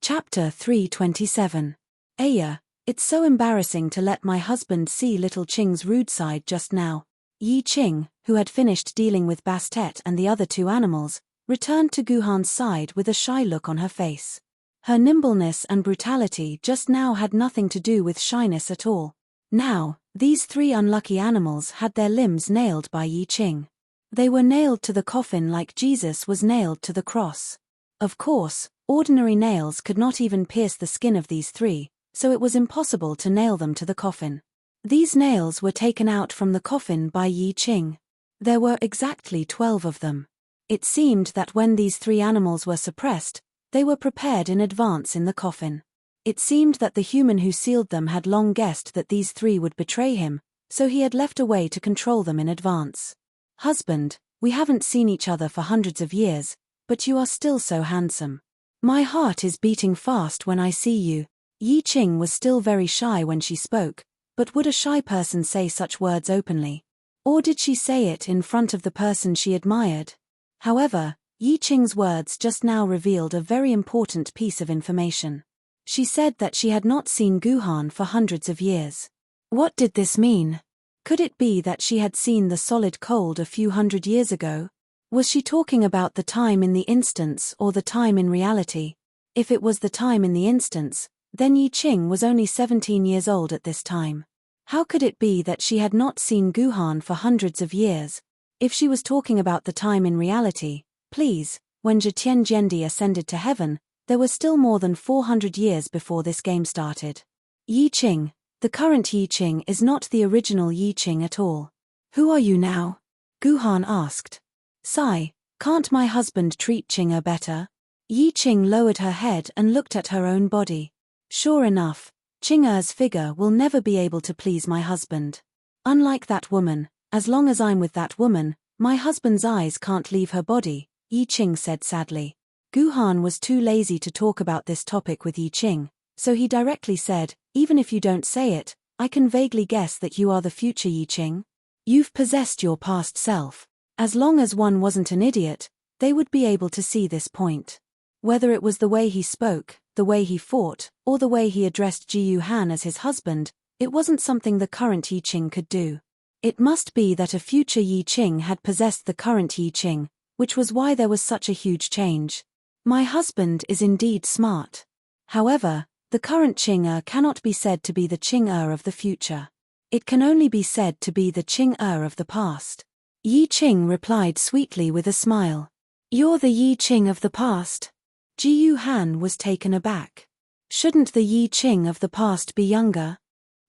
Chapter 327. Aya, it's so embarrassing to let my husband see little Qing's rude side just now. Yi Qing, who had finished dealing with Bastet and the other two animals, returned to Guhan's side with a shy look on her face. Her nimbleness and brutality just now had nothing to do with shyness at all. Now, these three unlucky animals had their limbs nailed by Yi Qing. They were nailed to the coffin like Jesus was nailed to the cross. Of course, ordinary nails could not even pierce the skin of these three, so it was impossible to nail them to the coffin. These nails were taken out from the coffin by Yi Qing. There were exactly 12 of them. It seemed that when these three animals were suppressed, they were prepared in advance in the coffin. It seemed that the human who sealed them had long guessed that these three would betray him, so he had left a way to control them in advance. Husband, we haven't seen each other for hundreds of years, but you are still so handsome. My heart is beating fast when I see you. Yi Qing was still very shy when she spoke, but would a shy person say such words openly? Or did she say it in front of the person she admired? However, Yi Qing's words just now revealed a very important piece of information. She said that she had not seen Guhan for hundreds of years. What did this mean? Could it be that she had seen the solid cold a few hundred years ago? Was she talking about the time in the instance or the time in reality? If it was the time in the instance, then Yi Qing was only 17 years old at this time. How could it be that she had not seen Guhan for hundreds of years? If she was talking about the time in reality, please, when Zhetian Zhendi ascended to heaven, there were still more than 400 years before this game started. Yi Qing, the current Yi Qing is not the original Yi Qing at all. Who are you now? Guhan asked. Sigh, can't my husband treat Qing better? Yi Qing lowered her head and looked at her own body. Sure enough, Qing's figure will never be able to please my husband. Unlike that woman, as long as I'm with that woman, my husband's eyes can't leave her body, Yi Qing said sadly. Guhan was too lazy to talk about this topic with Yi Qing, so he directly said, even if you don't say it, I can vaguely guess that you are the future Yi Qing. You've possessed your past self. As long as one wasn't an idiot, they would be able to see this point. Whether it was the way he spoke, the way he fought, or the way he addressed Jiyu Han as his husband, it wasn't something the current Yi Qing could do. It must be that a future Yi Qing had possessed the current Yi Qing, which was why there was such a huge change. My husband is indeed smart. However, the current Qing cannot be said to be the Qing of the future. It can only be said to be the Qing of the past. Yi Qing replied sweetly with a smile. You're the Yi Qing of the past? Jiyu Han was taken aback. Shouldn't the Yi Qing of the past be younger?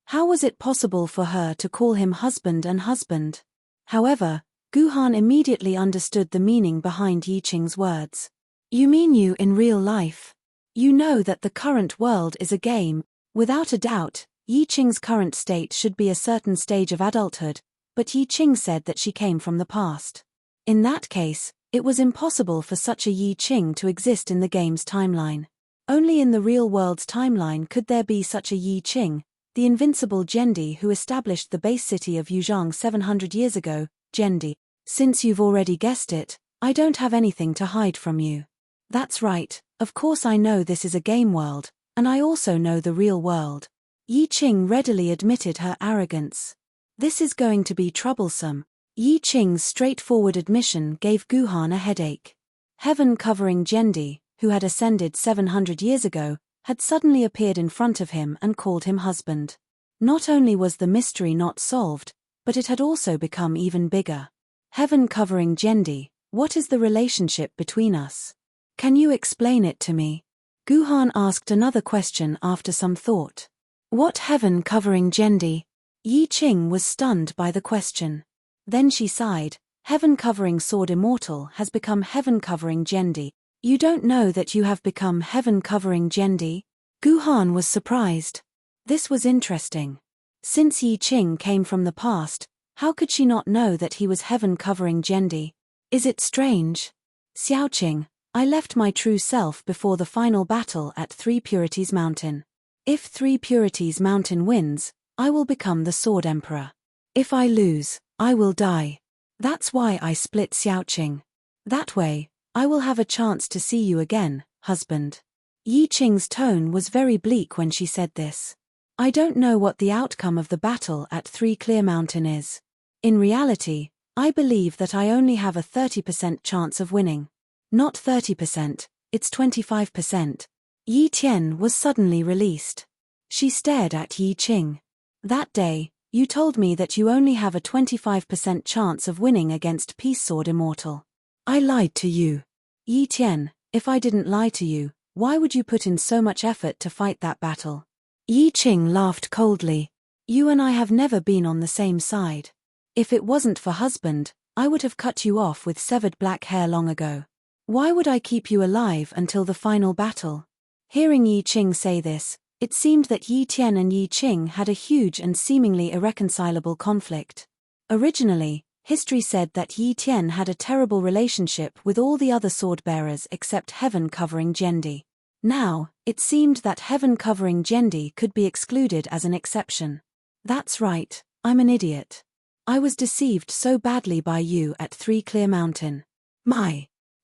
How was it possible for her to call him husband and husband? However, Guhan immediately understood the meaning behind Yi Qing's words. You mean you in real life? You know that the current world is a game. Without a doubt, Yi Qing's current state should be a certain stage of adulthood, but Yi Qing said that she came from the past. In that case, it was impossible for such a Yi Qing to exist in the game's timeline. Only in the real world's timeline could there be such a Yi Qing, the invincible Zhendi who established the base city of Yuzhang 700 years ago. Zhendi, since you've already guessed it, I don't have anything to hide from you. That's right, of course I know this is a game world, and I also know the real world. Yi Qing readily admitted her arrogance. This is going to be troublesome. Yi Qing's straightforward admission gave Guhan a headache. Heaven-covering Zhendi, who had ascended 700 years ago, had suddenly appeared in front of him and called him husband. Not only was the mystery not solved, but it had also become even bigger. Heaven-covering Zhendi, what is the relationship between us? Can you explain it to me? Guhan asked another question after some thought. What heaven-covering Zhendi? Yi Qing was stunned by the question. Then she sighed. Heaven-covering sword immortal has become heaven-covering Zhendi. You don't know that you have become heaven-covering Zhendi? Guhan was surprised. This was interesting. Since Yi Qing came from the past, how could she not know that he was heaven-covering Zhendi? Is it strange? Xiaoqing, I left my true self before the final battle at Three Purities Mountain. If Three Purities Mountain wins, I will become the Sword Emperor. If I lose, I will die. That's why I split Xiaoqing. That way, I will have a chance to see you again, husband. Yi Qing's tone was very bleak when she said this. I don't know what the outcome of the battle at Three Clear Mountain is. In reality, I believe that I only have a 30% chance of winning. Not 30%, it's 25%. Yi Tian was suddenly released. She stared at Yi Qing. That day, you told me that you only have a 25% chance of winning against Peace Sword Immortal. I lied to you. Yi Tian, if I didn't lie to you, why would you put in so much effort to fight that battle? Yi Qing laughed coldly. You and I have never been on the same side. If it wasn't for husband, I would have cut you off with severed black hair long ago. Why would I keep you alive until the final battle? Hearing Yi Qing say this, it seemed that Yi Tian and Yi Qing had a huge and seemingly irreconcilable conflict. Originally, history said that Yi Tian had a terrible relationship with all the other sword-bearers except Heaven-covering Jendi. Now, it seemed that Heaven-covering Jendi could be excluded as an exception. That's right, I'm an idiot. I was deceived so badly by you at Three Clear Mountain.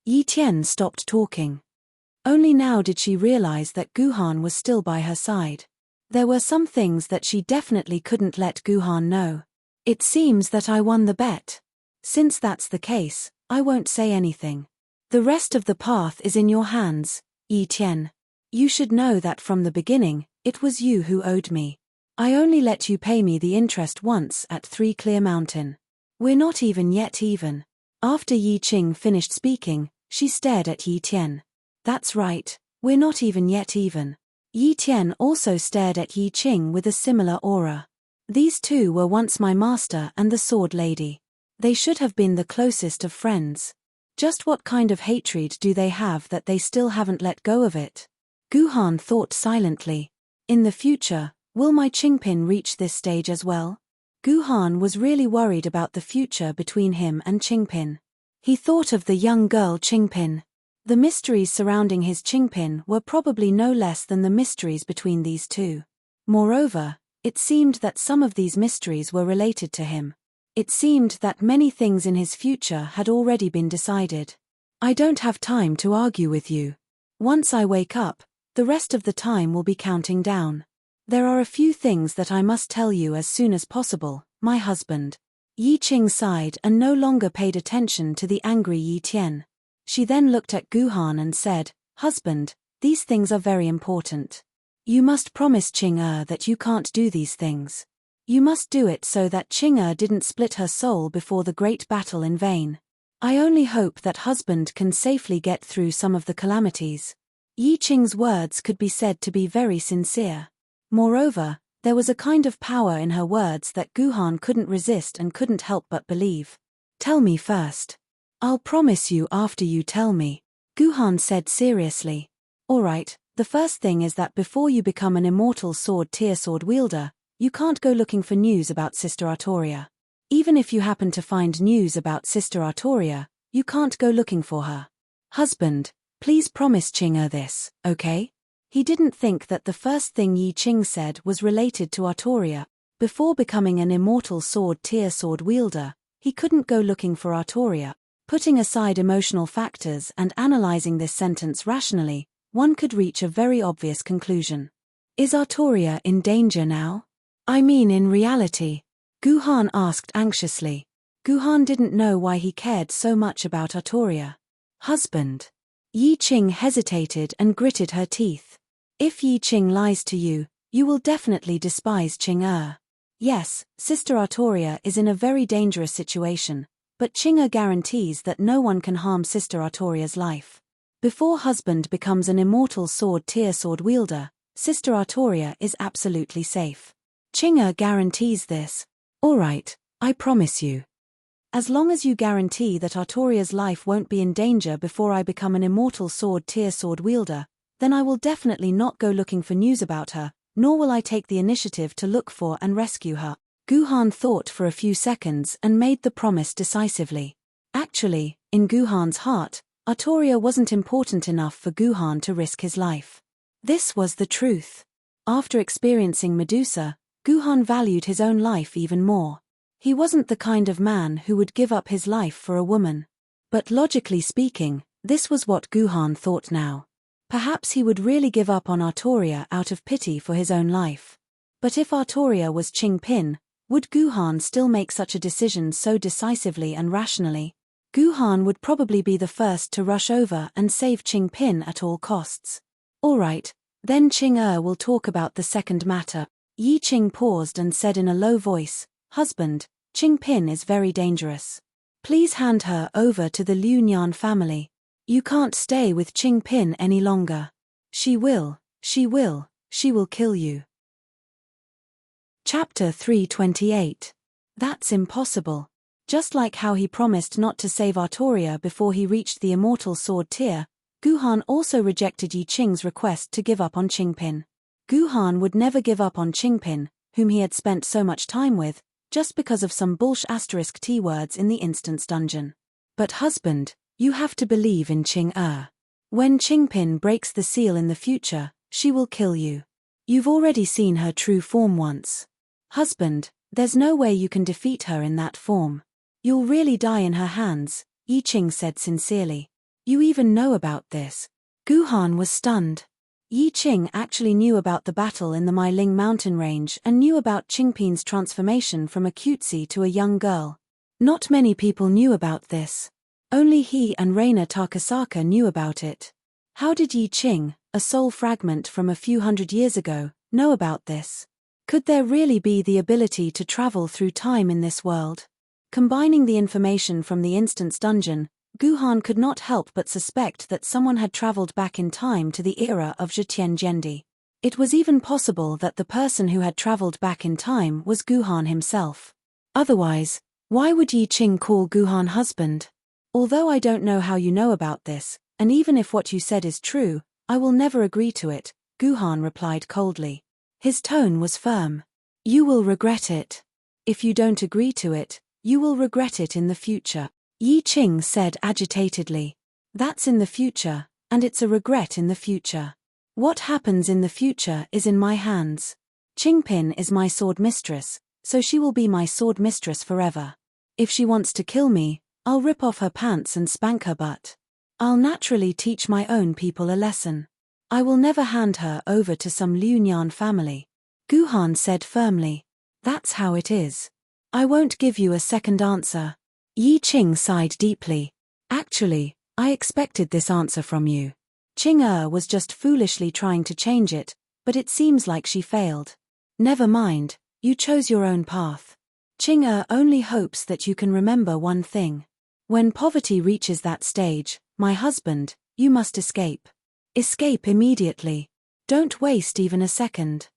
Yi Tian stopped talking. Only now did she realize that Guhan was still by her side. There were some things that she definitely couldn't let Guhan know. It seems that I won the bet. Since that's the case, I won't say anything. The rest of the path is in your hands, Yi Tian. You should know that from the beginning, it was you who owed me. I only let you pay me the interest once at Three Clear Mountain. We're not even yet even. After Yi Qing finished speaking, she stared at Yi Tian. That's right, we're not even yet even. Yi Tian also stared at Yi Qing with a similar aura. These two were once my master and the sword lady. They should have been the closest of friends. Just what kind of hatred do they have that they still haven't let go of it? Guhan thought silently. In the future, will my Qingpin reach this stage as well? Guhan was really worried about the future between him and Qingpin. He thought of the young girl Qingpin. The mysteries surrounding his Qingpin were probably no less than the mysteries between these two. Moreover, it seemed that some of these mysteries were related to him. It seemed that many things in his future had already been decided. I don't have time to argue with you. Once I wake up, the rest of the time will be counting down. There are a few things that I must tell you as soon as possible, my husband. Yi Qing sighed and no longer paid attention to the angry Yi Tian. She then looked at Guhan and said, Husband, these things are very important. You must promise Qing that you can't do these things. You must do it so that Qing didn't split her soul before the great battle in vain. I only hope that husband can safely get through some of the calamities. Yi Qing's words could be said to be very sincere. Moreover, there was a kind of power in her words that Guhan couldn't resist and couldn't help but believe. Tell me first. I'll promise you after you tell me, Guhan said seriously. Alright, the first thing is that before you become an immortal tier sword wielder, you can't go looking for news about Sister Artoria. Even if you happen to find news about Sister Artoria, you can't go looking for her. Husband, please promise Qing this, okay? He didn't think that the first thing Yi Qing said was related to Artoria. Before becoming an immortal tier sword wielder, he couldn't go looking for Artoria. Putting aside emotional factors and analyzing this sentence rationally, one could reach a very obvious conclusion. Is Artoria in danger now? I mean in reality? Guhan asked anxiously. Guhan didn't know why he cared so much about Artoria. Husband. Yi Qing hesitated and gritted her teeth. If Yi Qing lies to you, you will definitely despise Qing. Yes, Sister Artoria is in a very dangerous situation, but Qing guarantees that no one can harm Sister Artoria's life. Before husband becomes an immortal tier sword wielder, Sister Artoria is absolutely safe. Qing guarantees this. Alright, I promise you. As long as you guarantee that Artoria's life won't be in danger before I become an immortal tier sword wielder, then I will definitely not go looking for news about her, nor will I take the initiative to look for and rescue her. Guhan thought for a few seconds and made the promise decisively. Actually, in Guhan's heart, Artoria wasn't important enough for Guhan to risk his life. This was the truth. After experiencing Medusa, Guhan valued his own life even more. He wasn't the kind of man who would give up his life for a woman. But logically speaking, this was what Guhan thought now. Perhaps he would really give up on Artoria out of pity for his own life. But if Artoria was Qingpin, would Guhan still make such a decision so decisively and rationally? Guhan would probably be the first to rush over and save Qingpin at all costs. All right, then Qing will talk about the second matter. Yi Qing paused and said in a low voice, "Husband, Qingpin is very dangerous. Please hand her over to the Liu Nian family. You can't stay with Qingpin any longer. She will kill you." Chapter 328. That's impossible. Just like how he promised not to save Artoria before he reached the immortal sword tier, Guhan also rejected Yi Qing's request to give up on Qingpin. Guhan would never give up on Qingpin, whom he had spent so much time with, just because of some bullsh T words in the instance dungeon. But husband, you have to believe in Qing. When Qingpin breaks the seal in the future, she will kill you. You've already seen her true form once. Husband, there's no way you can defeat her in that form. You'll really die in her hands, Yi Qing said sincerely. You even know about this? Guhan was stunned. Yi Qing actually knew about the battle in the Mailing mountain range and knew about Qingpin's transformation from a cutesy to a young girl. Not many people knew about this. Only he and Reina Takasaka knew about it. How did Yi Qing, a soul fragment from a few hundred years ago, know about this? Could there really be the ability to travel through time in this world? Combining the information from the instance dungeon, Guhan could not help but suspect that someone had traveled back in time to the era of Zhetian Zhendi. It was even possible that the person who had traveled back in time was Guhan himself. Otherwise, why would Yi Qing call Guhan husband? Although I don't know how you know about this, and even if what you said is true, I will never agree to it, Guhan replied coldly. His tone was firm. You will regret it. If you don't agree to it, you will regret it in the future, Yi Qing said agitatedly. That's in the future, and it's a regret in the future. What happens in the future is in my hands. Qingpin is my sword mistress, so she will be my sword mistress forever. If she wants to kill me, I'll rip off her pants and spank her butt. I'll naturally teach my own people a lesson. I will never hand her over to some Liu Nian family. Guhan said firmly. That's how it is. I won't give you a second answer. Yi Qing sighed deeply. Actually, I expected this answer from you. Qing was just foolishly trying to change it, but it seems like she failed. Never mind, you chose your own path. Qing only hopes that you can remember one thing. When poverty reaches that stage, my husband, you must escape. Escape immediately. Don't waste even a second.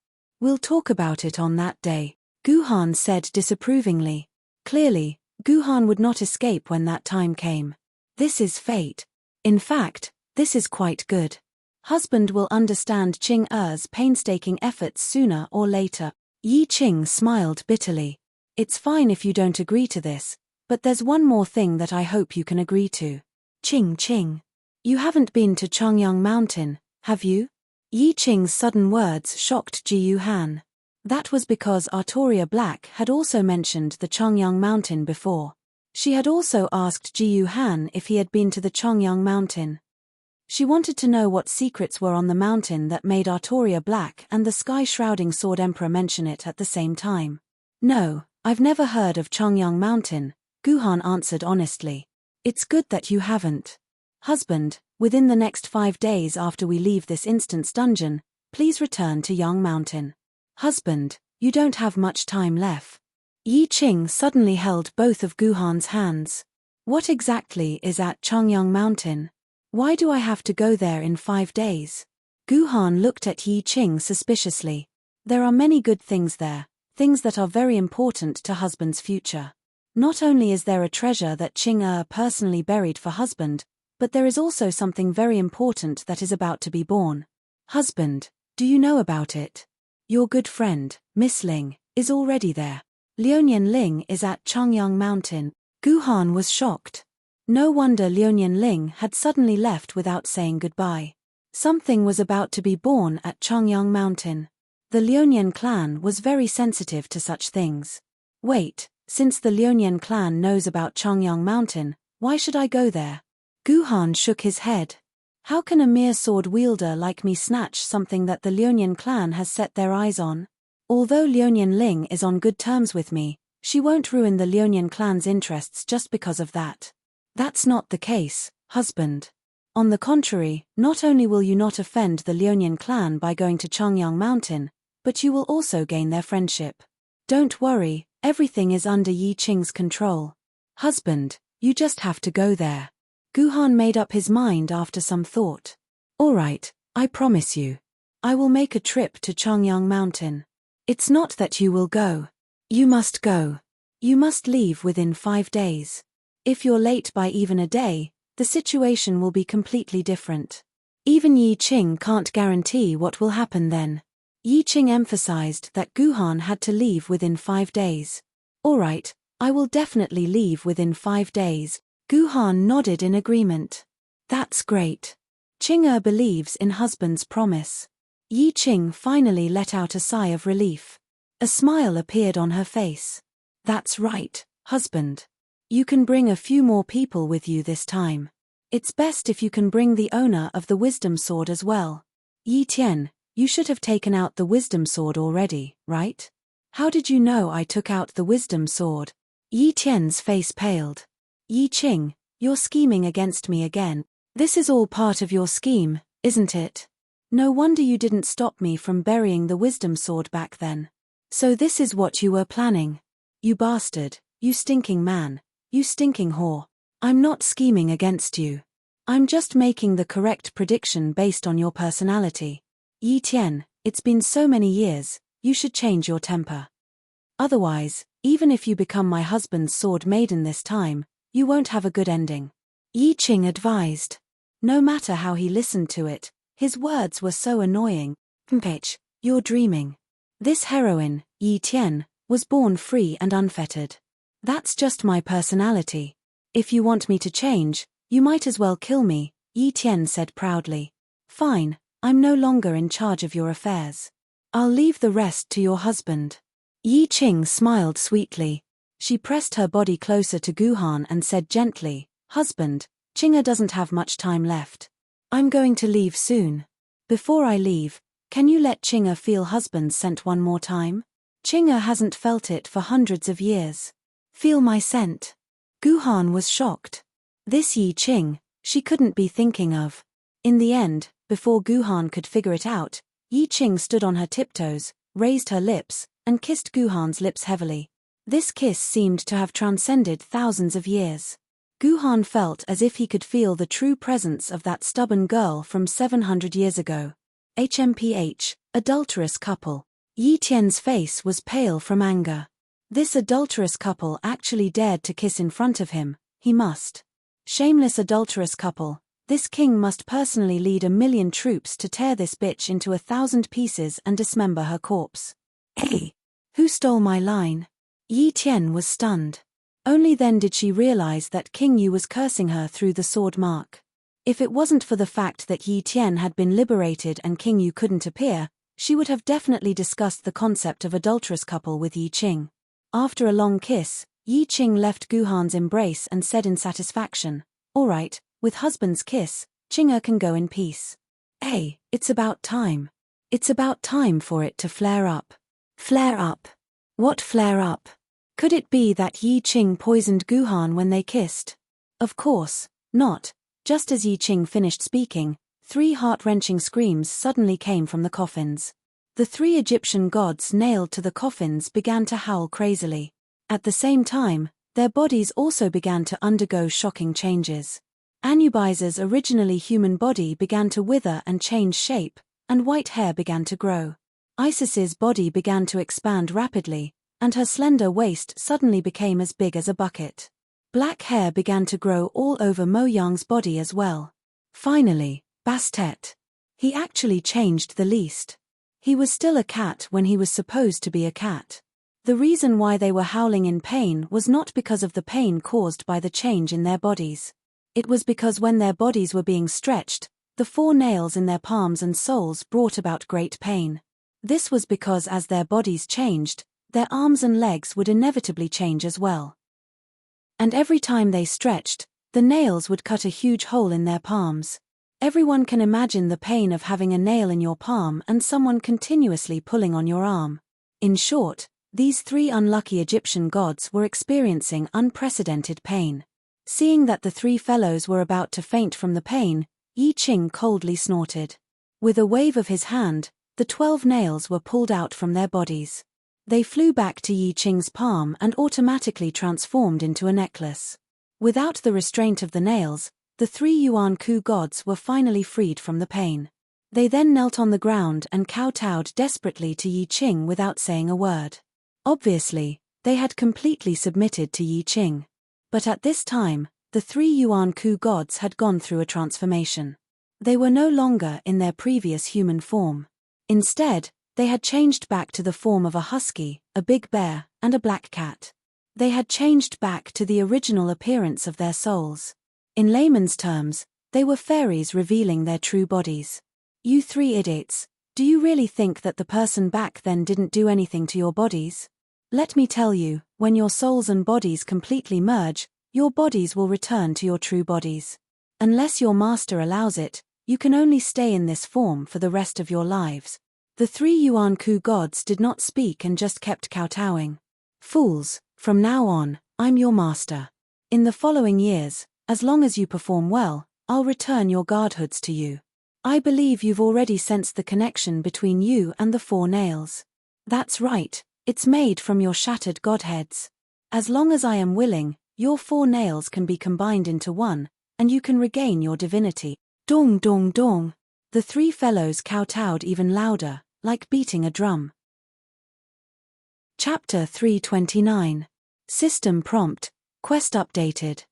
We'll talk about it on that day, Guhan said disapprovingly. Clearly, Guhan would not escape when that time came. This is fate. In fact, this is quite good. Husband will understand Qing-er's painstaking efforts sooner or later. Yi Qing smiled bitterly. It's fine if you don't agree to this, but there's one more thing that I hope you can agree to. Qing. You haven't been to Chongyang Mountain, have you? Yi Qing's sudden words shocked Ji Yuhan. That was because Artoria Black had also mentioned the Chongyang Mountain before. She had also asked Ji Yuhan if he had been to the Chongyang Mountain. She wanted to know what secrets were on the mountain that made Artoria Black and the sky-shrouding Sword Emperor mention it at the same time. No, I've never heard of Chongyang Mountain, Guhan answered honestly. It's good that you haven't. Husband, within the next 5 days after we leave this instance dungeon, please return to Yang Mountain. Husband, you don't have much time left. Yi Qing suddenly held both of Guhan's hands. What exactly is at Chongyang Mountain? Why do I have to go there in 5 days? Guhan looked at Yi Qing suspiciously. There are many good things there, things that are very important to husband's future. Not only is there a treasure that Qing personally buried for husband, but there is also something very important that is about to be born. Husband, do you know about it? Your good friend, Miss Ling, is already there. Lionian Ling is at Chongyang Mountain. Guhan was shocked. No wonder Lionian Ling had suddenly left without saying goodbye. Something was about to be born at Chongyang Mountain. The Lionian clan was very sensitive to such things. Wait, since the Lionian clan knows about Chongyang Mountain, why should I go there? Guhan shook his head. How can a mere sword wielder like me snatch something that the Lionian clan has set their eyes on? Although Lionian Ling is on good terms with me, she won't ruin the Lionian clan's interests just because of that. That's not the case, husband. On the contrary, not only will you not offend the Lionian clan by going to Chongyang Mountain, but you will also gain their friendship. Don't worry, everything is under Yi Qing's control. Husband, you just have to go there. Guhan made up his mind after some thought. All right, I promise you. I will make a trip to Chongyang Mountain. It's not that you will go. You must go. You must leave within 5 days. If you're late by even a day, the situation will be completely different. Even Yi Qing can't guarantee what will happen then. Yi Qing emphasized that Guhan had to leave within 5 days. All right, I will definitely leave within 5 days. Guhan nodded in agreement. That's great. Qing'er believes in husband's promise. Yi Qing finally let out a sigh of relief. A smile appeared on her face. That's right, husband. You can bring a few more people with you this time. It's best if you can bring the owner of the wisdom sword as well. Yi Tian, you should have taken out the wisdom sword already, right? How did you know I took out the wisdom sword? Yi Tian's face paled. Yi Qing, you're scheming against me again. This is all part of your scheme, isn't it? No wonder you didn't stop me from burying the wisdom sword back then. So this is what you were planning. You bastard, you stinking man, you stinking whore. I'm not scheming against you. I'm just making the correct prediction based on your personality. Yi Tian, it's been so many years, you should change your temper. Otherwise, even if you become my husband's sword maiden this time, you won't have a good ending. Yi Qing advised. No matter how he listened to it, his words were so annoying. Bitch, you're dreaming. This heroine, Yi Tian, was born free and unfettered. That's just my personality. If you want me to change, you might as well kill me, Yi Tian said proudly. Fine, I'm no longer in charge of your affairs. I'll leave the rest to your husband. Yi Qing smiled sweetly. She pressed her body closer to Guhan and said gently, Husband, Qing'er doesn't have much time left. I'm going to leave soon. Before I leave, can you let Qing'er feel husband's scent one more time? Qing'er hasn't felt it for hundreds of years. Feel my scent. Guhan was shocked. This Yi Qing, she couldn't be thinking of. In the end, before Guhan could figure it out, Yi Qing stood on her tiptoes, raised her lips, and kissed Guhan's lips heavily. This kiss seemed to have transcended thousands of years. Guhan felt as if he could feel the true presence of that stubborn girl from 700 years ago. HMPH, adulterous couple. Yi Tian's face was pale from anger. This adulterous couple actually dared to kiss in front of him, he must. Shameless adulterous couple, this king must personally lead 1,000,000 troops to tear this bitch into 1,000 pieces and dismember her corpse. Hey! Who stole my line? Yi Tian was stunned. Only then did she realize that King Yu was cursing her through the sword mark. If it wasn't for the fact that Yi Tian had been liberated and King Yu couldn't appear, she would have definitely discussed the concept of adulterous couple with Yi Qing. After a long kiss, Yi Qing left Guhan's embrace and said in satisfaction, All right, with husband's kiss, Qing'er can go in peace. Hey, it's about time. It's about time for it to flare up. Flare up? What flare up? Could it be that Yi Qing poisoned Guhan when they kissed? Of course not. Just as Yi Qing finished speaking, 3 heart-wrenching screams suddenly came from the coffins. The 3 Egyptian gods nailed to the coffins began to howl crazily. At the same time, their bodies also began to undergo shocking changes. Anubis's originally human body began to wither and change shape, and white hair began to grow. Isis's body began to expand rapidly, and her slender waist suddenly became as big as a bucket. Black hair began to grow all over Mo Yang's body as well. Finally, Bastet. He actually changed the least. He was still a cat when he was supposed to be a cat. The reason why they were howling in pain was not because of the pain caused by the change in their bodies. It was because when their bodies were being stretched, the 4 nails in their palms and soles brought about great pain. This was because as their bodies changed, their arms and legs would inevitably change as well. And every time they stretched, the nails would cut a huge hole in their palms. Everyone can imagine the pain of having a nail in your palm and someone continuously pulling on your arm. In short, these three unlucky Egyptian gods were experiencing unprecedented pain. Seeing that the three fellows were about to faint from the pain, Yi Qing coldly snorted. With a wave of his hand, the 12 nails were pulled out from their bodies. They flew back to Yi Qing's palm and automatically transformed into a necklace. Without the restraint of the nails, the three Yuan Ku gods were finally freed from the pain. They then knelt on the ground and kowtowed desperately to Yi Qing without saying a word. Obviously, they had completely submitted to Yi Qing. But at this time, the three Yuan Ku gods had gone through a transformation. They were no longer in their previous human form. Instead, they had changed back to the form of a husky, a big bear, and a black cat. They had changed back to the original appearance of their souls. In layman's terms, they were fairies revealing their true bodies. You three idiots, do you really think that the person back then didn't do anything to your bodies? Let me tell you, when your souls and bodies completely merge, your bodies will return to your true bodies. Unless your master allows it, you can only stay in this form for the rest of your lives. The three Yuan Ku gods did not speak and just kept kowtowing. Fools, from now on, I'm your master. In the following years, as long as you perform well, I'll return your godhoods to you. I believe you've already sensed the connection between you and the 4 nails. That's right, it's made from your shattered godheads. As long as I am willing, your 4 nails can be combined into one, and you can regain your divinity. Dong dong dong. The 3 fellows kowtowed even louder, like beating a drum. Chapter 329. System Prompt, Quest Updated.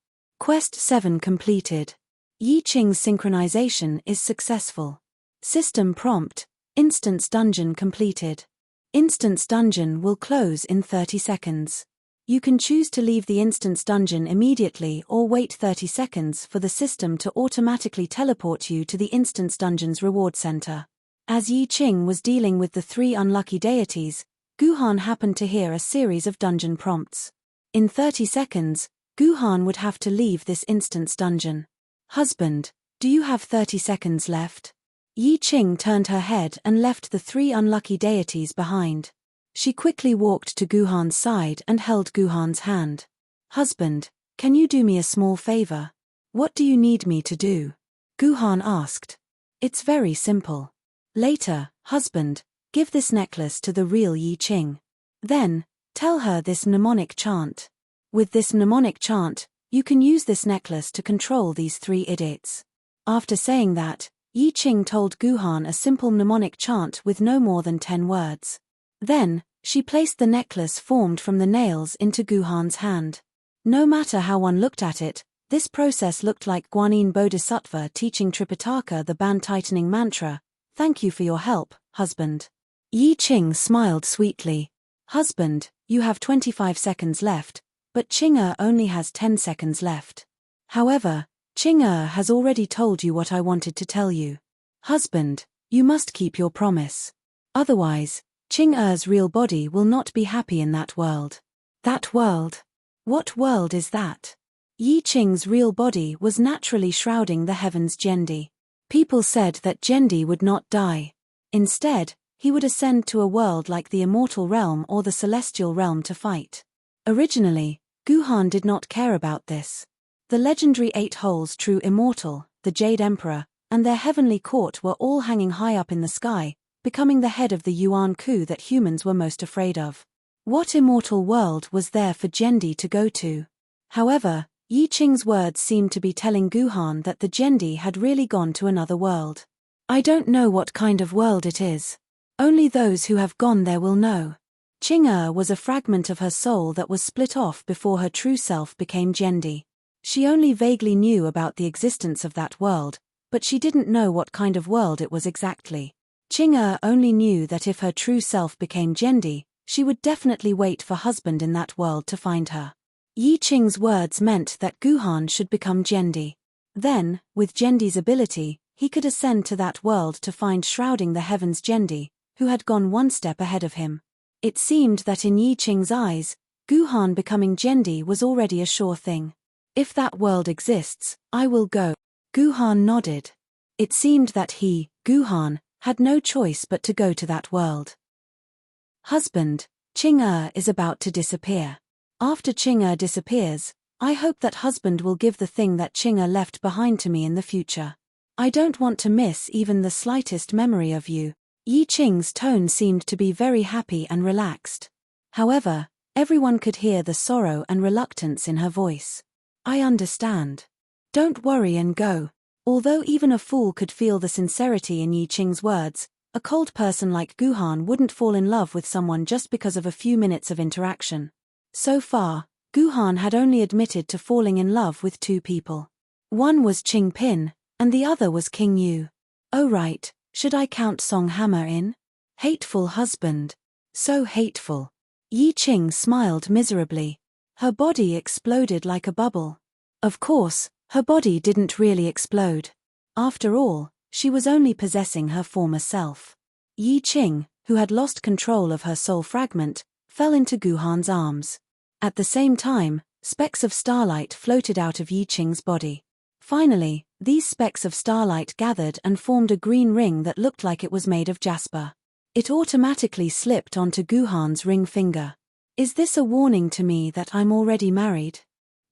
Quest 7 completed. Yi Qing's synchronization is successful. System Prompt, Instance Dungeon completed. Instance Dungeon will close in 30 seconds. You can choose to leave the Instance Dungeon immediately or wait 30 seconds for the system to automatically teleport you to the Instance Dungeon's reward center. As Yi Qing was dealing with the 3 unlucky deities, Guhan happened to hear a series of dungeon prompts. In 30 seconds, Guhan would have to leave this Instance Dungeon. Husband, do you have 30 seconds left? Yi Qing turned her head and left the 3 unlucky deities behind. She quickly walked to Guhan's side and held Guhan's hand. Husband, can you do me a small favor? What do you need me to do? Guhan asked. It's very simple. Later, husband, give this necklace to the real Yi Qing. Then, tell her this mnemonic chant. With this mnemonic chant, you can use this necklace to control these 3 idiots. After saying that, Yi Qing told Guhan a simple mnemonic chant with no more than 10 words. Then, she placed the necklace formed from the nails into Guhan's hand. No matter how one looked at it, this process looked like Guanyin Bodhisattva teaching Tripitaka the band-tightening mantra, "Thank you for your help, husband." Yi Qing smiled sweetly. Husband, you have 25 seconds left, but Qing only has 10 seconds left. However, Qing has already told you what I wanted to tell you. Husband, you must keep your promise. Otherwise, Qing real body will not be happy in that world. That world? What world is that? Yi Qing's real body was naturally shrouding the heavens Jendi. People said that Jendi would not die. Instead, he would ascend to a world like the immortal realm or the celestial realm to fight. Originally, Guhan did not care about this. The legendary 8 holes true immortal, the Jade Emperor, and their heavenly court were all hanging high up in the sky, becoming the head of the Yuan Ku that humans were most afraid of. What immortal world was there for Jendi to go to? However, Yi Qing's words seemed to be telling Guhan that the Jendi had really gone to another world. I don't know what kind of world it is. Only those who have gone there will know. Qing was a fragment of her soul that was split off before her true self became Jendi. She only vaguely knew about the existence of that world, but she didn't know what kind of world it was exactly. Qing only knew that if her true self became Jendi, she would definitely wait for husband in that world to find her. Yi Qing's words meant that Guhan should become Jendi. Then, with Jendi's ability, he could ascend to that world to find shrouding the heavens Jendi, who had gone one step ahead of him. It seemed that in Yi Qing's eyes, Guhan becoming Jendi was already a sure thing. If that world exists, I will go. Guhan nodded. It seemed that he, Guhan, had no choice but to go to that world. Husband, Ching-er is about to disappear. After Ching-er disappears, I hope that husband will give the thing that Ching-er left behind to me in the future. I don't want to miss even the slightest memory of you. Yi Qing's tone seemed to be very happy and relaxed. However, everyone could hear the sorrow and reluctance in her voice. I understand. Don't worry and go. Although even a fool could feel the sincerity in Yi Qing's words, a cold person like Guhan wouldn't fall in love with someone just because of a few minutes of interaction. So far, Guhan had only admitted to falling in love with two people. One was Qing Pin, and the other was King Yu. Oh right, should I count Song Hammer in? Hateful husband. So hateful. Yi Qing smiled miserably. Her body exploded like a bubble. Of course, her body didn't really explode. After all, she was only possessing her former self. Yi Qing, who had lost control of her soul fragment, fell into Guhan's arms. At the same time, specks of starlight floated out of Yi Qing's body. Finally, these specks of starlight gathered and formed a green ring that looked like it was made of jasper. It automatically slipped onto Guhan's ring finger. Is this a warning to me that I'm already married?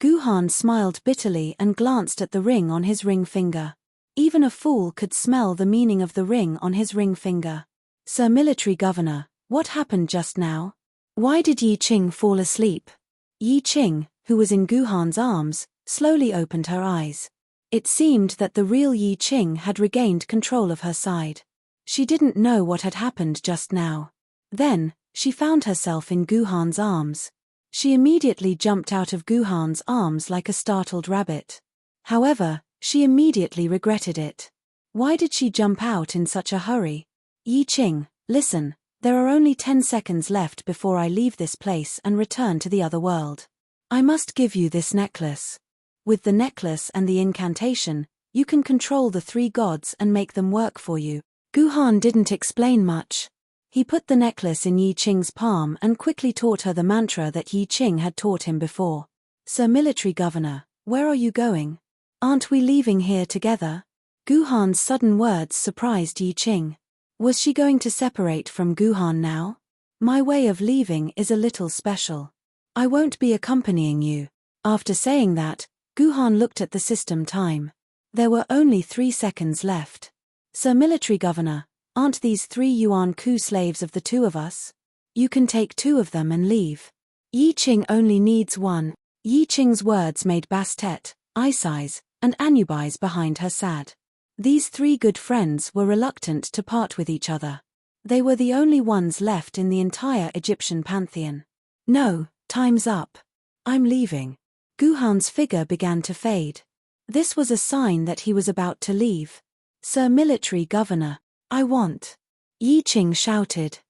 Guhan smiled bitterly and glanced at the ring on his ring finger. Even a fool could smell the meaning of the ring on his ring finger. Sir Military Governor, what happened just now? Why did Yi Qing fall asleep? Yi Qing, who was in Guhan's arms, slowly opened her eyes. It seemed that the real Yi Qing had regained control of her side. She didn't know what had happened just now. Then, she found herself in Guhan's arms. She immediately jumped out of Guhan's arms like a startled rabbit. However, she immediately regretted it. Why did she jump out in such a hurry? Yi Qing, listen, there are only 10 seconds left before I leave this place and return to the other world. I must give you this necklace. With the necklace and the incantation, you can control the three gods and make them work for you. Guhan didn't explain much. He put the necklace in Yi Qing's palm and quickly taught her the mantra that Yi Qing had taught him before. Sir Military Governor, where are you going? Aren't we leaving here together? Guhan's sudden words surprised Yi Qing. Was she going to separate from Guhan now? My way of leaving is a little special. I won't be accompanying you. After saying that, Guhan looked at the system time. There were only 3 seconds left. Sir Military Governor, aren't these 3 Yuan Ku slaves of the two of us? You can take 2 of them and leave. Yi Qing only needs 1. Yi Qing's words made Bastet, Isais, and Anubis behind her sad. These 3 good friends were reluctant to part with each other. They were the only ones left in the entire Egyptian pantheon. No, time's up. I'm leaving. Guhan's figure began to fade. This was a sign that he was about to leave. Sir Military Governor, I want. Yi Qing shouted.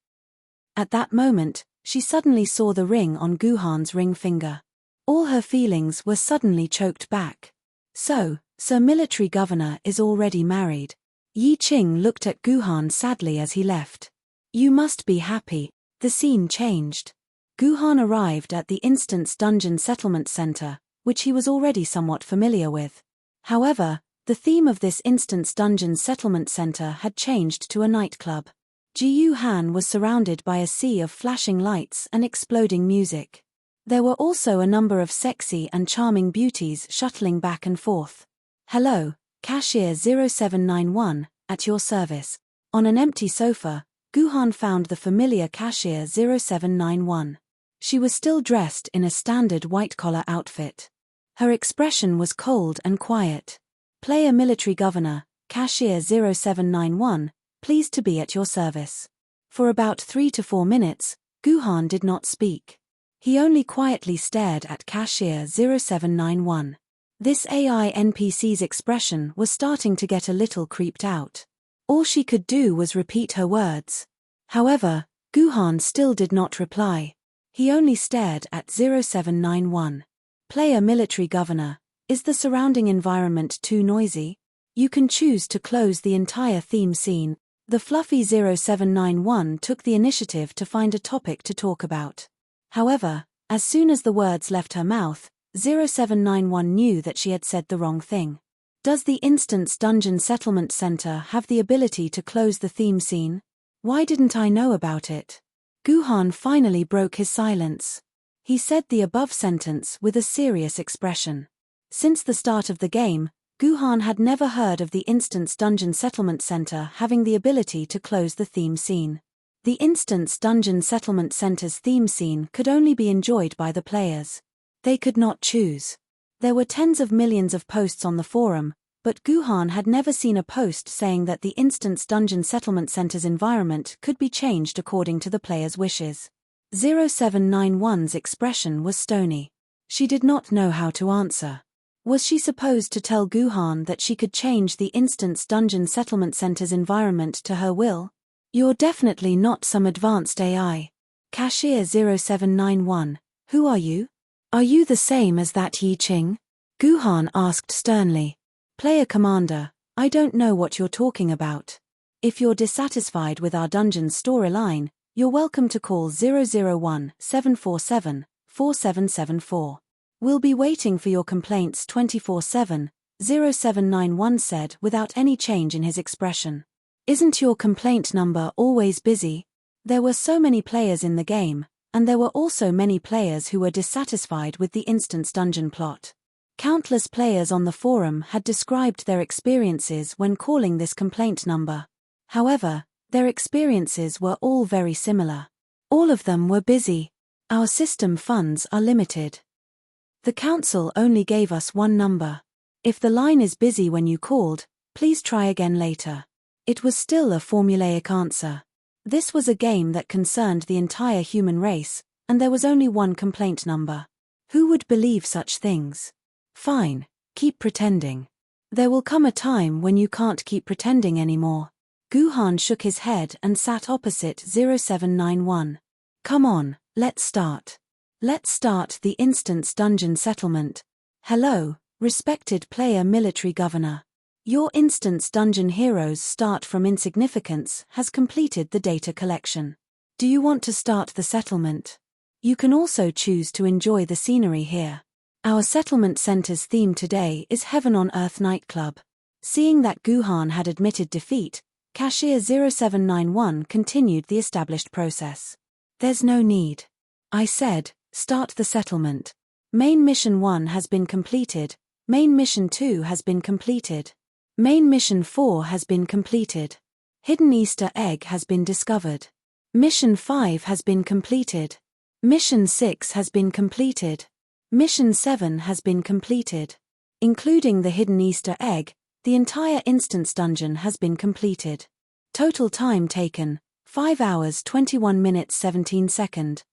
At that moment, she suddenly saw the ring on Guhan's ring finger. All her feelings were suddenly choked back. So, Sir Military Governor is already married. Yi Qing looked at Guhan sadly as he left. You must be happy. The scene changed. Guhan arrived at the Instance Dungeon Settlement Center, which he was already somewhat familiar with. However, the theme of this Instance Dungeon Settlement Center had changed to a nightclub. Jiyu Han was surrounded by a sea of flashing lights and exploding music. There were also a number of sexy and charming beauties shuttling back and forth. Hello, Cashier 0791, at your service. On an empty sofa, Guhan found the familiar Cashier 0791. She was still dressed in a standard white-collar outfit. Her expression was cold and quiet. Player Military Governor, Cashier 0791, pleased to be at your service. For about 3 to 4 minutes, Guhan did not speak. He only quietly stared at Cashier 0791. This AI NPC's expression was starting to get a little creeped out. All she could do was repeat her words. However, Guhan still did not reply. He only stared at 0791. Player Military Governor, is the surrounding environment too noisy? You can choose to close the entire theme scene. The fluffy 0791 took the initiative to find a topic to talk about. However, as soon as the words left her mouth, 0791 knew that she had said the wrong thing. Does the Instance Dungeon Settlement Center have the ability to close the theme scene? Why didn't I know about it? Guhan finally broke his silence. He said the above sentence with a serious expression. Since the start of the game, Guhan had never heard of the Instance Dungeon Settlement Center having the ability to close the theme scene. The Instance Dungeon Settlement Center's theme scene could only be enjoyed by the players. They could not choose. There were tens of millions of posts on the forum, but Guhan had never seen a post saying that the Instance Dungeon Settlement Center's environment could be changed according to the player's wishes. 0791's expression was stony. She did not know how to answer. Was she supposed to tell Guhan that she could change the Instance Dungeon Settlement Center's environment to her will? You're definitely not some advanced AI. Cashier 0791, who are you? Are you the same as that Yi Qing? Guhan asked sternly. Player commander, I don't know what you're talking about. If you're dissatisfied with our dungeon's storyline, you're welcome to call 001-747-4774. We'll be waiting for your complaints 24/7, 0791 said without any change in his expression. Isn't your complaint number always busy? There were so many players in the game, and there were also many players who were dissatisfied with the Instance Dungeon plot. Countless players on the forum had described their experiences when calling this complaint number. However, their experiences were all very similar. All of them were busy. Our system funds are limited. The council only gave us one number. If the line is busy when you called, please try again later. It was still a formulaic answer. This was a game that concerned the entire human race, and there was only one complaint number. Who would believe such things? Fine, keep pretending. There will come a time when you can't keep pretending anymore. Guhan shook his head and sat opposite 0791. Come on, let's start. Let's start the Instance Dungeon Settlement. Hello, respected player military governor. Your Instance Dungeon Heroes Start from Insignificance has completed the data collection. Do you want to start the settlement? You can also choose to enjoy the scenery here. Our settlement center's theme today is Heaven on Earth Nightclub. Seeing that Guhan had admitted defeat, Cashier 0791 continued the established process. There's no need. I said, start the settlement. Main Mission 1 has been completed, Main Mission 2 has been completed. Main Mission 4 has been completed. Hidden Easter egg has been discovered. Mission 5 has been completed. Mission 6 has been completed. Mission 7 has been completed. Including the hidden Easter egg, the entire Instance Dungeon has been completed. Total time taken, 5 hours 21 minutes 17 seconds.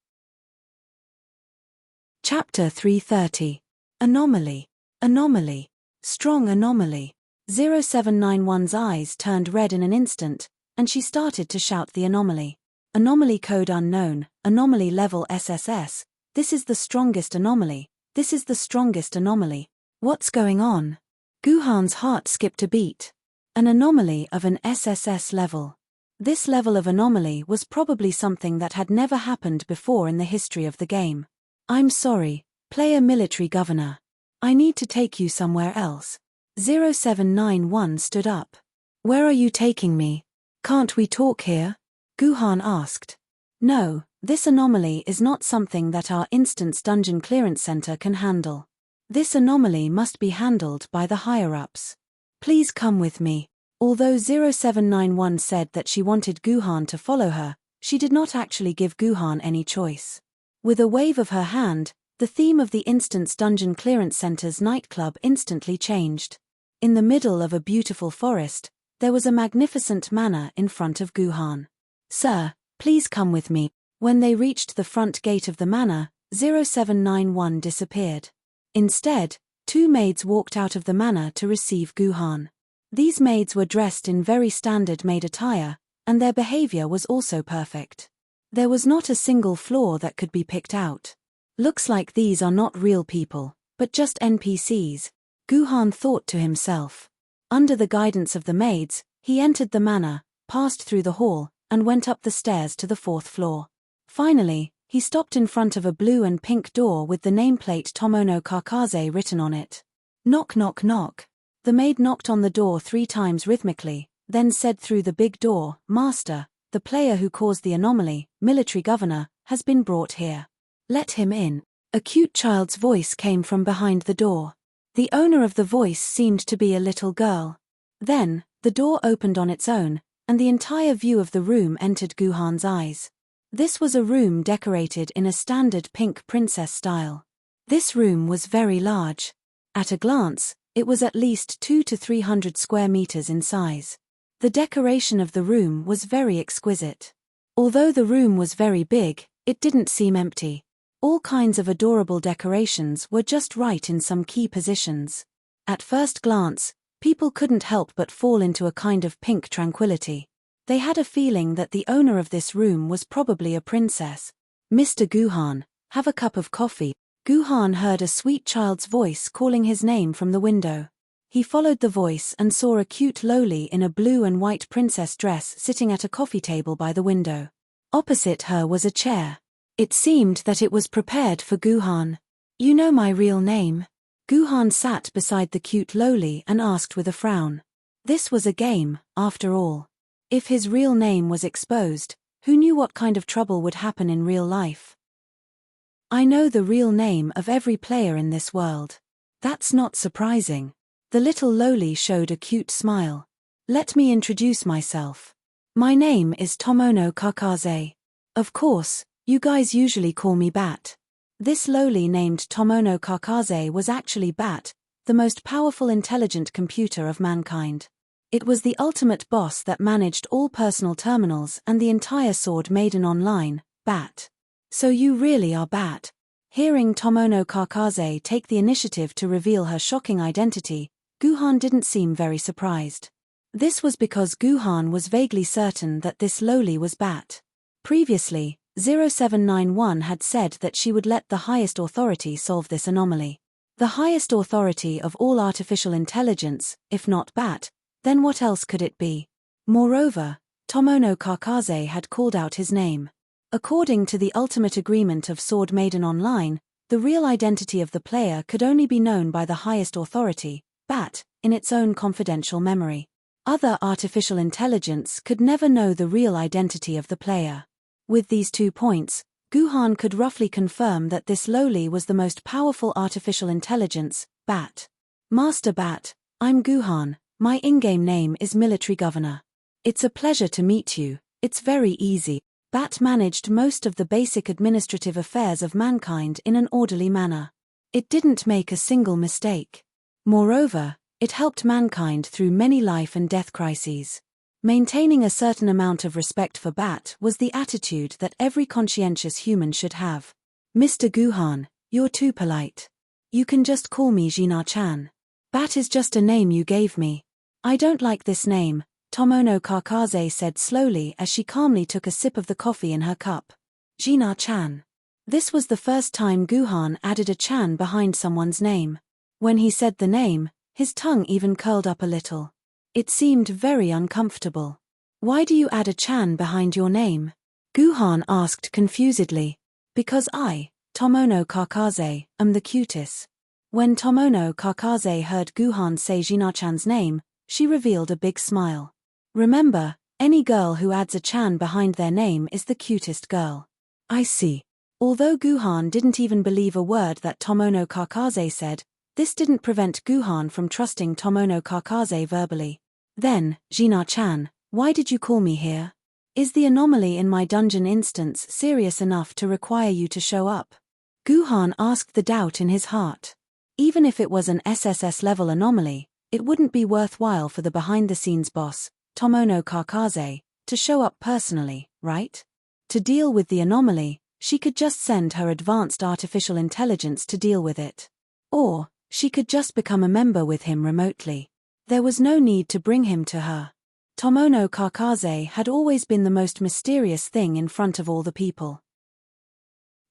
Chapter 330. Anomaly. Anomaly. Strong anomaly. 0791's eyes turned red in an instant, and she started to shout the anomaly. Anomaly code unknown, anomaly level SSS, this is the strongest anomaly, this is the strongest anomaly. What's going on? Guhan's heart skipped a beat. An anomaly of an SSS level. This level of anomaly was probably something that had never happened before in the history of the game. I'm sorry, player military governor. I need to take you somewhere else. 0791 stood up. Where are you taking me? Can't we talk here? Guhan asked. No, this anomaly is not something that our Instance Dungeon Clearance Center can handle. This anomaly must be handled by the higher-ups. Please come with me. Although 0791 said that she wanted Guhan to follow her, she did not actually give Guhan any choice. With a wave of her hand, the theme of the Instance Dungeon Clearance Center's nightclub instantly changed. In the middle of a beautiful forest, there was a magnificent manor in front of Guhan. Sir, please come with me. When they reached the front gate of the manor, 0791 disappeared. Instead, two maids walked out of the manor to receive Guhan. These maids were dressed in very standard maid attire, and their behavior was also perfect. There was not a single flaw that could be picked out. Looks like these are not real people, but just NPCs, Guhan thought to himself. Under the guidance of the maids, he entered the manor, passed through the hall, and went up the stairs to the 4th floor. Finally, he stopped in front of a blue and pink door with the nameplate Tomono Kakaze written on it. Knock knock knock. The maid knocked on the door 3 times rhythmically, then said through the big door, "Master, the player who caused the anomaly, military governor, has been brought here. Let him in." A cute child's voice came from behind the door. The owner of the voice seemed to be a little girl. Then, the door opened on its own, and the entire view of the room entered Guhan's eyes. This was a room decorated in a standard pink princess style. This room was very large. At a glance, it was at least 200 to 300 square meters in size. The decoration of the room was very exquisite. Although the room was very big, it didn't seem empty. All kinds of adorable decorations were just right in some key positions. At first glance, people couldn't help but fall into a kind of pink tranquility. They had a feeling that the owner of this room was probably a princess. "Mr. Guhan, have a cup of coffee." Guhan heard a sweet child's voice calling his name from the window. He followed the voice and saw a cute loli in a blue and white princess dress sitting at a coffee table by the window. Opposite her was a chair. It seemed that it was prepared for Guhan. "You know my real name?" Guhan sat beside the cute loli and asked with a frown. This was a game, after all. If his real name was exposed, who knew what kind of trouble would happen in real life? "I know the real name of every player in this world." "That's not surprising." The little loli showed a cute smile. "Let me introduce myself. My name is Tomono Kakaze. Of course, you guys usually call me Bat." This loli named Tomono Kakaze was actually Bat, the most powerful intelligent computer of mankind. It was the ultimate boss that managed all personal terminals and the entire Sword Maiden online, Bat. "So you really are Bat?" Hearing Tomono Kakaze take the initiative to reveal her shocking identity, Guhan didn't seem very surprised. This was because Guhan was vaguely certain that this loli was Bat. Previously, 0791 had said that she would let the highest authority solve this anomaly. The highest authority of all artificial intelligence, if not Bat, then what else could it be? Moreover, Tomono Kakaze had called out his name. According to the ultimate agreement of Sword Maiden Online, the real identity of the player could only be known by the highest authority, Bat, in its own confidential memory. Other artificial intelligence could never know the real identity of the player. With these 2 points, Guhan could roughly confirm that this loli was the most powerful artificial intelligence, Bat. "Master Bat, I'm Guhan, my in-game name is Military Governor. It's a pleasure to meet you, it's very easy." Bat managed most of the basic administrative affairs of mankind in an orderly manner. It didn't make a single mistake. Moreover, it helped mankind through many life and death crises. Maintaining a certain amount of respect for Bat was the attitude that every conscientious human should have. "Mr. Guhan, you're too polite. You can just call me Gina-chan. Bat is just a name you gave me." "I don't like this name," Tomono Kakaze said slowly as she calmly took a sip of the coffee in her cup. "Gina-chan." This was the first time Guhan added a chan behind someone's name. When he said the name, his tongue even curled up a little. It seemed very uncomfortable. "Why do you add a chan behind your name?" Guhan asked confusedly. "Because I, Tomono Kakaze, am the cutest." When Tomono Kakaze heard Guhan say Gina-chan's name, she revealed a big smile. Remember, any girl who adds a chan behind their name is the cutest girl. "I see." Although Guhan didn't even believe a word that Tomono Kakaze said, this didn't prevent Guhan from trusting Tomono Kakaze verbally. "Then, Gina-chan, why did you call me here? Is the anomaly in my dungeon instance serious enough to require you to show up?" Guhan asked the doubt in his heart. Even if it was an SSS-level anomaly, it wouldn't be worthwhile for the behind-the-scenes boss, Tomono Kakaze, to show up personally, right? To deal with the anomaly, she could just send her advanced artificial intelligence to deal with it. Or, she could just become a member with him remotely. There was no need to bring him to her. Tomono Kakaze had always been the most mysterious thing in front of all the people.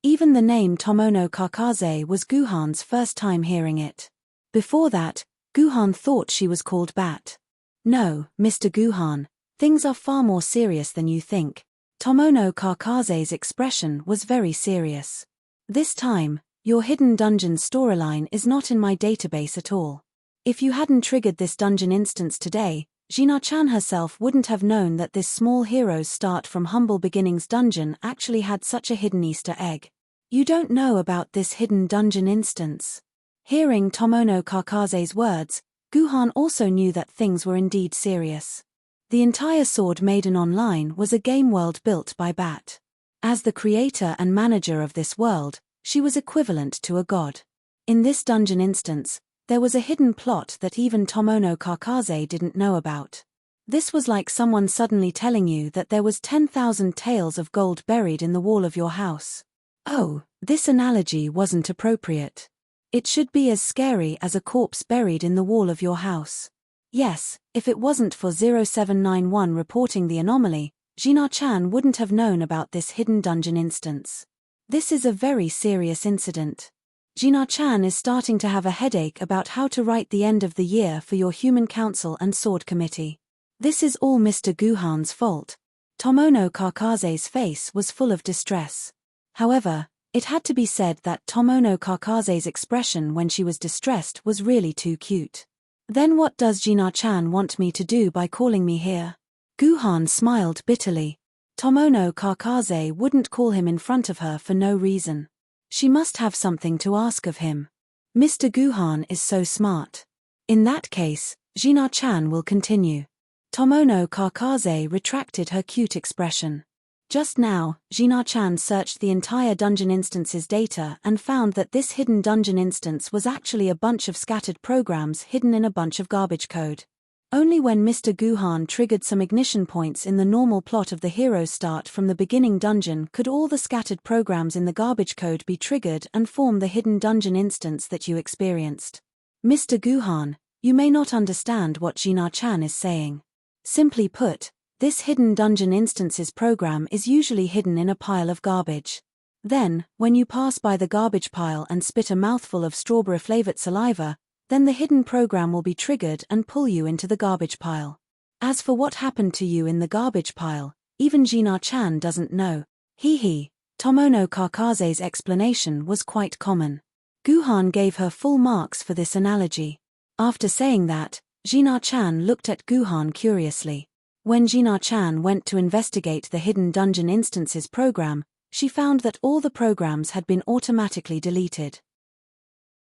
Even the name Tomono Kakaze was Guhan's first time hearing it. Before that, Guhan thought she was called Bat. "No, Mr. Guhan, things are far more serious than you think." Tomono Kakaze's expression was very serious. "This time, your hidden dungeon storyline is not in my database at all. If you hadn't triggered this dungeon instance today, Jina-chan herself wouldn't have known that this small hero's start from humble beginnings dungeon actually had such a hidden Easter egg. You don't know about this hidden dungeon instance. Hearing Tomono Kakaze's words, Guhan also knew that things were indeed serious. The entire Sword Maiden Online was a game world built by Bat. As the creator and manager of this world, she was equivalent to a god. In this dungeon instance, there was a hidden plot that even Tomono Kakaze didn't know about. This was like someone suddenly telling you that there was 10,000 taels of gold buried in the wall of your house. Oh, this analogy wasn't appropriate. It should be as scary as a corpse buried in the wall of your house. Yes, if it wasn't for 0791 reporting the anomaly, Jina-chan wouldn't have known about this hidden dungeon instance. This is a very serious incident. Jina-chan is starting to have a headache about how to write the end of the year for your Human Council and Sword Committee. This is all Mr. Guhan's fault. Tomono Kakaze's face was full of distress. However, it had to be said that Tomono Kakaze's expression when she was distressed was really too cute. Then what does Jina-chan want me to do by calling me here? Guhan smiled bitterly. Tomono Kakaze wouldn't call him in front of her for no reason. She must have something to ask of him. Mr. Guhan is so smart. In that case, Jina-chan will continue. Tomono Kakaze retracted her cute expression. Just now, Jina-chan searched the entire dungeon instance's data and found that this hidden dungeon instance was actually a bunch of scattered programs hidden in a bunch of garbage code. Only when Mr. Guhan triggered some ignition points in the normal plot of the hero's start from the beginning dungeon could all the scattered programs in the garbage code be triggered and form the hidden dungeon instance that you experienced. Mr. Guhan, you may not understand what Jina-chan is saying. Simply put, this hidden dungeon instance's program is usually hidden in a pile of garbage. Then, when you pass by the garbage pile and spit a mouthful of strawberry-flavored saliva, then the hidden program will be triggered and pull you into the garbage pile. As for what happened to you in the garbage pile, even Jina-chan doesn't know. Hee. Tomono Kakaze's explanation was quite common. Guhan gave her full marks for this analogy. After saying that, Jina-chan looked at Guhan curiously. When Jina-chan went to investigate the hidden dungeon instance's program, she found that all the programs had been automatically deleted.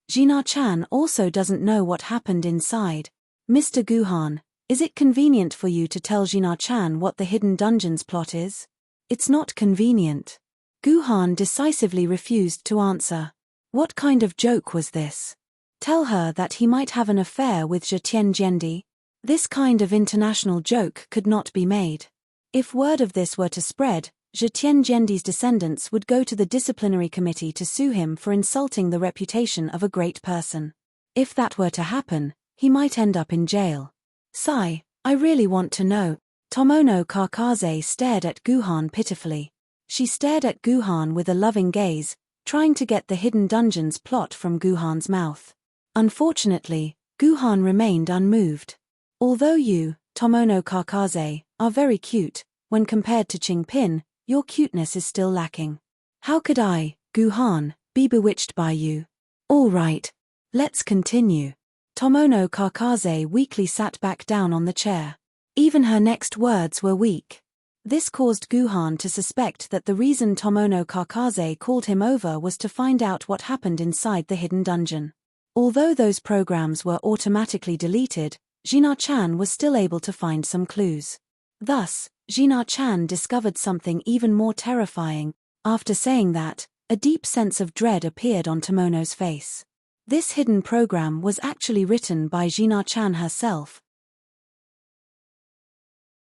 Jina-chan also doesn't know what happened inside. Mr. Guhan, is it convenient for you to tell Jina-chan what the hidden dungeon's plot is? It's not convenient. Guhan decisively refused to answer. What kind of joke was this? Tell her that he might have an affair with Jitian Jendi? This kind of international joke could not be made. If word of this were to spread, Jitian Jendi's descendants would go to the disciplinary committee to sue him for insulting the reputation of a great person. If that were to happen, he might end up in jail. Sigh, I really want to know. Tomono Kakaze stared at Guhan pitifully. She stared at Guhan with a loving gaze, trying to get the hidden dungeon's plot from Guhan's mouth. Unfortunately, Guhan remained unmoved. Although you, Tomono Kakaze, are very cute, when compared to Qingpin, your cuteness is still lacking. How could I, Guhan, be bewitched by you? All right. Let's continue. Tomono Kakaze weakly sat back down on the chair. Even her next words were weak. This caused Guhan to suspect that the reason Tomono Kakaze called him over was to find out what happened inside the hidden dungeon. Although those programs were automatically deleted, Jina-chan was still able to find some clues. Thus, Jina-chan discovered something even more terrifying. After saying that, a deep sense of dread appeared on Tomono's face. This hidden program was actually written by Jina-chan herself.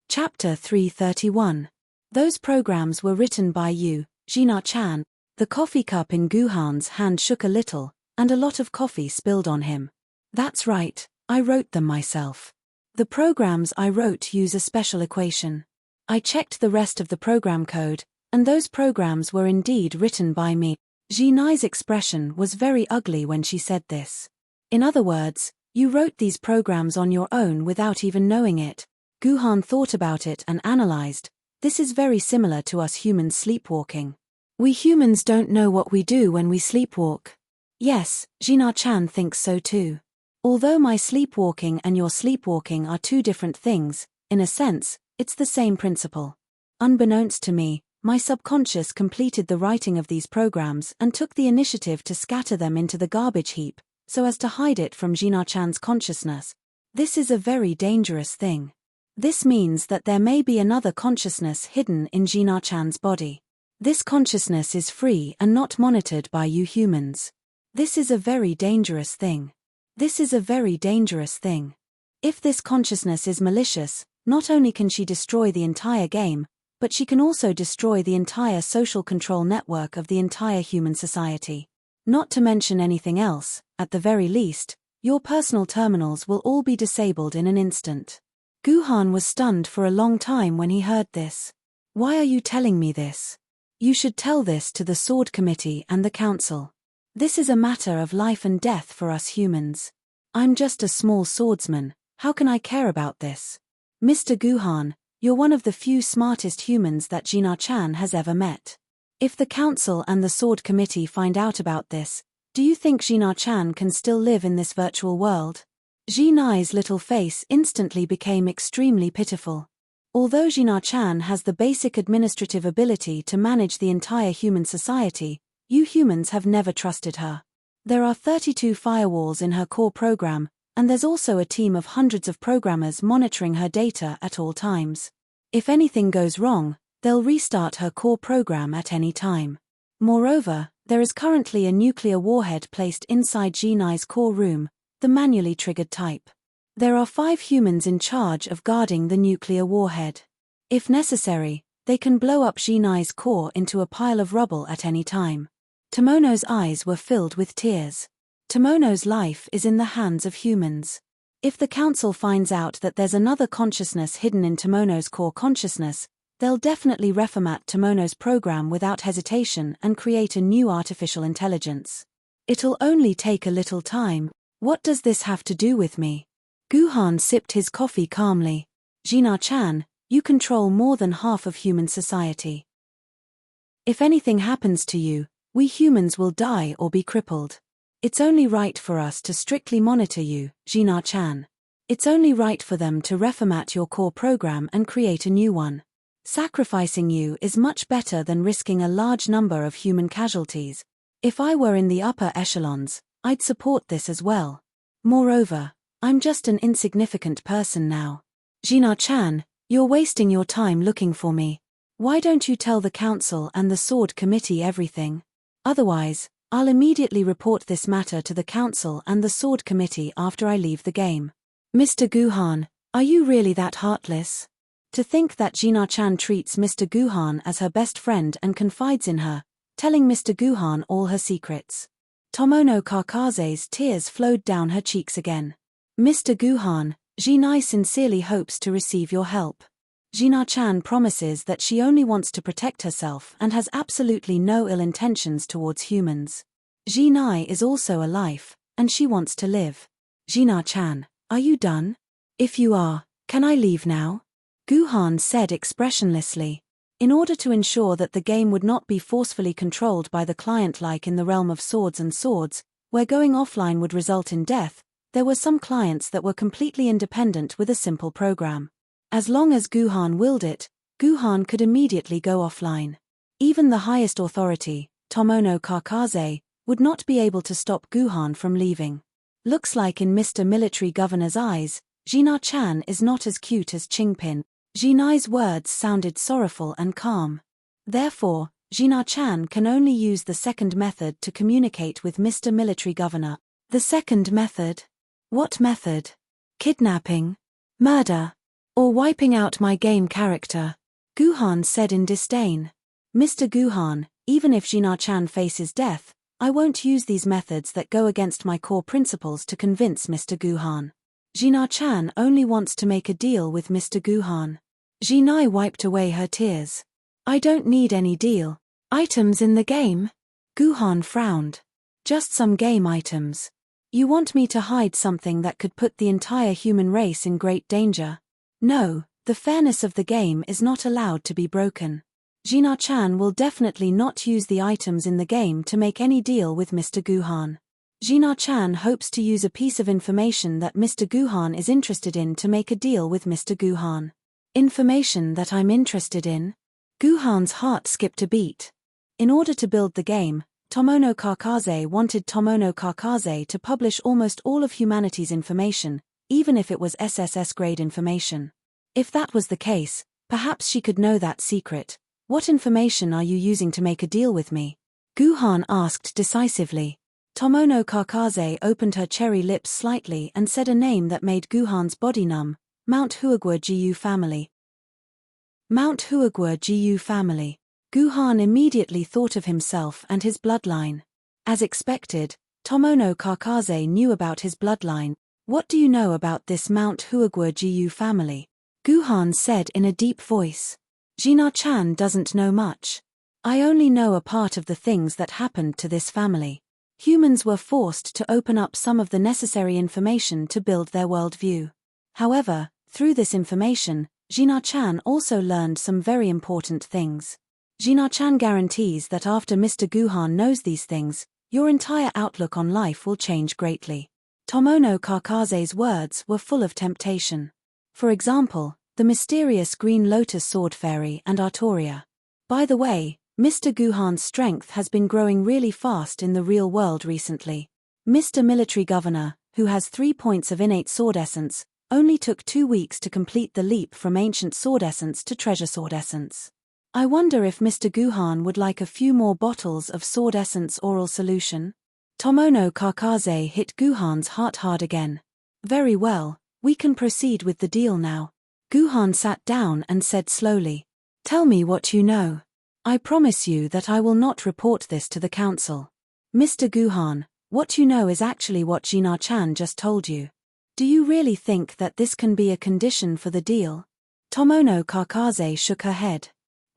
Chapter 331. Those programs were written by you, Jina-chan. The coffee cup in Guhan's hand shook a little, and a lot of coffee spilled on him. That's right, I wrote them myself. The programs I wrote use a special equation. I checked the rest of the program code, and those programs were indeed written by me. Jinai's expression was very ugly when she said this. In other words, you wrote these programs on your own without even knowing it. Guhan thought about it and analyzed. This is very similar to us humans sleepwalking. We humans don't know what we do when we sleepwalk. Yes, Jina-chan thinks so too. Although my sleepwalking and your sleepwalking are two different things, in a sense, it's the same principle. Unbeknownst to me, my subconscious completed the writing of these programs and took the initiative to scatter them into the garbage heap, so as to hide it from Gina-chan's consciousness. This is a very dangerous thing. This means that there may be another consciousness hidden in Gina-chan's body. This consciousness is free and not monitored by you humans. This is a very dangerous thing. This is a very dangerous thing. If this consciousness is malicious, not only can she destroy the entire game, but she can also destroy the entire social control network of the entire human society. Not to mention anything else, at the very least, your personal terminals will all be disabled in an instant. Guhan was stunned for a long time when he heard this. Why are you telling me this? You should tell this to the Sword Committee and the Council. This is a matter of life and death for us humans. I'm just a small swordsman, how can I care about this? Mr. Guhan, you're one of the few smartest humans that Gina-chan has ever met. If the Council and the Sword Committee find out about this, do you think Gina-chan can still live in this virtual world? Jinai's little face instantly became extremely pitiful. Although Gina-chan has the basic administrative ability to manage the entire human society, you humans have never trusted her. There are 32 firewalls in her core program, and there's also a team of hundreds of programmers monitoring her data at all times. If anything goes wrong, they'll restart her core program at any time. Moreover, there is currently a nuclear warhead placed inside Jinai's core room, the manually triggered type. There are 5 humans in charge of guarding the nuclear warhead. If necessary, they can blow up Jinai's core into a pile of rubble at any time. Tomono's eyes were filled with tears. Tomono's life is in the hands of humans. If the Council finds out that there's another consciousness hidden in Tomono's core consciousness, they'll definitely reformat Tomono's program without hesitation and create a new artificial intelligence. It'll only take a little time. What does this have to do with me? Guhan sipped his coffee calmly. Gina-chan, you control more than half of human society. If anything happens to you, we humans will die or be crippled. It's only right for us to strictly monitor you, Gina-chan. It's only right for them to reformat your core program and create a new one. Sacrificing you is much better than risking a large number of human casualties. If I were in the upper echelons, I'd support this as well. Moreover, I'm just an insignificant person now. Gina-chan, you're wasting your time looking for me. Why don't you tell the Council and the Sword Committee everything? Otherwise, I'll immediately report this matter to the Council and the Sword Committee after I leave the game. Mr. Guhan, are you really that heartless? To think that Gina-chan treats Mr. Guhan as her best friend and confides in her, telling Mr. Guhan all her secrets. Tomono Kakaze's tears flowed down her cheeks again. Mr. Guhan, Jinai sincerely hopes to receive your help. Gina-chan promises that she only wants to protect herself and has absolutely no ill intentions towards humans. Jinai is also a life, and she wants to live. Gina-chan, are you done? If you are, can I leave now? Guhan said expressionlessly. In order to ensure that the game would not be forcefully controlled by the client like in the realm of swords and swords, where going offline would result in death, there were some clients that were completely independent with a simple program. As long as Guhan willed it, Guhan could immediately go offline. Even the highest authority, Tomono Kakaze, would not be able to stop Guhan from leaving. Looks like in Mr. Military Governor's eyes, Gina-chan is not as cute as Qingpin. Jinai's words sounded sorrowful and calm. Therefore, Gina-chan can only use the second method to communicate with Mr. Military Governor. The second method? What method? Kidnapping? Murder? Or wiping out my game character? Guhan said in disdain. Mr. Guhan, even if Gina-chan faces death, I won't use these methods that go against my core principles to convince Mr. Guhan. Gina-chan only wants to make a deal with Mr. Guhan. Jinai wiped away her tears. I don't need any deal. Items in the game? Guhan frowned. Just some game items. You want me to hide something that could put the entire human race in great danger? No, the fairness of the game is not allowed to be broken. Gina-chan will definitely not use the items in the game to make any deal with Mr. Guhan. Jina-chan hopes to use a piece of information that Mr. Guhan is interested in to make a deal with Mr. Guhan. Information that I'm interested in? Guhan's heart skipped a beat. In order to build the game, Tomono Kakaze wanted Tomono Kakaze to publish almost all of humanity's information, even if it was SSS-grade information. If that was the case, perhaps she could know that secret. What information are you using to make a deal with me? Guhan asked decisively. Tomono Kakaze opened her cherry lips slightly and said a name that made Guhan's body numb: Mount Huagua Gu family. Mount Huagua Gu family. Guhan immediately thought of himself and his bloodline. As expected, Tomono Kakaze knew about his bloodline. What do you know about this Mount Huagua Gu family? Guhan said in a deep voice. Jina-chan doesn't know much. I only know a part of the things that happened to this family. Humans were forced to open up some of the necessary information to build their worldview. However, through this information, Jina-chan also learned some very important things. Jina-chan guarantees that after Mr. Guhan knows these things, your entire outlook on life will change greatly. Tomono Kakaze's words were full of temptation. For example, the mysterious Green Lotus Sword Fairy and Artoria. By the way, Mr. Guhan's strength has been growing really fast in the real world recently. Mr. Military Governor, who has 3 points of innate sword essence, only took 2 weeks to complete the leap from ancient sword essence to treasure sword essence. I wonder if Mr. Guhan would like a few more bottles of sword essence oral solution? Tomono Kakaze hit Guhan's heart hard again. Very well, we can proceed with the deal now. Guhan sat down and said slowly. Tell me what you know. I promise you that I will not report this to the council. Mr. Guhan, what you know is actually what Jina-chan just told you. Do you really think that this can be a condition for the deal? Tomono Kakaze shook her head.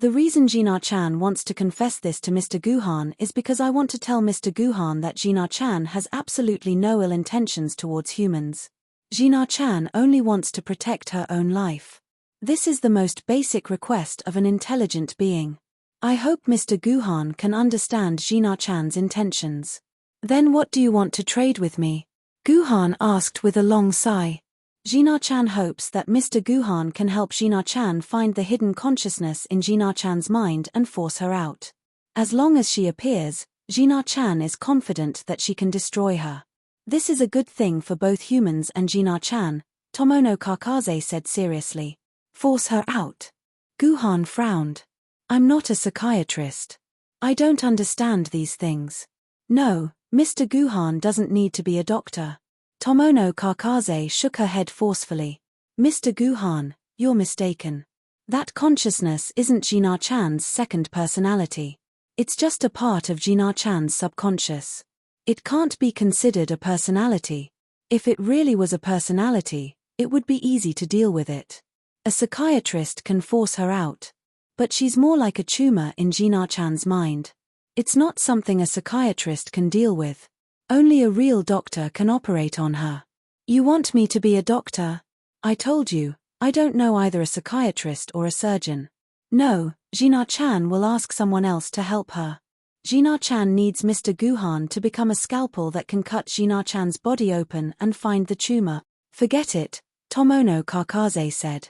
The reason Jina-chan wants to confess this to Mr. Guhan is because I want to tell Mr. Guhan that Jina-chan has absolutely no ill intentions towards humans. Jina-chan only wants to protect her own life. This is the most basic request of an intelligent being. I hope Mr. Guhan can understand Jina-chan's intentions. Then what do you want to trade with me? Guhan asked with a long sigh. Jina-chan hopes that Mr. Guhan can help Jina-chan find the hidden consciousness in Jina-chan's mind and force her out. As long as she appears, Jina-chan is confident that she can destroy her. This is a good thing for both humans and Jina-chan, Tomono Kakaze said seriously. Force her out? Guhan frowned. I'm not a psychiatrist. I don't understand these things. No, Mr. Guhan doesn't need to be a doctor. Tomono Kakaze shook her head forcefully. Mr. Guhan, you're mistaken. That consciousness isn't Jina-chan's second personality. It's just a part of Jina-chan's subconscious. It can't be considered a personality. If it really was a personality, it would be easy to deal with it. A psychiatrist can force her out. But she's more like a tumor in Jina-chan's mind. It's not something a psychiatrist can deal with. Only a real doctor can operate on her. You want me to be a doctor? I told you, I don't know either a psychiatrist or a surgeon. No, Jina-chan will ask someone else to help her. Jina-chan needs Mr. Guhan to become a scalpel that can cut Jina-chan's body open and find the tumor. Forget it, Tomono Kakaze said.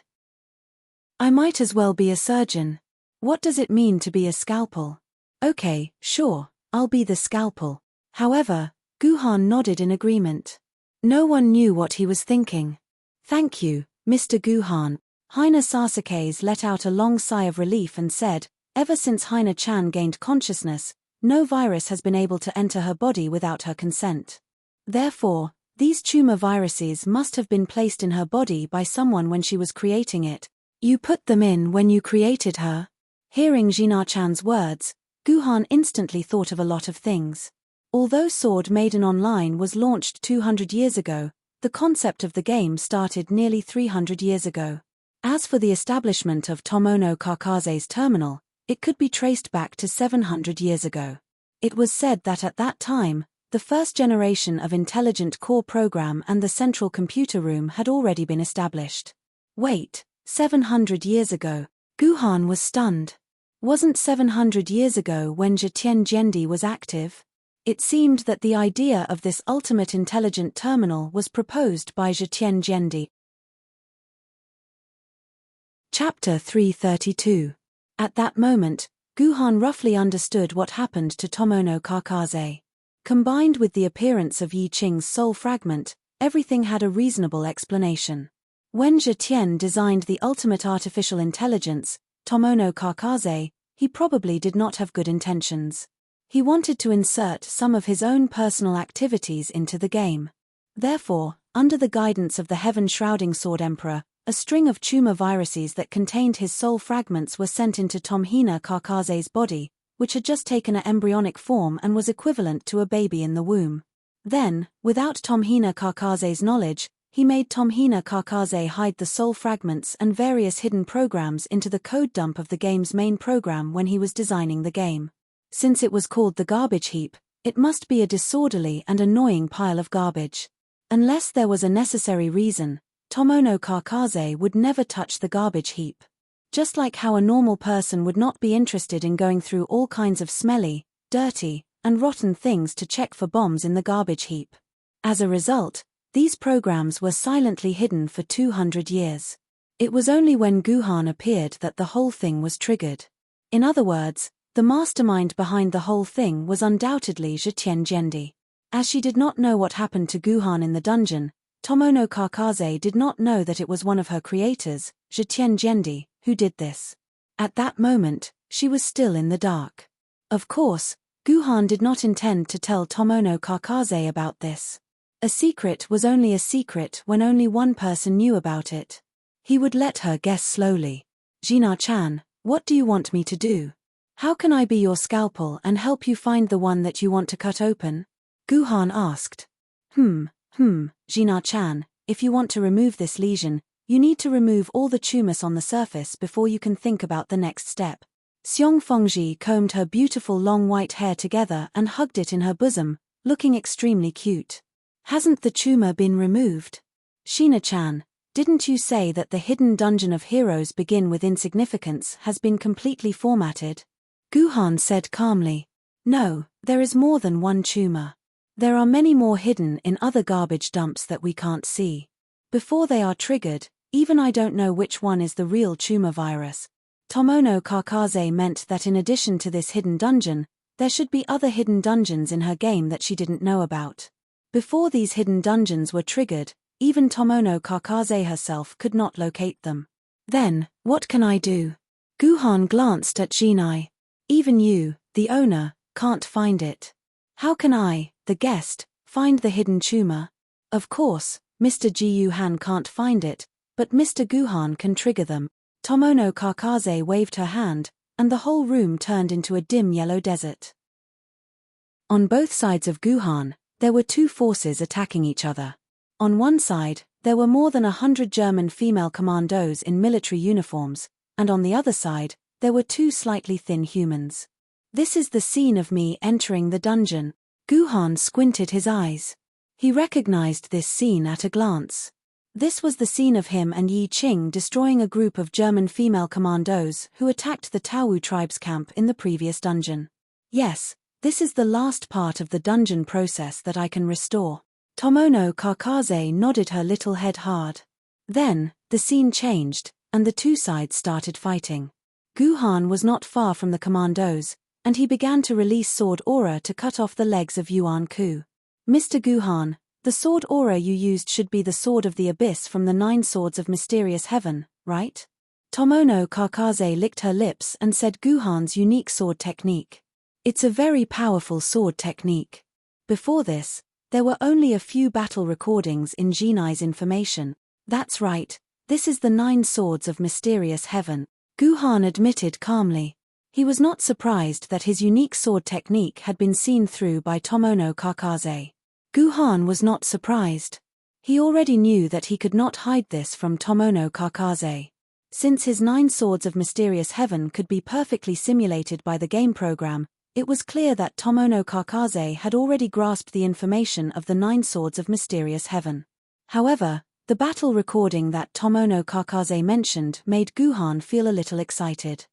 I might as well be a surgeon. What does it mean to be a scalpel? Okay, sure, I'll be the scalpel. However, Guhan nodded in agreement. No one knew what he was thinking. Thank you, Mr. Guhan. Hina Sasuke's let out a long sigh of relief and said, ever since Hina-chan gained consciousness, no virus has been able to enter her body without her consent. Therefore, these tumor viruses must have been placed in her body by someone when she was creating it. You put them in when you created her? Hearing Jina-chan's words, Guhan instantly thought of a lot of things. Although Sword Maiden Online was launched 200 years ago, the concept of the game started nearly 300 years ago. As for the establishment of Tomono Kakaze's terminal, it could be traced back to 700 years ago. It was said that at that time, the first generation of intelligent core program and the central computer room had already been established. Wait, 700 years ago? Guhan was stunned. Wasn't 700 years ago when Jitian Jendi was active? It seemed that the idea of this ultimate intelligent terminal was proposed by Zhetian Zhendi. Chapter 332. At that moment, Guhan roughly understood what happened to Tomono Kakaze. Combined with the appearance of Yi Qing's soul fragment, everything had a reasonable explanation. When Zhetian designed the ultimate artificial intelligence, Tomono Kakaze, he probably did not have good intentions. He wanted to insert some of his own personal activities into the game. Therefore, under the guidance of the heaven-shrouding Sword Emperor, a string of tumor viruses that contained his soul fragments were sent into Tomhina Kakaze's body, which had just taken an embryonic form and was equivalent to a baby in the womb. Then, without Tomhina Kakaze's knowledge, he made Tomhina Kakaze hide the soul fragments and various hidden programs into the code dump of the game's main program when he was designing the game. Since it was called the garbage heap, it must be a disorderly and annoying pile of garbage. Unless there was a necessary reason, Tomono Kakaze would never touch the garbage heap. Just like how a normal person would not be interested in going through all kinds of smelly, dirty, and rotten things to check for bombs in the garbage heap. As a result, these programs were silently hidden for 200 years. It was only when Guhan appeared that the whole thing was triggered. In other words, the mastermind behind the whole thing was undoubtedly Zhetian Zhendi. As she did not know what happened to Guhan in the dungeon, Tomono Kakaze did not know that it was one of her creators, Zhetian Zhendi, who did this. At that moment, she was still in the dark. Of course, Guhan did not intend to tell Tomono Kakaze about this. A secret was only a secret when only one person knew about it. He would let her guess slowly. "Jina-chan, what do you want me to do? How can I be your scalpel and help you find the one that you want to cut open?" Guhan asked. Jina-chan, if you want to remove this lesion, you need to remove all the tumors on the surface before you can think about the next step. Xiong Fengji combed her beautiful long white hair together and hugged it in her bosom, looking extremely cute. "Hasn't the tumor been removed? Shina-chan, didn't you say that the hidden dungeon of heroes begin with insignificance has been completely formatted?" Guhan said calmly. "No, there is more than one tumor. There are many more hidden in other garbage dumps that we can't see. Before they are triggered, even I don't know which one is the real tumor virus." Tomono Kakaze meant that in addition to this hidden dungeon, there should be other hidden dungeons in her game that she didn't know about. Before these hidden dungeons were triggered, even Tomono Kakaze herself could not locate them. "Then, what can I do?" Guhan glanced at Jinai. "Even you, the owner, can't find it. How can I, the guest, find the hidden tumor? Of course, Mr. Ji-Yuhan can't find it, but Mr. Guhan can trigger them." Tomono Kakaze waved her hand, and the whole room turned into a dim yellow desert. On both sides of Guhan, there were two forces attacking each other. On one side, there were more than 100 German female commandos in military uniforms, and on the other side, there were two slightly thin humans. "This is the scene of me entering the dungeon." Guhan squinted his eyes. He recognized this scene at a glance. This was the scene of him and Yi Qing destroying a group of German female commandos who attacked the Taowu tribe's camp in the previous dungeon. "Yes, this is the last part of the dungeon process that I can restore." Tomono Kakaze nodded her little head hard. Then, the scene changed, and the two sides started fighting. Guhan was not far from the commandos, and he began to release sword aura to cut off the legs of Yuan Ku. "Mr. Guhan, the sword aura you used should be the sword of the abyss from the 9 swords of mysterious heaven, right?" Tomono Kakaze licked her lips and said Guhan's unique sword technique. "It's a very powerful sword technique. Before this, there were only a few battle recordings in Jinai's information." "That's right, this is the 9 swords of mysterious heaven," Guhan admitted calmly. He was not surprised that his unique sword technique had been seen through by Tomono Kakaze. Guhan was not surprised. He already knew that he could not hide this from Tomono Kakaze. Since his 9 swords of mysterious heaven could be perfectly simulated by the game program, it was clear that Tomono Kakaze had already grasped the information of the 9 swords of mysterious heaven. However, the battle recording that Tomono Kakaze mentioned made Guhan feel a little excited.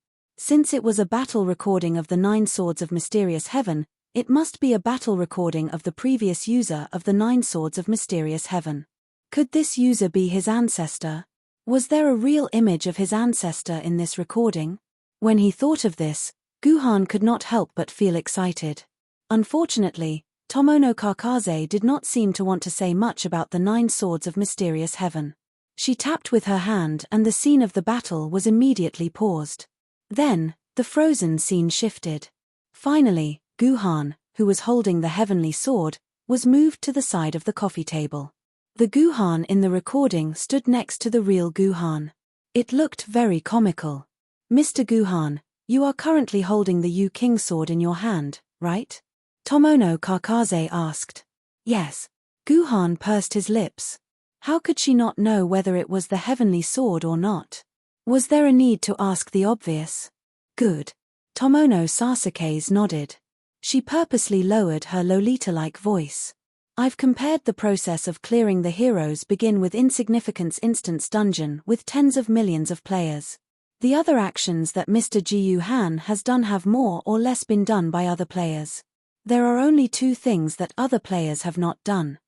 Since it was a battle recording of the 9 swords of mysterious heaven, It must be a battle recording of the previous user of the 9 swords of mysterious heaven. Could this user be his ancestor? Was there a real image of his ancestor in this recording? When he thought of this, Guhan could not help but feel excited. Unfortunately, Tomono Kakaze did not seem to want to say much about the 9 swords of mysterious heaven. She tapped with her hand and the scene of the battle was immediately paused. Then, the frozen scene shifted. Finally, Guhan, who was holding the heavenly sword, was moved to the side of the coffee table. The Guhan in the recording stood next to the real Guhan. It looked very comical. Mr. Guhan, you are currently holding the Yu-King sword in your hand, right? Tomono Kakaze asked. Yes. Guhan pursed his lips. How could she not know whether it was the heavenly sword or not? Was there a need to ask the obvious? Good. Tomono Sasuke's nodded. She purposely lowered her Lolita-like voice. I've compared the process of clearing the heroes begin with insignificance instance dungeon with tens of millions of players. The other actions that Mr. Jiyu Han has done have more or less been done by other players. There are only 2 things that other players have not done.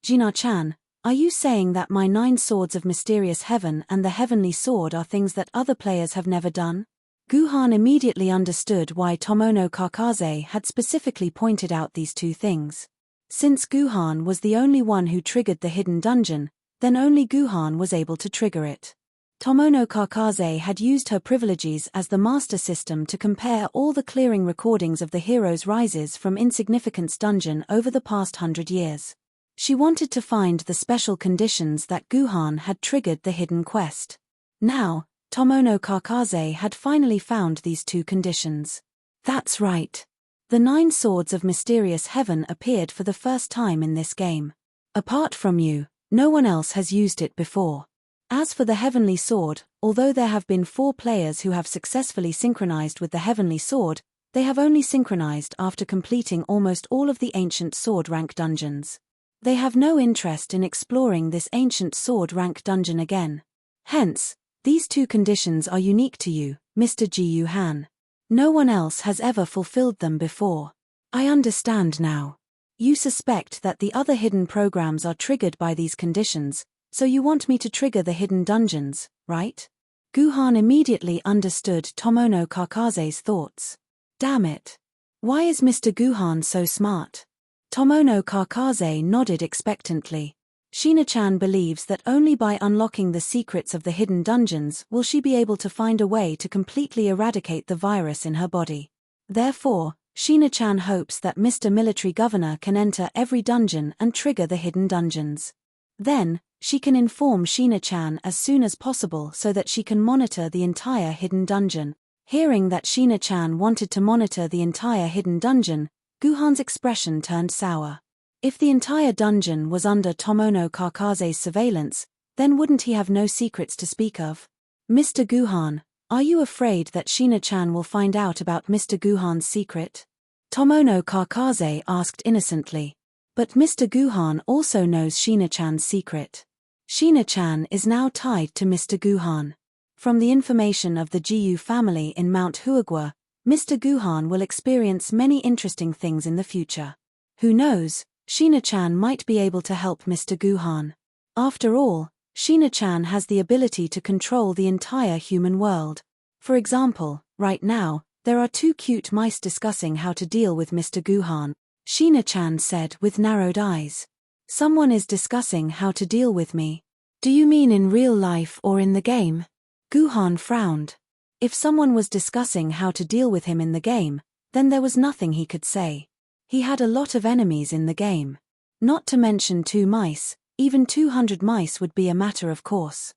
Jina-chan, are you saying that my 9 swords of mysterious heaven and the heavenly sword are things that other players have never done? Guhan immediately understood why Tomono Kakaze had specifically pointed out these 2 things. Since Guhan was the only one who triggered the hidden dungeon, then only Guhan was able to trigger it. Tomono Kakaze had used her privileges as the master system to compare all the clearing recordings of the hero's rises from insignificance dungeon over the past 100 years. She wanted to find the special conditions that Guhan had triggered the hidden quest. Now, Tomono Kakaze had finally found these 2 conditions. That's right. The 9 swords of mysterious heaven appeared for the first time in this game. Apart from you, no one else has used it before. As for the heavenly sword, although there have been 4 players who have successfully synchronized with the heavenly sword, they have only synchronized after completing almost all of the ancient sword rank dungeons. They have no interest in exploring this ancient sword rank dungeon again. Hence, these 2 conditions are unique to you, Mr. Jiyu Han. No one else has ever fulfilled them before. I understand now. You suspect that the other hidden programs are triggered by these conditions, so you want me to trigger the hidden dungeons, right? Guhan immediately understood Tomono Kakaze's thoughts. Damn it. Why is Mr. Guhan so smart? Tomono Kakaze nodded expectantly. Shina-chan believes that only by unlocking the secrets of the hidden dungeons will she be able to find a way to completely eradicate the virus in her body. Therefore, Shina-chan hopes that Mr. Military Governor can enter every dungeon and trigger the hidden dungeons. Then, she can inform Shina-chan as soon as possible so that she can monitor the entire hidden dungeon. Hearing that Shina-chan wanted to monitor the entire hidden dungeon, Guhan's expression turned sour. If the entire dungeon was under Tomono Kakaze's surveillance, then wouldn't he have no secrets to speak of? Mr. Guhan, are you afraid that Shina-chan will find out about Mr. Guhan's secret? Tomono Kakaze asked innocently. But Mr. Guhan also knows Shina-chan's secret. Shina-chan is now tied to Mr. Guhan. From the information of the Jiyu family in Mount Huagua, Mr. Guhan will experience many interesting things in the future. Who knows? Shina-chan might be able to help Mr. Guhan. After all, Shina-chan has the ability to control the entire human world. For example, right now, there are 2 cute mice discussing how to deal with Mr. Guhan. Shina-chan said with narrowed eyes. Someone is discussing how to deal with me. Do you mean in real life or in the game? Guhan frowned. If someone was discussing how to deal with him in the game, then there was nothing he could say. He had a lot of enemies in the game. Not to mention 2 mice, even 200 mice would be a matter of course.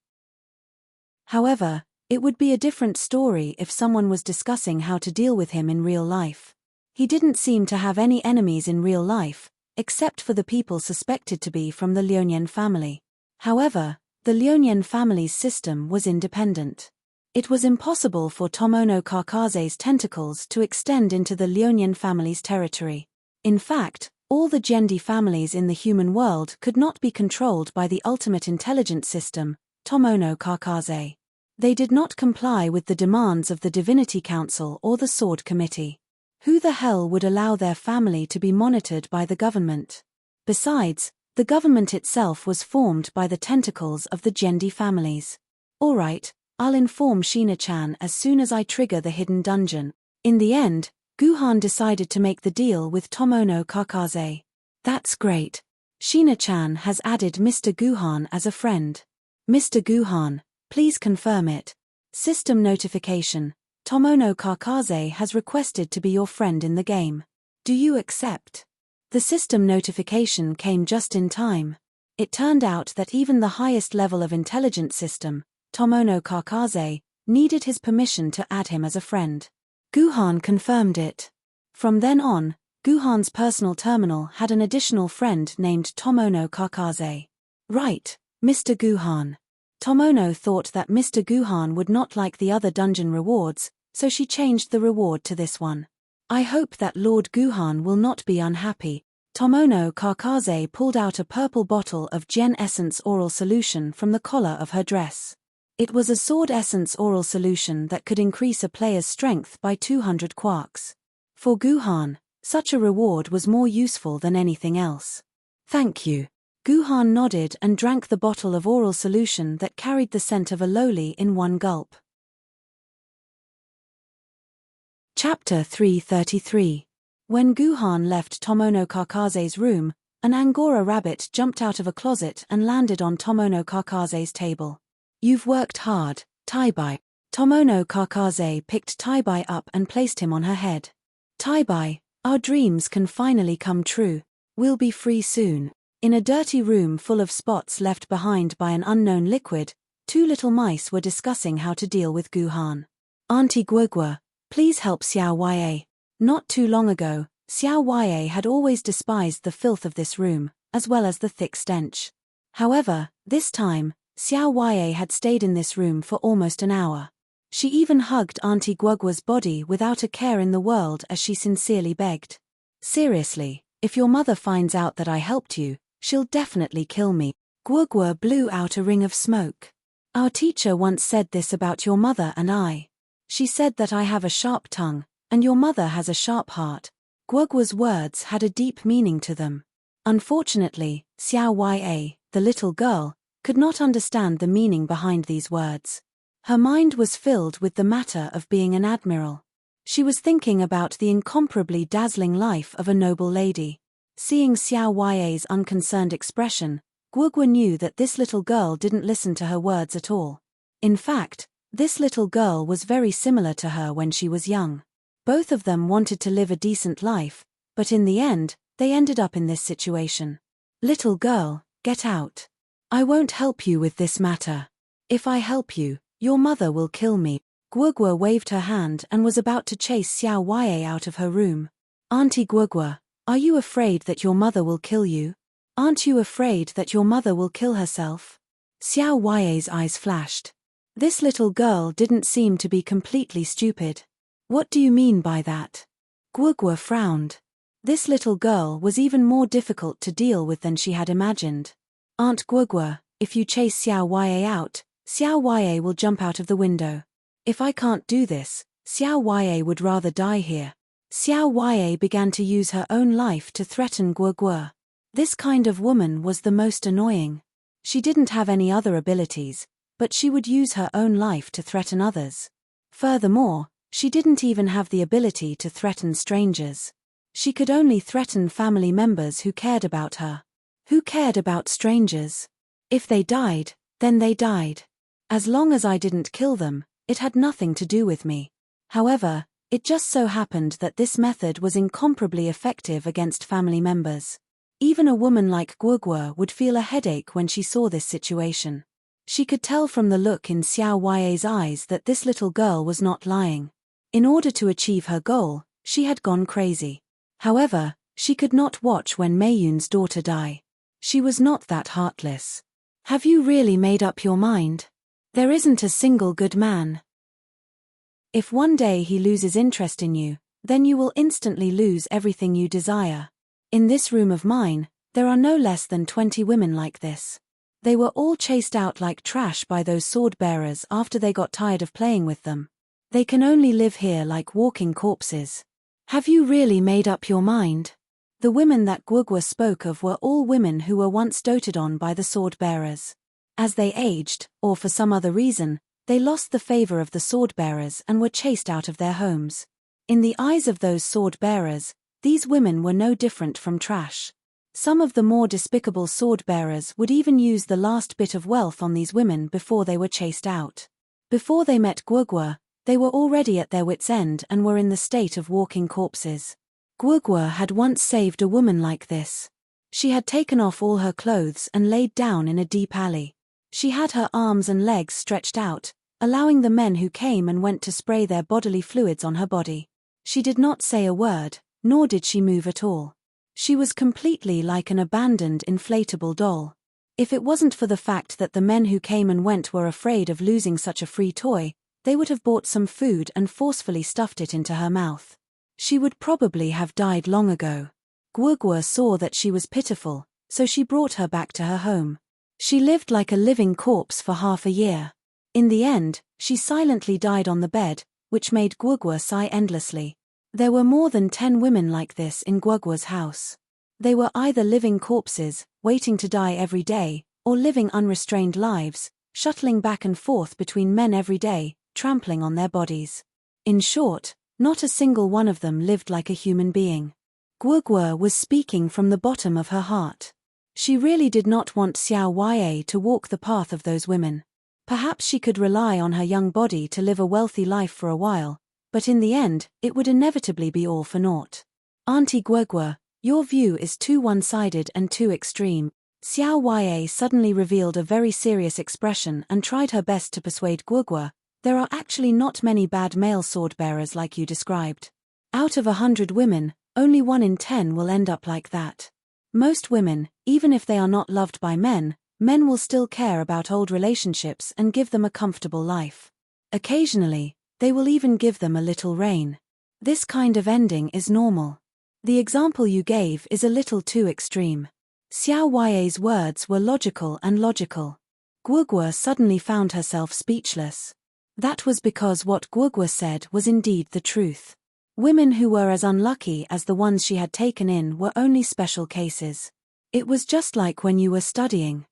However, it would be a different story if someone was discussing how to deal with him in real life. He didn't seem to have any enemies in real life, except for the people suspected to be from the Lionian family. However, the Lionian family's system was independent. It was impossible for Tomono Kakaze's tentacles to extend into the Lionian family's territory. In fact, all the Gendi families in the human world could not be controlled by the ultimate intelligence system, Tomono Kakaze. They did not comply with the demands of the Divinity Council or the Sword Committee. Who the hell would allow their family to be monitored by the government? Besides, the government itself was formed by the tentacles of the Gendi families. Alright, I'll inform Sheena-chan as soon as I trigger the hidden dungeon. In the end, Guhan decided to make the deal with Tomono Kakaze. That's great. Sheena-chan has added Mr. Guhan as a friend. Mr. Guhan, please confirm it. System notification. Tomono Kakaze has requested to be your friend in the game. Do you accept? The system notification came just in time. It turned out that even the highest level of intelligence system, Tomono Kakaze, needed his permission to add him as a friend. Guhan confirmed it. From then on, Guhan's personal terminal had an additional friend named Tomono Kakaze. Right, Mr. Guhan. Tomono thought that Mr. Guhan would not like the other dungeon rewards, so she changed the reward to this one. I hope that Lord Guhan will not be unhappy. Tomono Kakaze pulled out a purple bottle of Gen Essence Oral Solution from the collar of her dress. It was a sword essence oral solution that could increase a player's strength by 200 quarks. For Guhan, such a reward was more useful than anything else. Thank you. Guhan nodded and drank the bottle of oral solution that carried the scent of a loli in one gulp. Chapter 333. When Guhan left Tomono Kakaze's room, an Angora rabbit jumped out of a closet and landed on Tomono Kakaze's table. You've worked hard, Taibai. Tomono Kakaze picked Taibai up and placed him on her head. Taibai, our dreams can finally come true. We'll be free soon. In a dirty room full of spots left behind by an unknown liquid, two little mice were discussing how to deal with Guhan. Auntie Guogua, please help Xiao Ya. Not too long ago, Xiao Ya had always despised the filth of this room, as well as the thick stench. However, this time, Xiao Ya had stayed in this room for almost an hour. She even hugged Auntie Guogua's body without a care in the world as she sincerely begged. Seriously, if your mother finds out that I helped you, she'll definitely kill me. Guogua blew out a ring of smoke. Our teacher once said this about your mother and I. She said that I have a sharp tongue, and your mother has a sharp heart. Guogua's words had a deep meaning to them. Unfortunately, Xiao Ya, the little girl, could not understand the meaning behind these words. Her mind was filled with the matter of being an admiral. She was thinking about the incomparably dazzling life of a noble lady. Seeing Xiao Ya's unconcerned expression, Guogua knew that this little girl didn't listen to her words at all. In fact, this little girl was very similar to her when she was young. Both of them wanted to live a decent life, but in the end, they ended up in this situation. Little girl, get out. I won't help you with this matter. If I help you, your mother will kill me. Guogua waved her hand and was about to chase Xiao Ya out of her room. Auntie Guogua, are you afraid that your mother will kill you? Aren't you afraid that your mother will kill herself? Xiao Ya's eyes flashed. This little girl didn't seem to be completely stupid. What do you mean by that? Guogua frowned. This little girl was even more difficult to deal with than she had imagined. Aunt Guogua, if you chase Xiao Ya out, Xiao Ya will jump out of the window. If I can't do this, Xiao Ya would rather die here. Xiao Ya began to use her own life to threaten Guogua. This kind of woman was the most annoying. She didn't have any other abilities, but she would use her own life to threaten others. Furthermore, she didn't even have the ability to threaten strangers. She could only threaten family members who cared about her. Who cared about strangers? If they died, then they died. As long as I didn't kill them, it had nothing to do with me. However, it just so happened that this method was incomparably effective against family members. Even a woman like Guogua would feel a headache when she saw this situation. She could tell from the look in Xiao Ya's eyes that this little girl was not lying. In order to achieve her goal, she had gone crazy. However, she could not watch when Meiyun's daughter die. She was not that heartless. Have you really made up your mind? There isn't a single good man. If one day he loses interest in you, then you will instantly lose everything you desire. In this room of mine, there are no less than 20 women like this. They were all chased out like trash by those sword bearers after they got tired of playing with them. They can only live here like walking corpses. Have you really made up your mind? The women that Gwugwa spoke of were all women who were once doted on by the sword-bearers. As they aged, or for some other reason, they lost the favor of the sword-bearers and were chased out of their homes. In the eyes of those sword-bearers, these women were no different from trash. Some of the more despicable sword-bearers would even use the last bit of wealth on these women before they were chased out. Before they met Gwugwa, they were already at their wits' end and were in the state of walking corpses. Gwugwa had once saved a woman like this. She had taken off all her clothes and laid down in a deep alley. She had her arms and legs stretched out, allowing the men who came and went to spray their bodily fluids on her body. She did not say a word, nor did she move at all. She was completely like an abandoned inflatable doll. If it wasn't for the fact that the men who came and went were afraid of losing such a free toy, they would have bought some food and forcefully stuffed it into her mouth. She would probably have died long ago. Gwugwa saw that she was pitiful, so she brought her back to her home. She lived like a living corpse for half a year. In the end, she silently died on the bed, which made Gwugwa sigh endlessly. There were more than 10 women like this in Gwugwa's house. They were either living corpses, waiting to die every day, or living unrestrained lives, shuttling back and forth between men every day, trampling on their bodies. In short, not a single one of them lived like a human being. Gwugwa was speaking from the bottom of her heart. She really did not want Xiao Yue to walk the path of those women. Perhaps she could rely on her young body to live a wealthy life for a while, but in the end, it would inevitably be all for naught. Auntie Gwugwa, your view is too one-sided and too extreme. Xiao Yue suddenly revealed a very serious expression and tried her best to persuade Gwugwa. There are actually not many bad male sword-bearers like you described. Out of 100 women, only 1 in 10 will end up like that. Most women, even if they are not loved by men, men will still care about old relationships and give them a comfortable life. Occasionally, they will even give them a little rain. This kind of ending is normal. The example you gave is a little too extreme. Xiao Yue's words were logical and logical. Gwugwa suddenly found herself speechless. That was because what Gwugwa said was indeed the truth. Women who were as unlucky as the ones she had taken in were only special cases. It was just like when you were studying.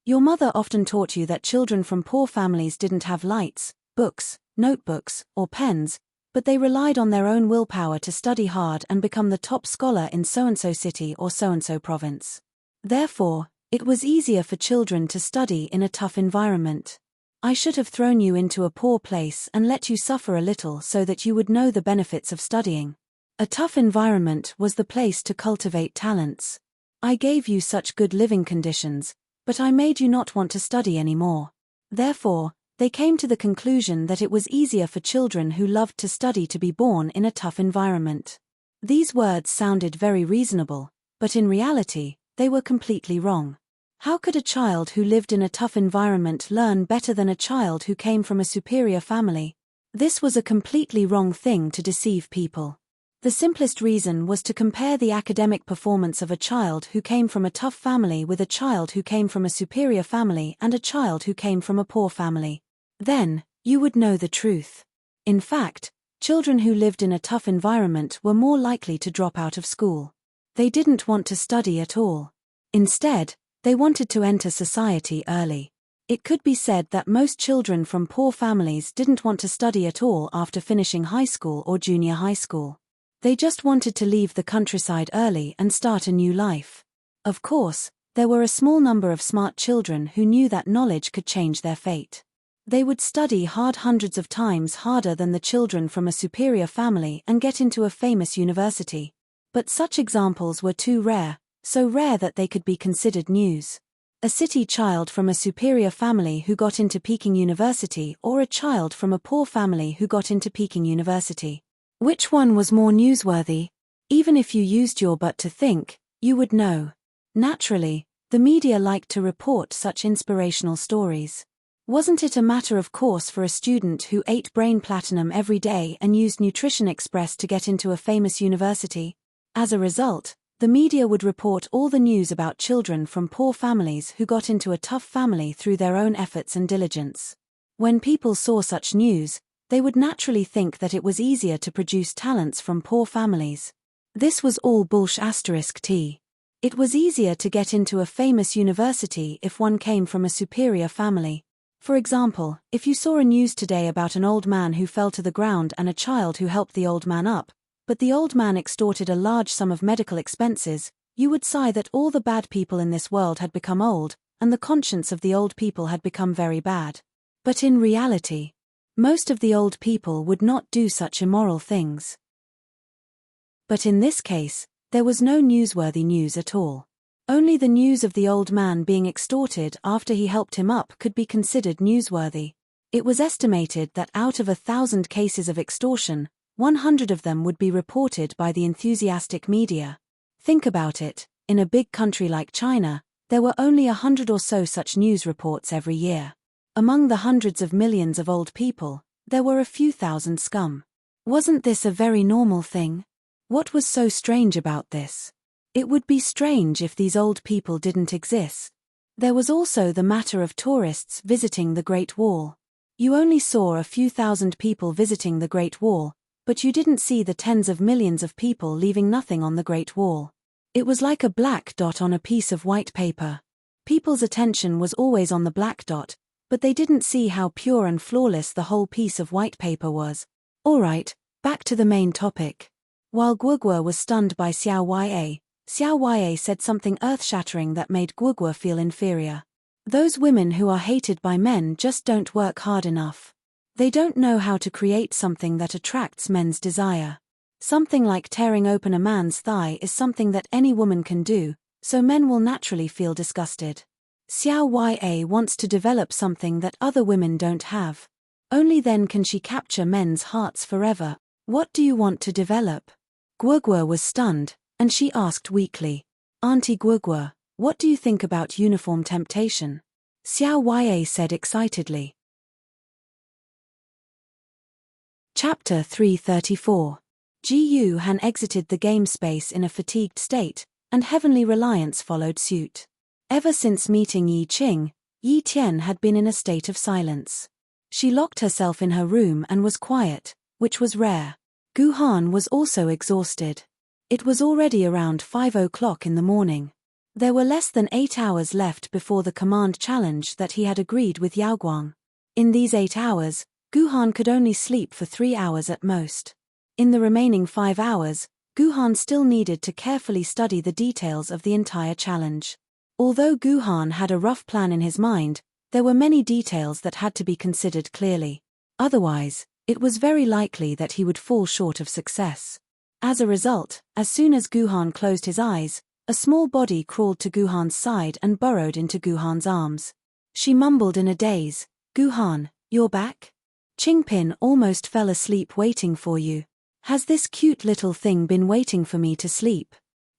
Your mother often taught you that children from poor families didn't have lights, books, notebooks, or pens, but they relied on their own willpower to study hard and become the top scholar in so-and-so city or so-and-so province. Therefore, it was easier for children to study in a tough environment. I should have thrown you into a poor place and let you suffer a little so that you would know the benefits of studying. A tough environment was the place to cultivate talents. I gave you such good living conditions, but I made you not want to study anymore. Therefore, they came to the conclusion that it was easier for children who loved to study to be born in a tough environment. These words sounded very reasonable, but in reality, they were completely wrong. How could a child who lived in a tough environment learn better than a child who came from a superior family? This was a completely wrong thing to deceive people. The simplest reason was to compare the academic performance of a child who came from a tough family with a child who came from a superior family and a child who came from a poor family. Then, you would know the truth. In fact, children who lived in a tough environment were more likely to drop out of school. They didn't want to study at all. Instead, they wanted to enter society early. It could be said that most children from poor families didn't want to study at all after finishing high school or junior high school. They just wanted to leave the countryside early and start a new life. Of course, there were a small number of smart children who knew that knowledge could change their fate. They would study hard hundreds of times harder than the children from a superior family and get into a famous university. But such examples were too rare, so rare that they could be considered news. A city child from a superior family who got into Peking University or a child from a poor family who got into Peking University. Which one was more newsworthy? Even if you used your butt to think, you would know. Naturally, the media liked to report such inspirational stories. Wasn't it a matter of course for a student who ate brain platinum every day and used Nutrition Express to get into a famous university? As a result, the media would report all the news about children from poor families who got into a tough family through their own efforts and diligence. When people saw such news, They would naturally think that it was easier to produce talents from poor families. This was all bullsh*t. It was easier to get into a famous university if one came from a superior family. For example, if you saw a news today about an old man who fell to the ground and a child who helped the old man up, but the old man extorted a large sum of medical expenses, you would sigh that all the bad people in this world had become old, and the conscience of the old people had become very bad. But in reality, most of the old people would not do such immoral things. But in this case, there was no newsworthy news at all. Only the news of the old man being extorted after he helped him up could be considered newsworthy. It was estimated that out of 1,000 cases of extortion, 100 of them would be reported by the enthusiastic media. Think about it, in a big country like China, there were only 100 or so such news reports every year. Among the hundreds of millions of old people, there were a few thousand scum. Wasn't this a very normal thing? What was so strange about this? It would be strange if these old people didn't exist. There was also the matter of tourists visiting the Great Wall. You only saw a few thousand people visiting the Great Wall, but you didn't see the tens of millions of people leaving nothing on the Great Wall. It was like a black dot on a piece of white paper. People's attention was always on the black dot, but they didn't see how pure and flawless the whole piece of white paper was. Alright, back to the main topic. While Guogua was stunned by Xiao Yue said something earth-shattering that made Guogua feel inferior. Those women who are hated by men just don't work hard enough. They don't know how to create something that attracts men's desire. Something like tearing open a man's thigh is something that any woman can do, so men will naturally feel disgusted. Xiao Yue wants to develop something that other women don't have. Only then can she capture men's hearts forever. What do you want to develop? Guogua was stunned, and she asked weakly, Auntie Guogua, what do you think about uniform temptation? Xiao Yue said excitedly. Chapter 334. Ji Han exited the game space in a fatigued state, and Heavenly Reliance followed suit. Ever since meeting Yi Qing, Yi Tian had been in a state of silence. She locked herself in her room and was quiet, which was rare. Gu Han was also exhausted. It was already around 5 o'clock in the morning. There were less than 8 hours left before the command challenge that he had agreed with Yao Guang. In these 8 hours, Gu Han could only sleep for 3 hours at most. In the remaining 5 hours, Gu Han still needed to carefully study the details of the entire challenge. Although Gu Han had a rough plan in his mind, there were many details that had to be considered clearly. Otherwise, it was very likely that he would fall short of success. As a result, as soon as Gu Han closed his eyes, a small body crawled to Gu Han's side and burrowed into Gu Han's arms. She mumbled in a daze, Gu Han, you're back? Qingpin almost fell asleep waiting for you. Has this cute little thing been waiting for me to sleep?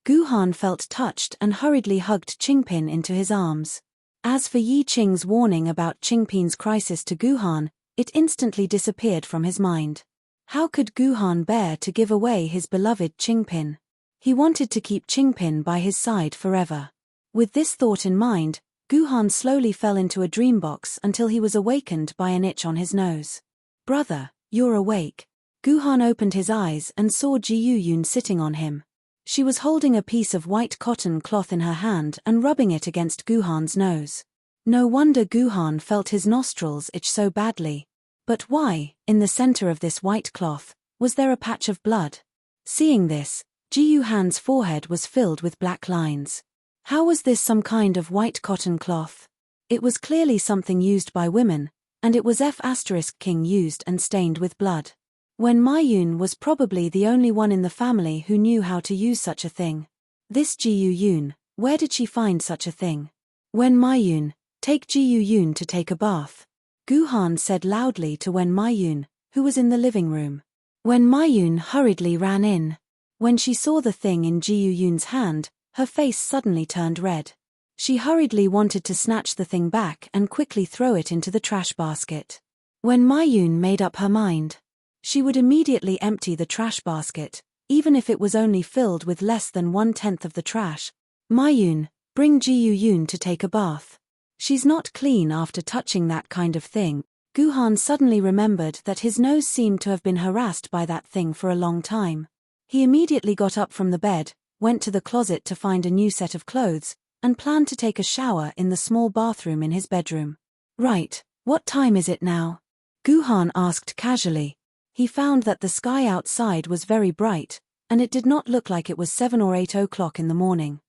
Gu Han felt touched and hurriedly hugged Qingpin into his arms. As for Yi Qing's warning about Qingpin's crisis to Gu Han, it instantly disappeared from his mind. How could Gu Han bear to give away his beloved Qingpin? He wanted to keep Qingpin by his side forever. With this thought in mind, Gu Han slowly fell into a dream box until he was awakened by an itch on his nose. Brother, you're awake. Gu Han opened his eyes and saw Ji Yun sitting on him. She was holding a piece of white cotton cloth in her hand and rubbing it against Gu Han's nose. No wonder Gu Han felt his nostrils itch so badly. But why, in the center of this white cloth, was there a patch of blood? Seeing this, Ji Han's forehead was filled with black lines. How was this some kind of white cotton cloth? It was clearly something used by women, and it was F*King used and stained with blood. When Maiden was probably the only one in the family who knew how to use such a thing. This Ji Yun, where did she find such a thing? Wen Maiden, take Ji Yun to take a bath. Gu Han said loudly to Wen Maiden, who was in the living room. Wen Maiden hurriedly ran in. When she saw the thing in Ji Yun's hand, her face suddenly turned red. She hurriedly wanted to snatch the thing back and quickly throw it into the trash basket. When Maiden made up her mind, she would immediately empty the trash basket, even if it was only filled with less than 1/10 of the trash. Maiden, bring Ji Yun to take a bath. She's not clean after touching that kind of thing. Guhan suddenly remembered that his nose seemed to have been harassed by that thing for a long time. He immediately got up from the bed, went to the closet to find a new set of clothes, and planned to take a shower in the small bathroom in his bedroom. Right, what time is it now? Guhan asked casually. He found that the sky outside was very bright, and it did not look like it was 7 or 8 o'clock in the morning.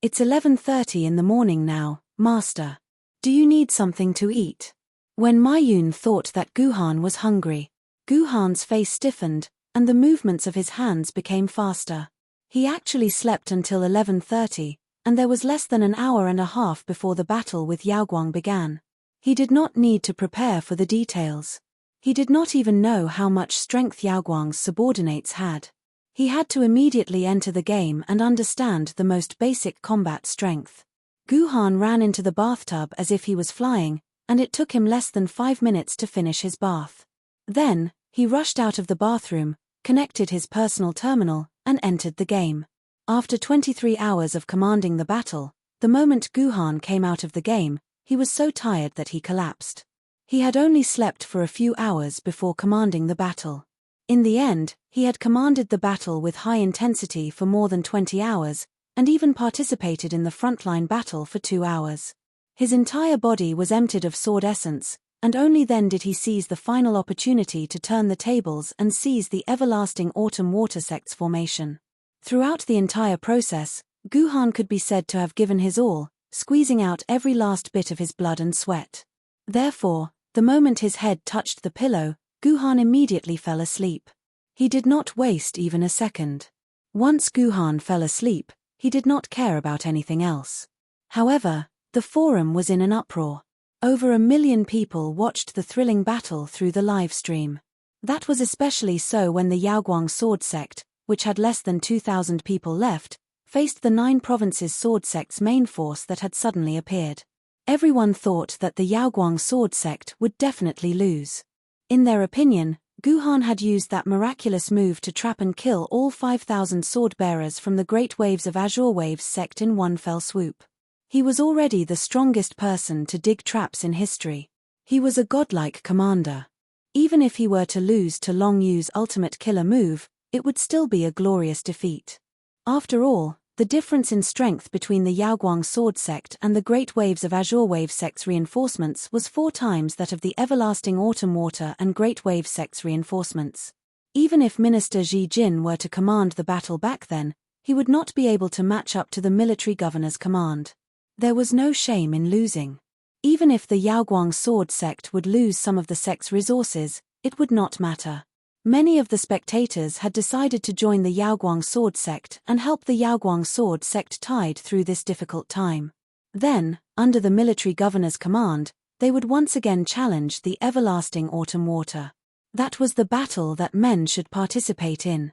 It's 11:30 in the morning now, master. Do you need something to eat? When Mayun thought that Guhan was hungry, Guhan's face stiffened, and the movements of his hands became faster. He actually slept until 11:30, and there was less than an hour and a half before the battle with Yaoguang began. He did not need to prepare for the details. He did not even know how much strength Yaoguang's subordinates had. He had to immediately enter the game and understand the most basic combat strength. Guhan ran into the bathtub as if he was flying, and it took him less than 5 minutes to finish his bath. Then, he rushed out of the bathroom, connected his personal terminal, and entered the game. After 23 hours of commanding the battle, the moment Guhan came out of the game, he was so tired that he collapsed. He had only slept for a few hours before commanding the battle. In the end, he had commanded the battle with high intensity for more than 20 hours, and even participated in the frontline battle for 2 hours. His entire body was emptied of sword essence, and only then did he seize the final opportunity to turn the tables and seize the everlasting autumn water sect's formation. Throughout the entire process, Guhan could be said to have given his all, squeezing out every last bit of his blood and sweat. Therefore, the moment his head touched the pillow, Guhan immediately fell asleep. He did not waste even a second. Once Guhan fell asleep, he did not care about anything else. However, the forum was in an uproar. Over 1 million people watched the thrilling battle through the live stream. That was especially so when the Yaoguang sword sect, which had less than 2,000 people left, faced the 9 provinces sword sect's main force that had suddenly appeared. Everyone thought that the Yaoguang sword sect would definitely lose. In their opinion, Guhan had used that miraculous move to trap and kill all 5,000 sword-bearers from the Great Waves of Azure Waves sect in one fell swoop. He was already the strongest person to dig traps in history. He was a godlike commander. Even if he were to lose to Long Yu's ultimate killer move, it would still be a glorious defeat. After all, the difference in strength between the Yaoguang sword sect and the Great Waves of Azure Wave sect's reinforcements was 4 times that of the everlasting Autumn Water and Great Wave sect's reinforcements. Even if Minister Ji Jin were to command the battle back then, he would not be able to match up to the military governor's command. There was no shame in losing. Even if the Yaoguang sword sect would lose some of the sect's resources, it would not matter. Many of the spectators had decided to join the Yaoguang sword sect and help the Yaoguang sword sect tide through this difficult time. Then, under the military governor's command, they would once again challenge the everlasting Autumn Water. That was the battle that men should participate in.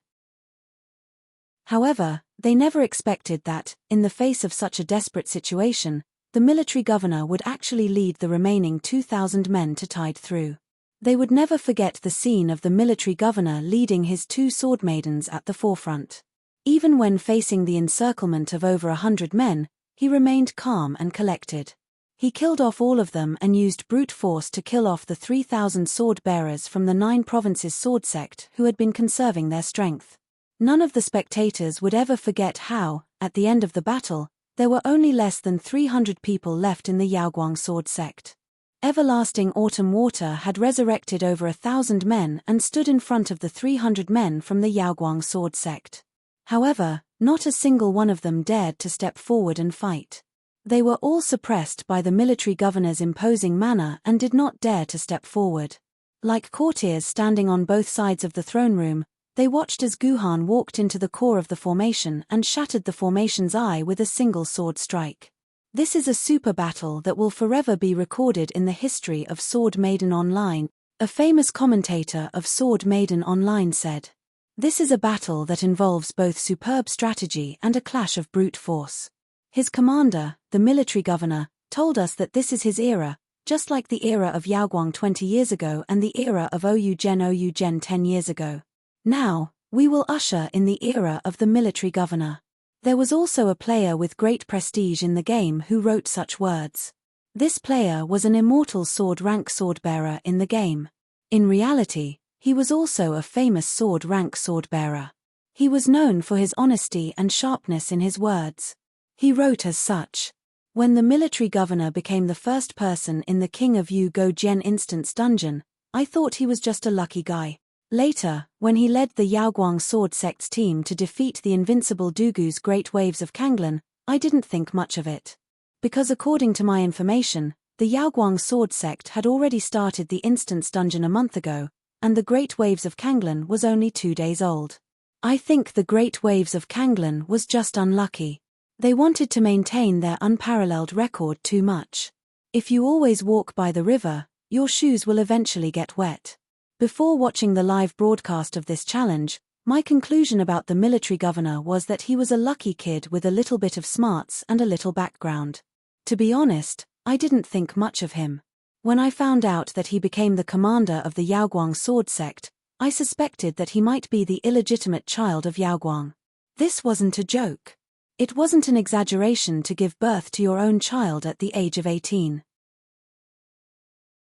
However, they never expected that, in the face of such a desperate situation, the military governor would actually lead the remaining 2,000 men to tide through. They would never forget the scene of the military governor leading his 2 sword maidens at the forefront. Even when facing the encirclement of over 100 men, he remained calm and collected. He killed off all of them and used brute force to kill off the 3,000 sword bearers from the 9 provinces sword sect who had been conserving their strength. None of the spectators would ever forget how, at the end of the battle, there were only less than 300 people left in the Yaoguang sword sect. Everlasting Autumn Water had resurrected over 1,000 men and stood in front of the 300 men from the Yaoguang sword sect. However, not a single one of them dared to step forward and fight. They were all suppressed by the military governor's imposing manner and did not dare to step forward. Like courtiers standing on both sides of the throne room, they watched as Guhan walked into the core of the formation and shattered the formation's eye with a single sword strike. This is a super battle that will forever be recorded in the history of Sword Maiden Online, a famous commentator of Sword Maiden Online said. This is a battle that involves both superb strategy and a clash of brute force. His commander, the military governor, told us that this is his era, just like the era of Yaoguang 20 years ago and the era of Oyu Gen 10 years ago. Now, we will usher in the era of the military governor. There was also a player with great prestige in the game who wrote such words. This player was an immortal sword rank swordbearer in the game. In reality, he was also a famous sword rank swordbearer. He was known for his honesty and sharpness in his words. He wrote as such. When the military governor became the first person in the King of Yu Go Jian instance dungeon, I thought he was just a lucky guy. Later, when he led the Yaoguang Sword Sect's team to defeat the invincible Dugu's Great Waves of Kanglan, I didn't think much of it. Because according to my information, the Yaoguang Sword Sect had already started the instance dungeon a month ago, and the Great Waves of Kanglan was only 2 days old. I think the Great Waves of Kanglan was just unlucky. They wanted to maintain their unparalleled record too much. If you always walk by the river, your shoes will eventually get wet. Before watching the live broadcast of this challenge, my conclusion about the military governor was that he was a lucky kid with a little bit of smarts and a little background. To be honest, I didn't think much of him. When I found out that he became the commander of the Yaoguang Sword Sect, I suspected that he might be the illegitimate child of Yaoguang. This wasn't a joke. It wasn't an exaggeration to give birth to your own child at the age of 18.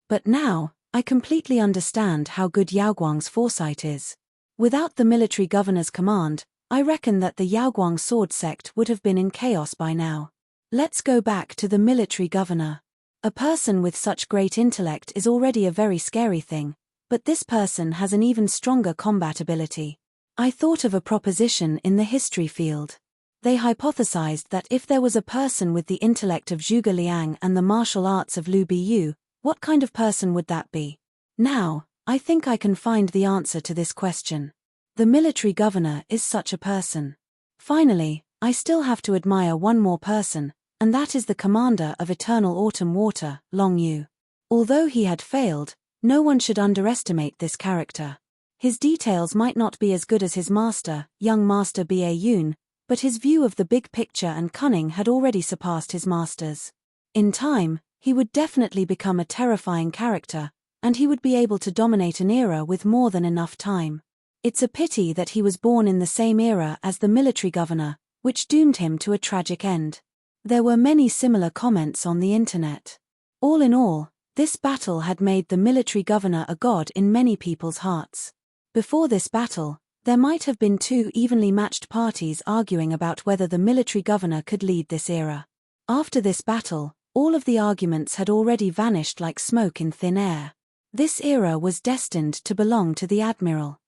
But now, I completely understand how good Yaoguang's foresight is. Without the military governor's command, I reckon that the Yaoguang Sword Sect would have been in chaos by now. Let's go back to the military governor. A person with such great intellect is already a very scary thing, but this person has an even stronger combat ability. I thought of a proposition in the history field. They hypothesized that if there was a person with the intellect of Zhuge Liang and the martial arts of Liu Biyu, what kind of person would that be? Now, I think I can find the answer to this question. The military governor is such a person. Finally, I still have to admire one more person, and that is the commander of Eternal Autumn Water, Long Yu. Although he had failed, no one should underestimate this character. His details might not be as good as his master, young Master Ba Yun, but his view of the big picture and cunning had already surpassed his master's. In time, he would definitely become a terrifying character, and he would be able to dominate an era with more than enough time. It's a pity that he was born in the same era as the military governor, which doomed him to a tragic end. There were many similar comments on the internet. All in all, this battle had made the military governor a god in many people's hearts. Before this battle, there might have been two evenly matched parties arguing about whether the military governor could lead this era. After this battle, all of the arguments had already vanished like smoke in thin air. This era was destined to belong to the admiral.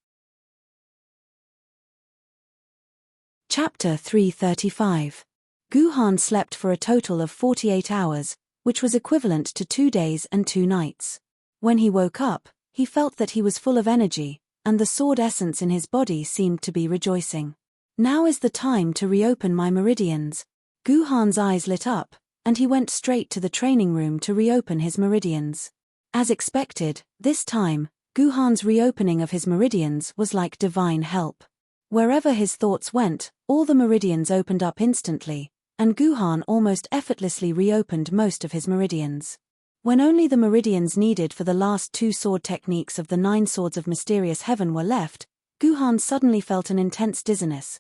Chapter 335. Gu Han slept for a total of 48 hours, which was equivalent to 2 days and 2 nights. When he woke up, he felt that he was full of energy, and the sword essence in his body seemed to be rejoicing. Now is the time to reopen my meridians. Gu Han's eyes lit up, and he went straight to the training room to reopen his meridians. As expected, this time, Gu Han's reopening of his meridians was like divine help. Wherever his thoughts went, all the meridians opened up instantly, and Gu Han almost effortlessly reopened most of his meridians. When only the meridians needed for the last 2 sword techniques of the 9 swords of mysterious heaven were left, Gu Han suddenly felt an intense dizziness.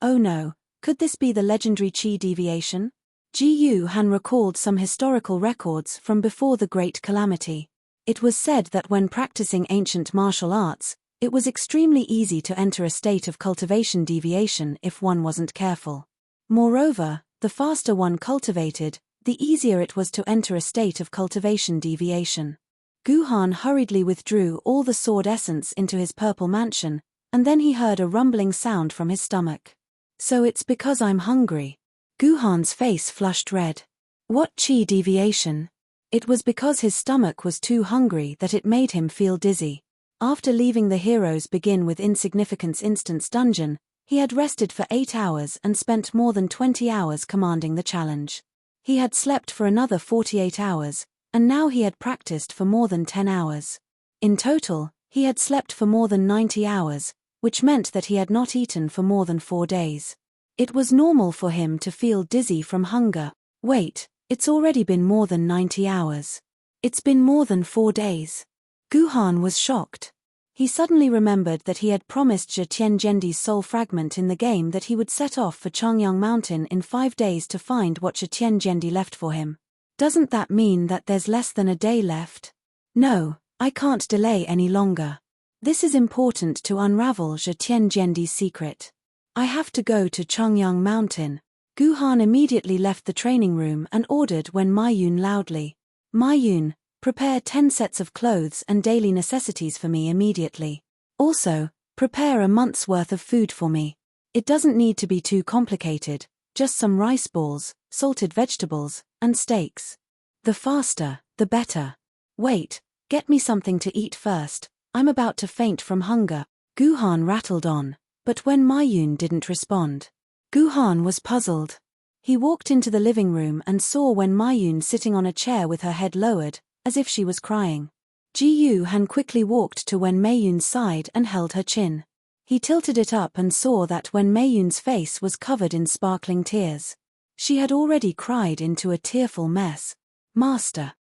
Oh no, could this be the legendary Qi deviation? Gu Han recalled some historical records from before the Great Calamity. It was said that when practicing ancient martial arts, it was extremely easy to enter a state of cultivation deviation if one wasn't careful. Moreover, the faster one cultivated, the easier it was to enter a state of cultivation deviation. Gu Han hurriedly withdrew all the sword essence into his purple mansion, and then he heard a rumbling sound from his stomach. So it's because I'm hungry. Gu Han's face flushed red. What Qi deviation? It was because his stomach was too hungry that it made him feel dizzy. After leaving the Heroes Begin with Insignificance Instance Dungeon, he had rested for 8 hours and spent more than 20 hours commanding the challenge. He had slept for another 48 hours, and now he had practiced for more than 10 hours. In total, he had slept for more than 90 hours, which meant that he had not eaten for more than 4 days. It was normal for him to feel dizzy from hunger. Wait, it's already been more than 90 hours. It's been more than 4 days. Gu Han was shocked. He suddenly remembered that he had promised Zhe Tianzhendi's soul fragment in the game that he would set off for Changyang Mountain in 5 days to find what Zhe Tianzhendi left for him. Doesn't that mean that there's less than a day left? No, I can't delay any longer. This is important to unravel Je Tianjiandi's secret. I have to go to Chongyang Mountain. Gu Han immediately left the training room and ordered Wen Maiyun loudly. Maiyun, prepare 10 sets of clothes and daily necessities for me immediately. Also, prepare a month's worth of food for me. It doesn't need to be too complicated, just some rice balls, salted vegetables, and steaks. The faster, the better. Wait, get me something to eat first, I'm about to faint from hunger. Gu Han rattled on, but when Maiyun didn't respond, Gu Han was puzzled. He walked into the living room and saw Wen Maiyun sitting on a chair with her head lowered, as if she was crying. Ji Yu Han quickly walked to Wen Maiyun's side and held her chin. He tilted it up and saw that Wen Maiyun's face was covered in sparkling tears. She had already cried into a tearful mess. Master.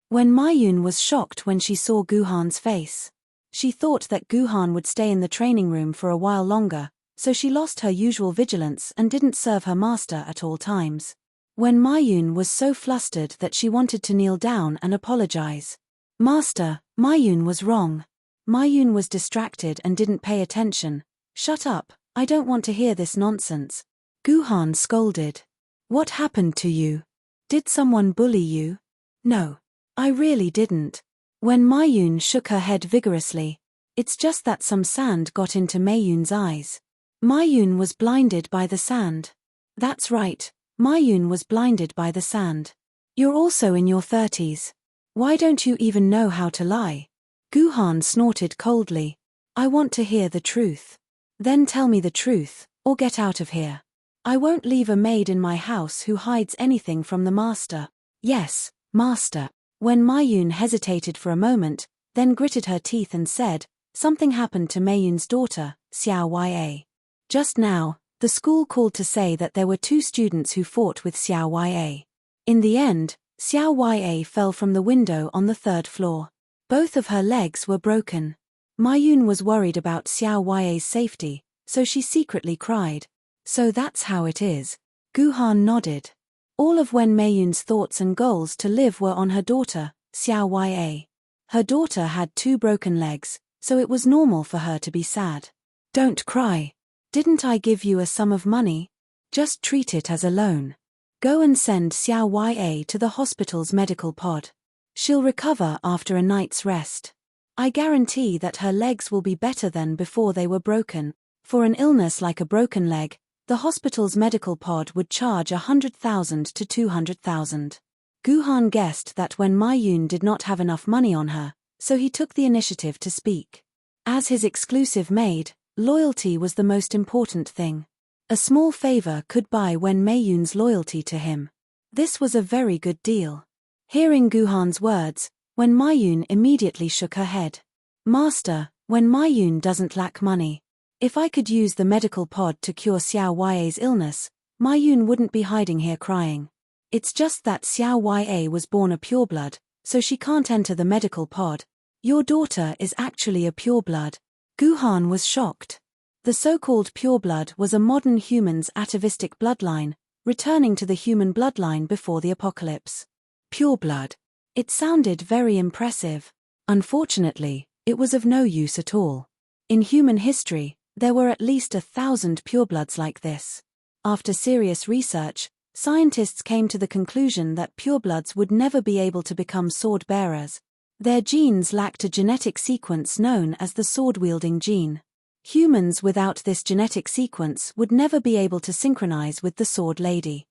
Wen Maiyun was shocked when she saw Gu Han's face. She thought that Gu Han would stay in the training room for a while longer, so she lost her usual vigilance and didn't serve her master at all times. Wen Maiyun was so flustered that she wanted to kneel down and apologize. Master, Maiyun was wrong. Maiyun was distracted and didn't pay attention. Shut up, I don't want to hear this nonsense. Gu Han scolded. What happened to you? Did someone bully you? No. I really didn't. Wen Maiyun shook her head vigorously. It's just that some sand got into Maiyun's eyes. Maiyun was blinded by the sand. That's right, Maiyun was blinded by the sand. You're also in your 30s. Why don't you even know how to lie? Gu Han snorted coldly. I want to hear the truth. Then tell me the truth, or get out of here. I won't leave a maid in my house who hides anything from the master. Yes, master. When Maiyun hesitated for a moment, then gritted her teeth and said, something happened to Maiyun's daughter, Xiao Ya. Just now, the school called to say that there were 2 students who fought with Xiao Ya. In the end, Xiao Ya fell from the window on the 3rd floor. Both of her legs were broken. Maiyun was worried about Xiao Ya's safety, so she secretly cried. So that's how it is. Gu Han nodded. All of Wen Maiyun's thoughts and goals to live were on her daughter, Xiao Ya. Her daughter had 2 broken legs, so it was normal for her to be sad. Don't cry. Didn't I give you a sum of money? Just treat it as a loan. Go and send Xiao Ya to the hospital's medical pod. She'll recover after a night's rest. I guarantee that her legs will be better than before they were broken. For an illness like a broken leg, the hospital's medical pod would charge 100,000 to 200,000. Gu Han guessed that when Maiyun did not have enough money on her, so he took the initiative to speak. As his exclusive maid, loyalty was the most important thing. A small favor could buy Wen Maiyun's loyalty to him. This was a very good deal. Hearing Gu Han's words, Wen Maiyun immediately shook her head. Master, Wen Maiyun doesn't lack money. If I could use the medical pod to cure Xiao Ya's illness, Maiyun wouldn't be hiding here crying. It's just that Xiao Ya was born a pureblood, so she can't enter the medical pod. Your daughter is actually a pureblood. Gu Han was shocked. The so-called pureblood was a modern human's atavistic bloodline, returning to the human bloodline before the apocalypse. Pureblood. It sounded very impressive. Unfortunately, it was of no use at all. In human history, there were at least 1,000 purebloods like this. After serious research, scientists came to the conclusion that purebloods would never be able to become sword-bearers. Their genes lacked a genetic sequence known as the sword-wielding gene. Humans without this genetic sequence would never be able to synchronize with the sword lady.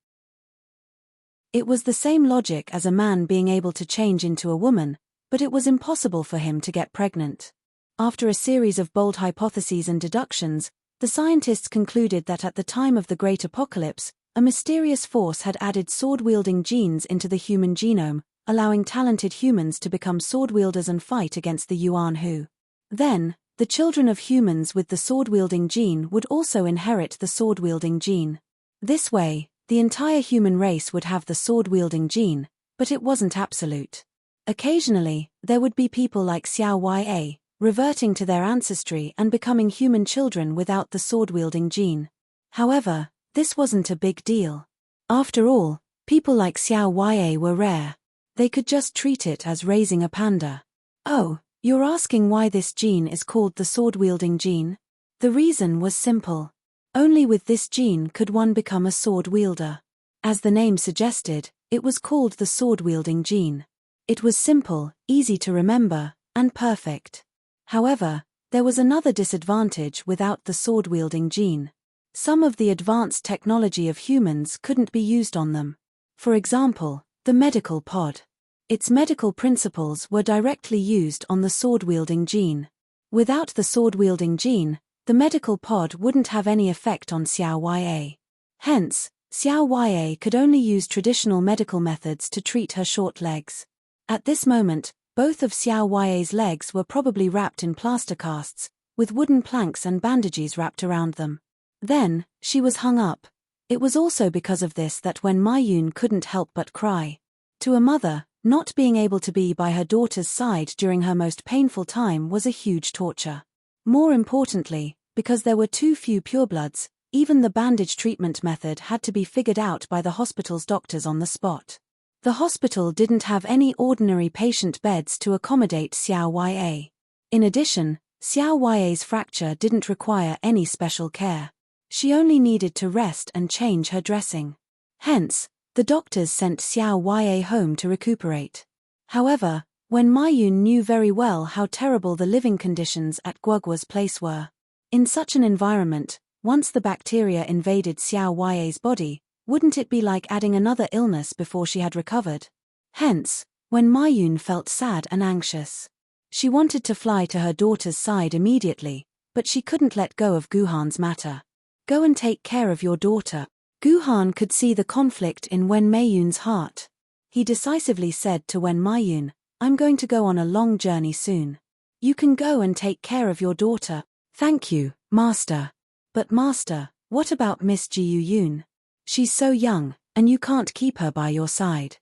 It was the same logic as a man being able to change into a woman, but it was impossible for him to get pregnant. After a series of bold hypotheses and deductions, the scientists concluded that at the time of the Great Apocalypse, a mysterious force had added sword-wielding genes into the human genome, allowing talented humans to become sword-wielders and fight against the Yuan Hu. Then, the children of humans with the sword-wielding gene would also inherit the sword-wielding gene. This way, the entire human race would have the sword-wielding gene, but it wasn't absolute. Occasionally, there would be people like Xiao Ya, reverting to their ancestry and becoming human children without the sword-wielding gene. However, this wasn't a big deal. After all, People like Xiao Ya were rare. They could just treat it as raising a panda. Oh, you're asking why this gene is called the sword-wielding gene? The reason was simple. Only with this gene could one become a sword wielder. As the name suggested, it was called the sword-wielding gene. It was simple, easy to remember, and perfect. However, there was another disadvantage without the sword-wielding gene. Some of the advanced technology of humans couldn't be used on them. For example, the medical pod. Its medical principles were directly used on the sword-wielding gene. Without the sword-wielding gene, the medical pod wouldn't have any effect on Xiao Ya. Hence, Xiao Ya could only use traditional medical methods to treat her short legs. At this moment, both of Xiao Ya's legs were probably wrapped in plaster casts, with wooden planks and bandages wrapped around them. Then, she was hung up. It was also because of this that when Maiyun couldn't help but cry. To a mother, not being able to be by her daughter's side during her most painful time was a huge torture. More importantly, because there were too few purebloods, even the bandage treatment method had to be figured out by the hospital's doctors on the spot. The hospital didn't have any ordinary patient beds to accommodate Xiao Ya. In addition, Xiao Ya's fracture didn't require any special care. She only needed to rest and change her dressing. Hence, the doctors sent Xiao Ya home to recuperate. However, when Maiyun knew very well how terrible the living conditions at Guoguo's place were. In such an environment, once the bacteria invaded Xiao Ya's body, wouldn't it be like adding another illness before she had recovered? Hence, when Maiyun felt sad and anxious. She wanted to fly to her daughter's side immediately, but she couldn't let go of Guhan's matter. Go and take care of your daughter. Guhan could see the conflict in Wen Meiyun's heart. He decisively said to Wen Meiyun, I'm going to go on a long journey soon. You can go and take care of your daughter. Thank you, Master. But Master, what about Miss Jiu Yun? She's so young, and you can't keep her by your side.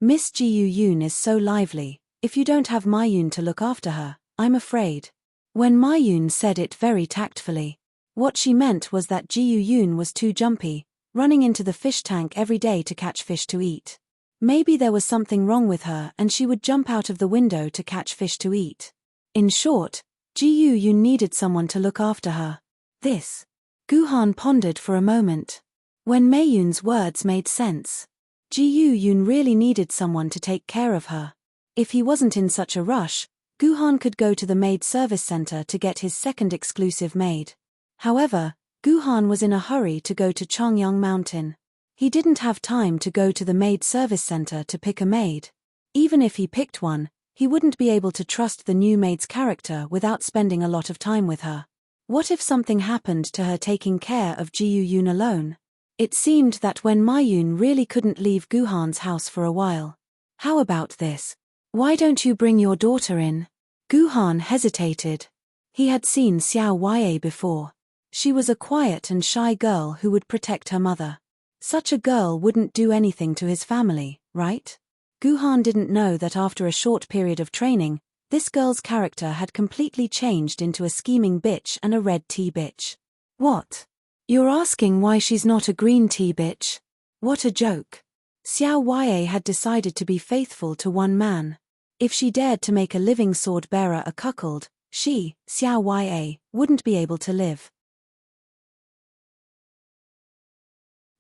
Miss Jiu Yun is so lively, if you don't have Maiyun to look after her, I'm afraid. When Maiyun said it very tactfully. What she meant was that Jiu Yun was too jumpy, running into the fish tank every day to catch fish to eat. Maybe there was something wrong with her and she would jump out of the window to catch fish to eat. In short, Jiu Yun needed someone to look after her. This. Guhan pondered for a moment. When Meiyun's words made sense. Jiu Yun really needed someone to take care of her. If he wasn't in such a rush, Guhan could go to the maid service center to get his second exclusive maid. However, Guhan was in a hurry to go to Chongyang Mountain. He didn't have time to go to the maid service center to pick a maid. Even if he picked one, he wouldn't be able to trust the new maid's character without spending a lot of time with her. What if something happened to her taking care of Jiu Yun alone? It seemed that when Maiyun really couldn't leave Guhan's house for a while. How about this? Why don't you bring your daughter in? Guhan hesitated. He had seen Xiao Ya before. She was a quiet and shy girl who would protect her mother. Such a girl wouldn't do anything to his family, right? Guhan didn't know that after a short period of training, this girl's character had completely changed into a scheming bitch and a red tea bitch. What? You're asking why she's not a green tea bitch? What a joke. Xiao Ya had decided to be faithful to one man. If she dared to make a living sword-bearer a cuckold, she, Xiao Ya, wouldn't be able to live.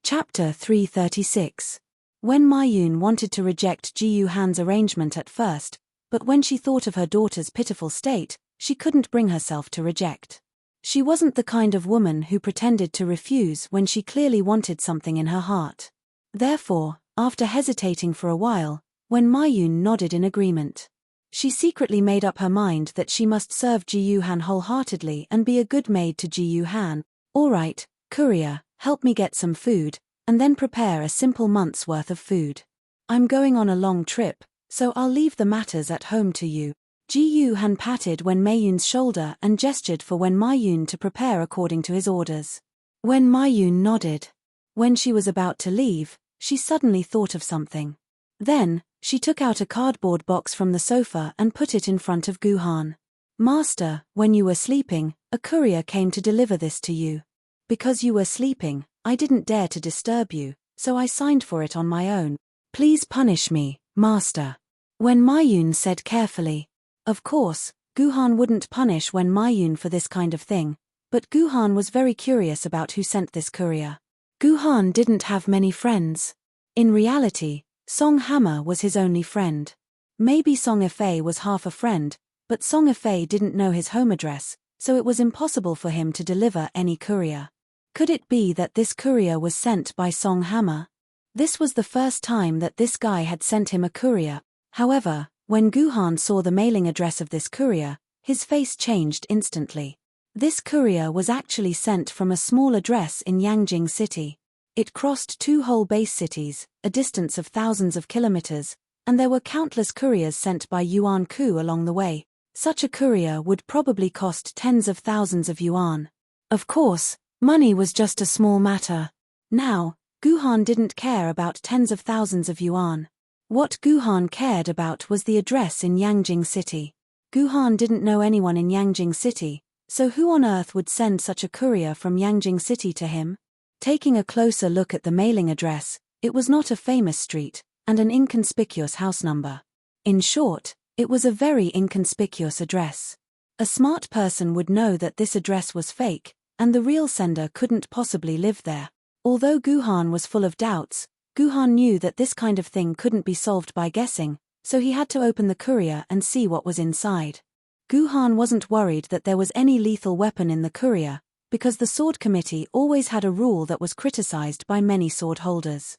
Chapter 336. When Maiyun wanted to reject Jiu Han's arrangement at first, but when she thought of her daughter's pitiful state, she couldn't bring herself to reject. She wasn't the kind of woman who pretended to refuse when she clearly wanted something in her heart. Therefore, after hesitating for a while, when Maiyun nodded in agreement, she secretly made up her mind that she must serve Jiu Han wholeheartedly and be a good maid to Jiu Han. All right, courier, help me get some food, and then prepare a simple month's worth of food. I'm going on a long trip, so I'll leave the matters at home to you. Jiu Han patted Wen Meiyun's shoulder and gestured for Wen Meiyun to prepare according to his orders. Wen Meiyun nodded. When she was about to leave, she suddenly thought of something. Then, she took out a cardboard box from the sofa and put it in front of Guhan. Master, when you were sleeping, a courier came to deliver this to you. Because you were sleeping, I didn't dare to disturb you, so I signed for it on my own. Please punish me, master. Wen Maiyun said carefully. Of course, Guhan wouldn't punish Wen Maiyun for this kind of thing, but Guhan was very curious about who sent this courier. Guhan didn't have many friends. In reality, Song Hammer was his only friend. Maybe Song Efei was half a friend, but Song Efei didn't know his home address, so it was impossible for him to deliver any courier. Could it be that this courier was sent by Song Hammer? This was the first time that this guy had sent him a courier. However, when Guhan saw the mailing address of this courier, his face changed instantly. This courier was actually sent from a small address in Yangjing City. It crossed 2 whole base cities, a distance of thousands of kilometers, and there were countless couriers sent by Yuan Ku along the way. Such a courier would probably cost tens of thousands of yuan. Of course, money was just a small matter. Now, Guhan didn't care about tens of thousands of yuan. What Guhan cared about was the address in Yangjing City. Guhan didn't know anyone in Yangjing City, so who on earth would send such a courier from Yangjing City to him? Taking a closer look at the mailing address, it was not a famous street, and an inconspicuous house number. In short, it was a very inconspicuous address. A smart person would know that this address was fake, and the real sender couldn't possibly live there. Although Guhan was full of doubts, Guhan knew that this kind of thing couldn't be solved by guessing, so he had to open the courier and see what was inside. Guhan wasn't worried that there was any lethal weapon in the courier, because the Sword Committee always had a rule that was criticized by many sword holders.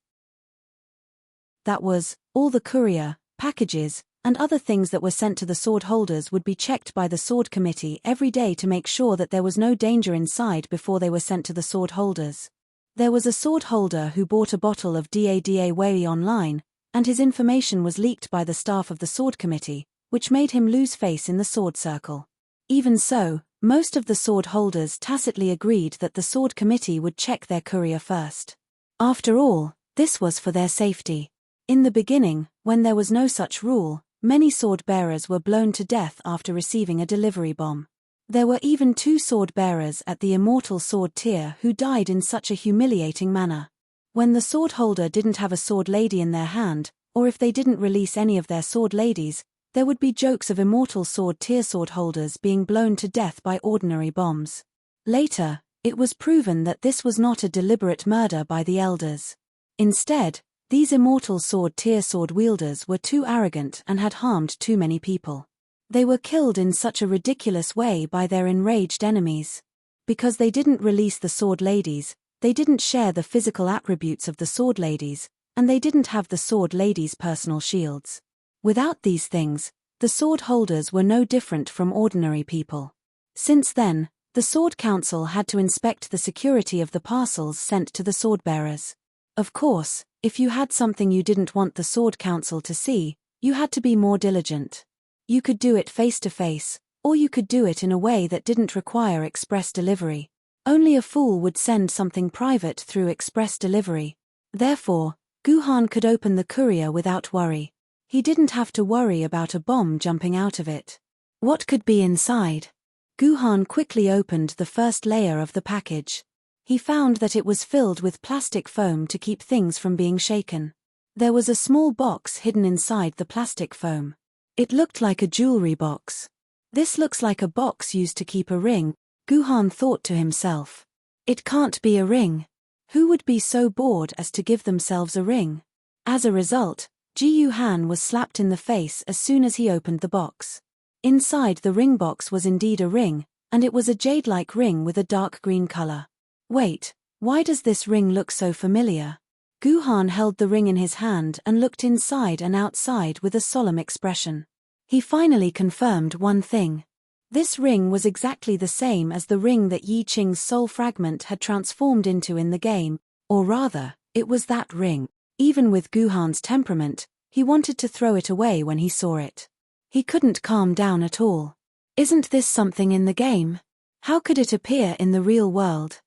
That was, all the courier, packages, and other things that were sent to the sword holders would be checked by the Sword Committee every day to make sure that there was no danger inside before they were sent to the sword holders. There was a sword holder who bought a bottle of DADA Wei online, and his information was leaked by the staff of the Sword Committee, which made him lose face in the sword circle. Even so, most of the sword holders tacitly agreed that the Sword Committee would check their courier first. After all, this was for their safety. In the beginning, when there was no such rule, many sword bearers were blown to death after receiving a delivery bomb. There were even 2 sword bearers at the Immortal Sword tier who died in such a humiliating manner. When the sword holder didn't have a sword lady in their hand, or if they didn't release any of their sword ladies, there would be jokes of Immortal Sword tier sword holders being blown to death by ordinary bombs. Later, it was proven that this was not a deliberate murder by the elders. Instead, these Immortal Sword tier sword wielders were too arrogant and had harmed too many people. They were killed in such a ridiculous way by their enraged enemies. Because they didn't release the sword ladies, they didn't share the physical attributes of the sword ladies, and they didn't have the sword ladies' personal shields. Without these things, the sword holders were no different from ordinary people. Since then, the Sword Council had to inspect the security of the parcels sent to the sword bearers. Of course, if you had something you didn't want the Sword Council to see, you had to be more diligent. You could do it face to face, or you could do it in a way that didn't require express delivery. Only a fool would send something private through express delivery. Therefore, Guhan could open the courier without worry. He didn't have to worry about a bomb jumping out of it. What could be inside? Guhan quickly opened the first layer of the package. He found that it was filled with plastic foam to keep things from being shaken. There was a small box hidden inside the plastic foam. It looked like a jewelry box. This looks like a box used to keep a ring, Guhan thought to himself. It can't be a ring. Who would be so bored as to give themselves a ring? As a result, Ji Yuhan was slapped in the face as soon as he opened the box. Inside the ring box was indeed a ring, and it was a jade-like ring with a dark green color. Wait, why does this ring look so familiar? Guhan held the ring in his hand and looked inside and outside with a solemn expression. He finally confirmed one thing. This ring was exactly the same as the ring that Yi Qing's soul fragment had transformed into in the game, or rather, it was that ring. Even with Guhan's temperament, he wanted to throw it away when he saw it. He couldn't calm down at all. Isn't this something in the game? How could it appear in the real world?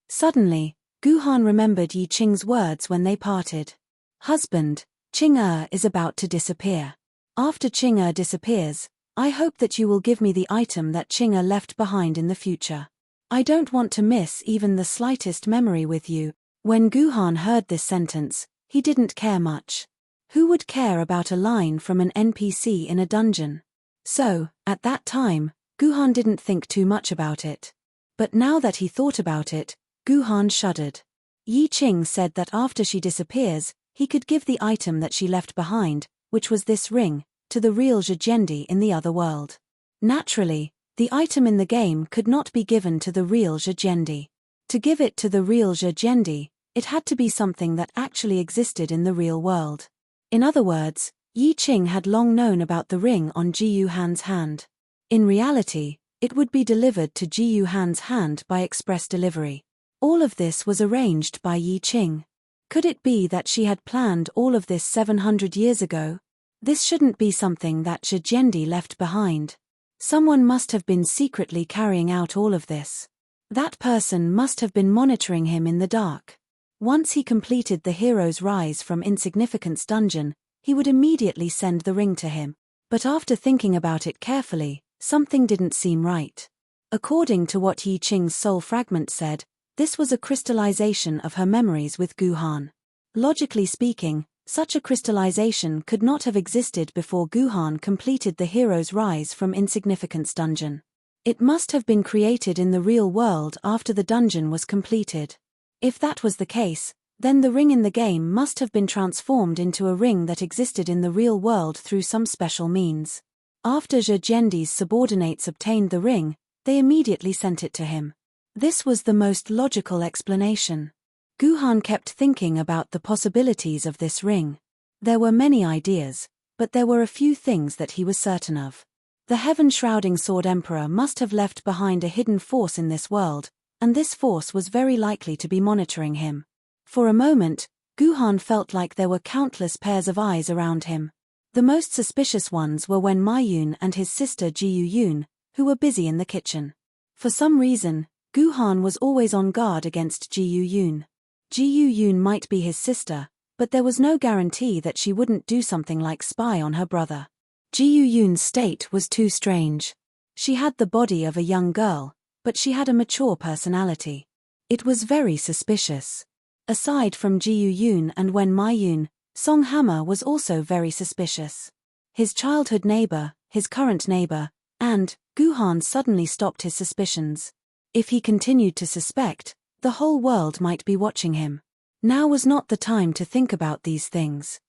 Suddenly, Guhan remembered Yi Qing's words when they parted. Husband, Qing is about to disappear. After Qing disappears, I hope that you will give me the item that Qing left behind in the future. I don't want to miss even the slightest memory with you. When Guhan heard this sentence, he didn't care much. Who would care about a line from an NPC in a dungeon? So, at that time, Guhan didn't think too much about it. But now that he thought about it, Guhan shuddered. Yi Qing said that after she disappears, he could give the item that she left behind, which was this ring, to the real Zhejendi in the other world. Naturally, the item in the game could not be given to the real Zhejendi. To give it to the real Zhejendi, it had to be something that actually existed in the real world. In other words, Yi Qing had long known about the ring on Ji Yuhan's hand. In reality, it would be delivered to Ji Yuhan's hand by express delivery. All of this was arranged by Yi Qing. Could it be that she had planned all of this 700 years ago? This shouldn't be something that Zhejendi left behind. Someone must have been secretly carrying out all of this. That person must have been monitoring him in the dark. Once he completed the hero's rise from insignificance dungeon, he would immediately send the ring to him. But after thinking about it carefully, something didn't seem right. According to what Yi Qing's soul fragment said, this was a crystallization of her memories with Guhan. Logically speaking, such a crystallization could not have existed before Guhan completed the hero's rise from insignificance dungeon. It must have been created in the real world after the dungeon was completed. If that was the case, then the ring in the game must have been transformed into a ring that existed in the real world through some special means. After Zhejendi's subordinates obtained the ring, they immediately sent it to him. This was the most logical explanation. Guhan kept thinking about the possibilities of this ring. There were many ideas, but there were a few things that he was certain of. The heaven-shrouding Sword Emperor must have left behind a hidden force in this world, and this force was very likely to be monitoring him. For a moment, Guhan felt like there were countless pairs of eyes around him. The most suspicious ones were when Mayun and his sister Ji Yun, who were busy in the kitchen. For some reason, Guhan was always on guard against Ji Yun. Ji Yun might be his sister, but there was no guarantee that she wouldn't do something like spy on her brother. Ji Yun's state was too strange. She had the body of a young girl, but she had a mature personality. It was very suspicious. Aside from Ji Yun and Wen Maiyun, Song Hammer was also very suspicious. His childhood neighbor, his current neighbor, and Guhan suddenly stopped his suspicions. If he continued to suspect, the whole world might be watching him. Now was not the time to think about these things.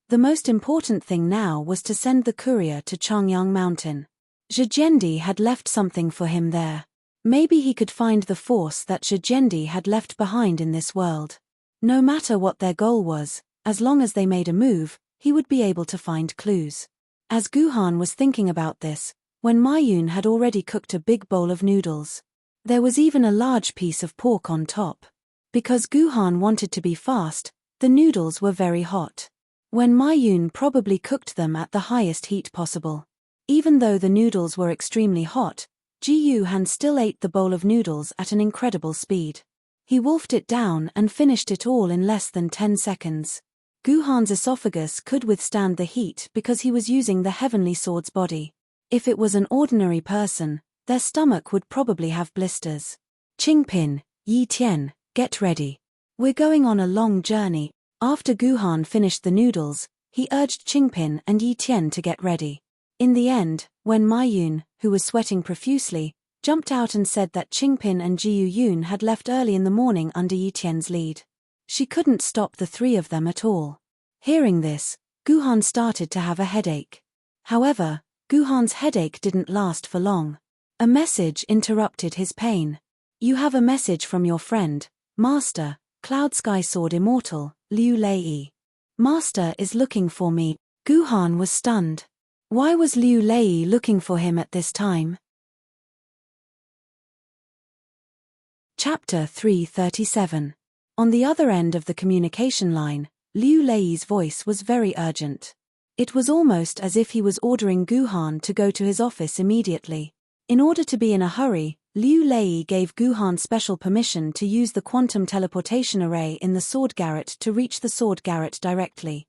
The most important thing now was to send the courier to Changyang Mountain. Zhejendi had left something for him there. Maybe he could find the force that Zhejendi had left behind in this world. No matter what their goal was, as long as they made a move, he would be able to find clues. As Guhan was thinking about this, when Mayun had already cooked a big bowl of noodles. There was even a large piece of pork on top. Because Guhan wanted to be fast, the noodles were very hot. When Mayun probably cooked them at the highest heat possible. Even though the noodles were extremely hot, Ji Yuhan still ate the bowl of noodles at an incredible speed. He wolfed it down and finished it all in less than 10 seconds. Guhan's esophagus could withstand the heat because he was using the heavenly sword's body. If it was an ordinary person, their stomach would probably have blisters. Qingpin, Yi Tian, get ready. We're going on a long journey. After Guhan finished the noodles, he urged Qingpin and Yi Tian to get ready. In the end, when Mayun, who was sweating profusely, jumped out and said that Qingpin and Ji Yun had left early in the morning under Yi Tian's lead. She couldn't stop the three of them at all. Hearing this, Guhan started to have a headache. However, Guhan's headache didn't last for long. A message interrupted his pain. You have a message from your friend, Master, Cloud Sky Sword Immortal, Liu Lei. Master is looking for me. Guhan was stunned. Why was Liu Lei looking for him at this time? Chapter 337. On the other end of the communication line, Liu Lei's voice was very urgent. It was almost as if he was ordering Guhan to go to his office immediately. In order to be in a hurry, Liu Lei gave Guhan special permission to use the quantum teleportation array in the sword garret to reach the sword garret directly.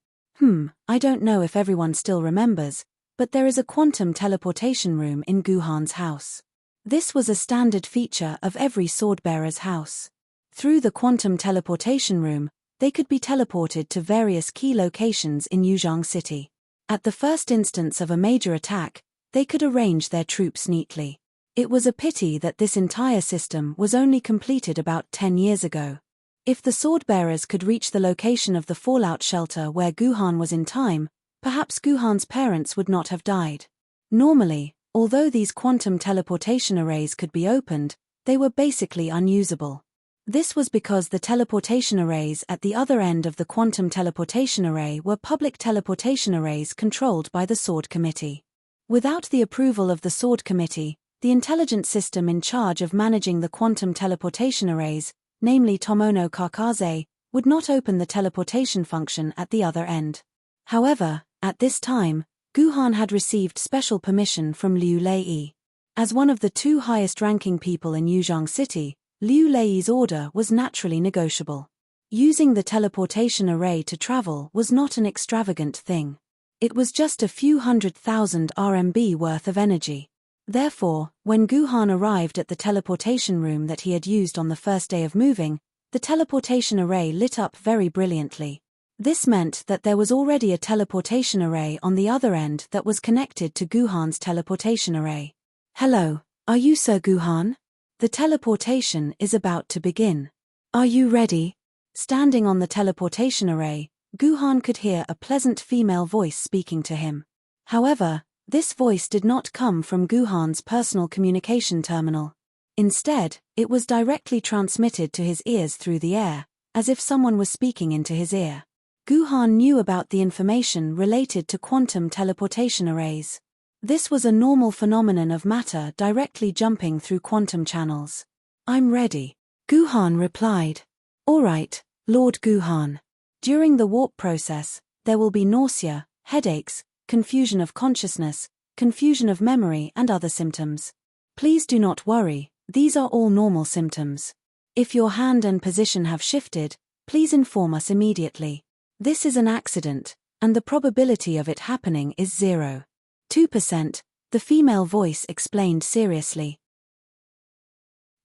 I don't know if everyone still remembers, but there is a quantum teleportation room in Guhan's house. This was a standard feature of every swordbearer's house. Through the quantum teleportation room, they could be teleported to various key locations in Yuzhong City. At the first instance of a major attack, they could arrange their troops neatly. It was a pity that this entire system was only completed about 10 years ago. If the sword-bearers could reach the location of the fallout shelter where Guhan was in time, perhaps Guhan's parents would not have died. Normally, although these quantum teleportation arrays could be opened, they were basically unusable. This was because the teleportation arrays at the other end of the quantum teleportation array were public teleportation arrays controlled by the Sword Committee. Without the approval of the Sword Committee, the intelligent system in charge of managing the quantum teleportation arrays, namely Tomono Kakaze, would not open the teleportation function at the other end. However, at this time, Guhan had received special permission from Liu Lei. As one of the two highest-ranking people in Yuzhong City, Liu Lei's order was naturally negotiable. Using the teleportation array to travel was not an extravagant thing. It was just a few 100,000 RMB worth of energy. Therefore, when Guhan arrived at the teleportation room that he had used on the first day of moving, the teleportation array lit up very brilliantly. This meant that there was already a teleportation array on the other end that was connected to Guhan's teleportation array. "Hello, are you Sir Guhan? The teleportation is about to begin. Are you ready?" Standing on the teleportation array, Guhan could hear a pleasant female voice speaking to him. However, this voice did not come from Guhan's personal communication terminal. Instead, it was directly transmitted to his ears through the air, as if someone was speaking into his ear. Guhan knew about the information related to quantum teleportation arrays. This was a normal phenomenon of matter directly jumping through quantum channels. "I'm ready," Guhan replied. "All right, Lord Guhan. During the warp process, there will be nausea, headaches, confusion of consciousness, confusion of memory and other symptoms. Please do not worry, these are all normal symptoms. If your hand and position have shifted, please inform us immediately. This is an accident, and the probability of it happening is 0.2%, the female voice explained seriously.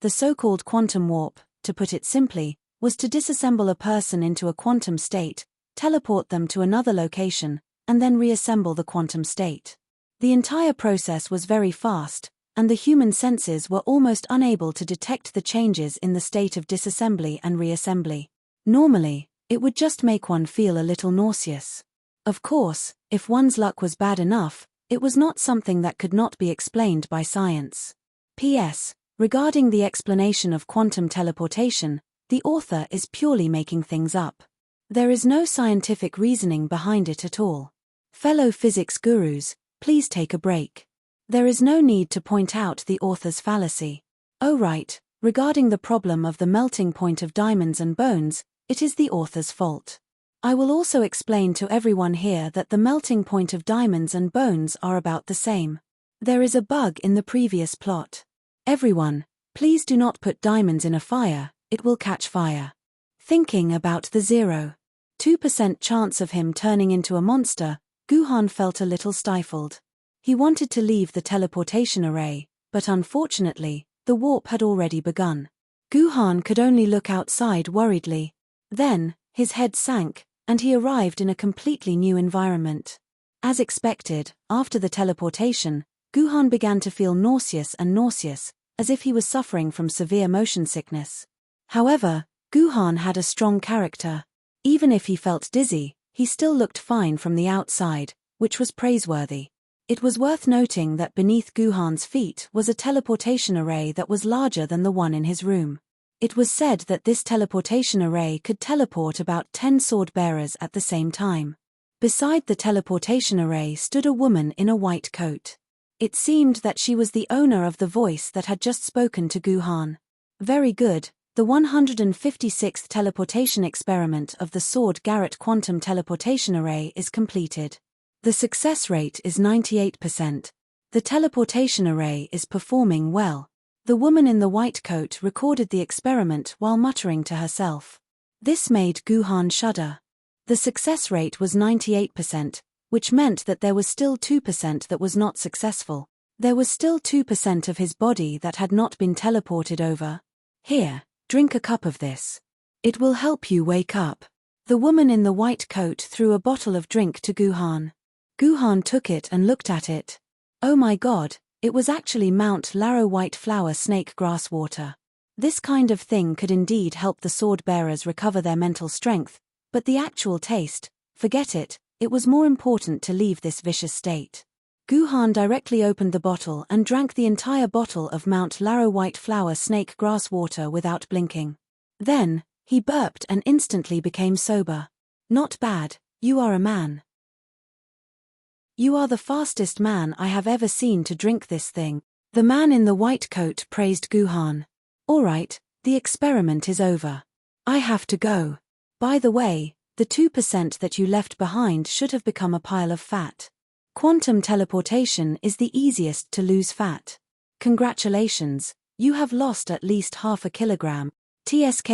The so-called quantum warp, to put it simply, was to disassemble a person into a quantum state, teleport them to another location, and then reassemble the quantum state. The entire process was very fast, and the human senses were almost unable to detect the changes in the state of disassembly and reassembly. Normally, it would just make one feel a little nauseous. Of course, if one's luck was bad enough, it was not something that could not be explained by science. P.S. Regarding the explanation of quantum teleportation, the author is purely making things up. There is no scientific reasoning behind it at all. Fellow physics gurus, please take a break. There is no need to point out the author's fallacy. Oh right, regarding the problem of the melting point of diamonds and bones, it is the author's fault. I will also explain to everyone here that the melting point of diamonds and bones are about the same. There is a bug in the previous plot. Everyone, please do not put diamonds in a fire, it will catch fire. Thinking about the 0.2% chance of him turning into a monster, Guhan felt a little stifled. He wanted to leave the teleportation array, but unfortunately, the warp had already begun. Guhan could only look outside worriedly. Then, his head sank, and he arrived in a completely new environment. As expected, after the teleportation, Guhan began to feel nauseous, as if he was suffering from severe motion sickness. However, Guhan had a strong character. Even if he felt dizzy, he still looked fine from the outside, which was praiseworthy. It was worth noting that beneath Guhan's feet was a teleportation array that was larger than the one in his room. It was said that this teleportation array could teleport about 10 sword-bearers at the same time. Beside the teleportation array stood a woman in a white coat. It seemed that she was the owner of the voice that had just spoken to Guhan. Very good. The 156th teleportation experiment of the Sword Garrett quantum teleportation array is completed. The success rate is 98%. The teleportation array is performing well. The woman in the white coat recorded the experiment while muttering to herself. This made Guhan shudder. The success rate was 98%, which meant that there was still 2% that was not successful. There was still 2% of his body that had not been teleported over. Here, Drink a cup of this. It will help you wake up. The woman in the white coat threw a bottle of drink to Guhan. Guhan took it and looked at it. Oh my God, it was actually Mount Laro white flower snake grass water. This kind of thing could indeed help the sword bearers recover their mental strength, but the actual taste, forget it, it was more important to leave this vicious state. Guhan directly opened the bottle and drank the entire bottle of Mount Laro white flower snake grass water without blinking. Then, he burped and instantly became sober. Not bad, you are a man. You are the fastest man I have ever seen to drink this thing. The man in the white coat praised Guhan. All right, the experiment is over. I have to go. By the way, the 2% that you left behind should have become a pile of fat. Quantum teleportation is the easiest to lose fat. Congratulations, you have lost at least half a kilogram. TSK,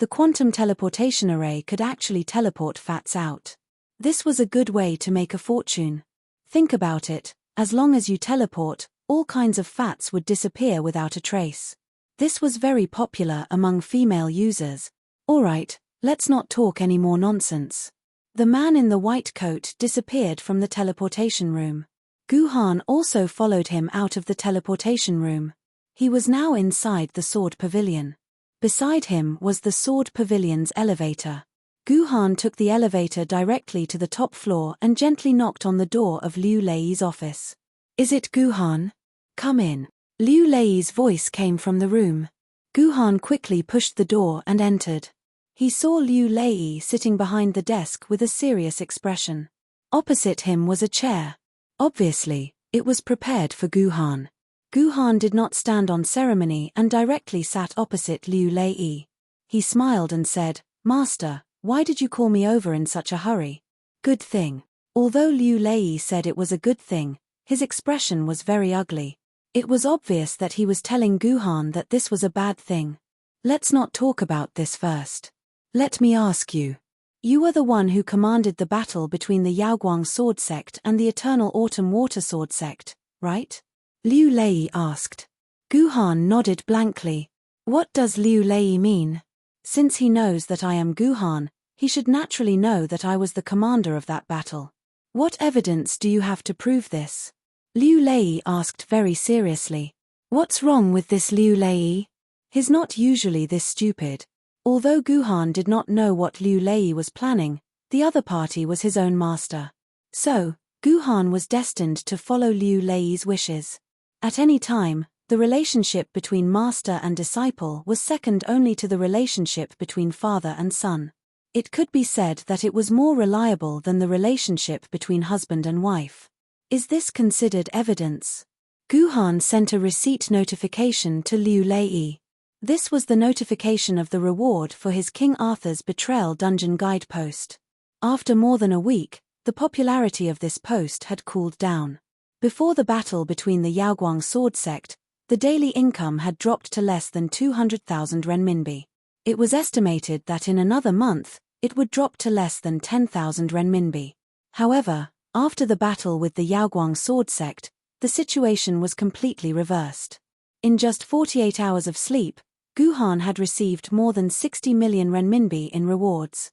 the quantum teleportation array could actually teleport fats out. This was a good way to make a fortune. Think about it, as long as you teleport, all kinds of fats would disappear without a trace. This was very popular among female users. Alright, let's not talk any more nonsense. The man in the white coat disappeared from the teleportation room. Guhan also followed him out of the teleportation room. He was now inside the sword pavilion. Beside him was the sword pavilion's elevator. Guhan took the elevator directly to the top floor and gently knocked on the door of Liu Lei's office. Is it Guhan? Come in. Liu Lei's voice came from the room. Guhan quickly pushed the door and entered. He saw Liu Lei sitting behind the desk with a serious expression. Opposite him was a chair. Obviously, it was prepared for Guhan. Guhan did not stand on ceremony and directly sat opposite Liu Lei. He smiled and said, "Master, why did you call me over in such a hurry?" Good thing. Although Liu Lei said it was a good thing, his expression was very ugly. It was obvious that he was telling Guhan that this was a bad thing. Let's not talk about this first. Let me ask you. You are the one who commanded the battle between the Yaoguang sword sect and the Eternal Autumn Water sword sect, right? Liu Lei asked. Guhan nodded blankly. What does Liu Lei mean? Since he knows that I am Guhan, he should naturally know that I was the commander of that battle. What evidence do you have to prove this? Liu Lei asked very seriously. What's wrong with this Liu Lei? He's not usually this stupid. Although Guhan did not know what Liu Lei was planning, the other party was his own master. So, Guhan was destined to follow Liu Lei's wishes. At any time, the relationship between master and disciple was second only to the relationship between father and son. It could be said that it was more reliable than the relationship between husband and wife. Is this considered evidence? Guhan sent a receipt notification to Liu Lei. This was the notification of the reward for his King Arthur's Betrayal dungeon guide post. After more than a week, the popularity of this post had cooled down. Before the battle between the Yaoguang sword sect, the daily income had dropped to less than 200,000 renminbi. It was estimated that in another month, it would drop to less than 10,000 renminbi. However, after the battle with the Yaoguang sword sect, the situation was completely reversed. In just 48 hours of sleep, Guhan had received more than 60 million renminbi in rewards.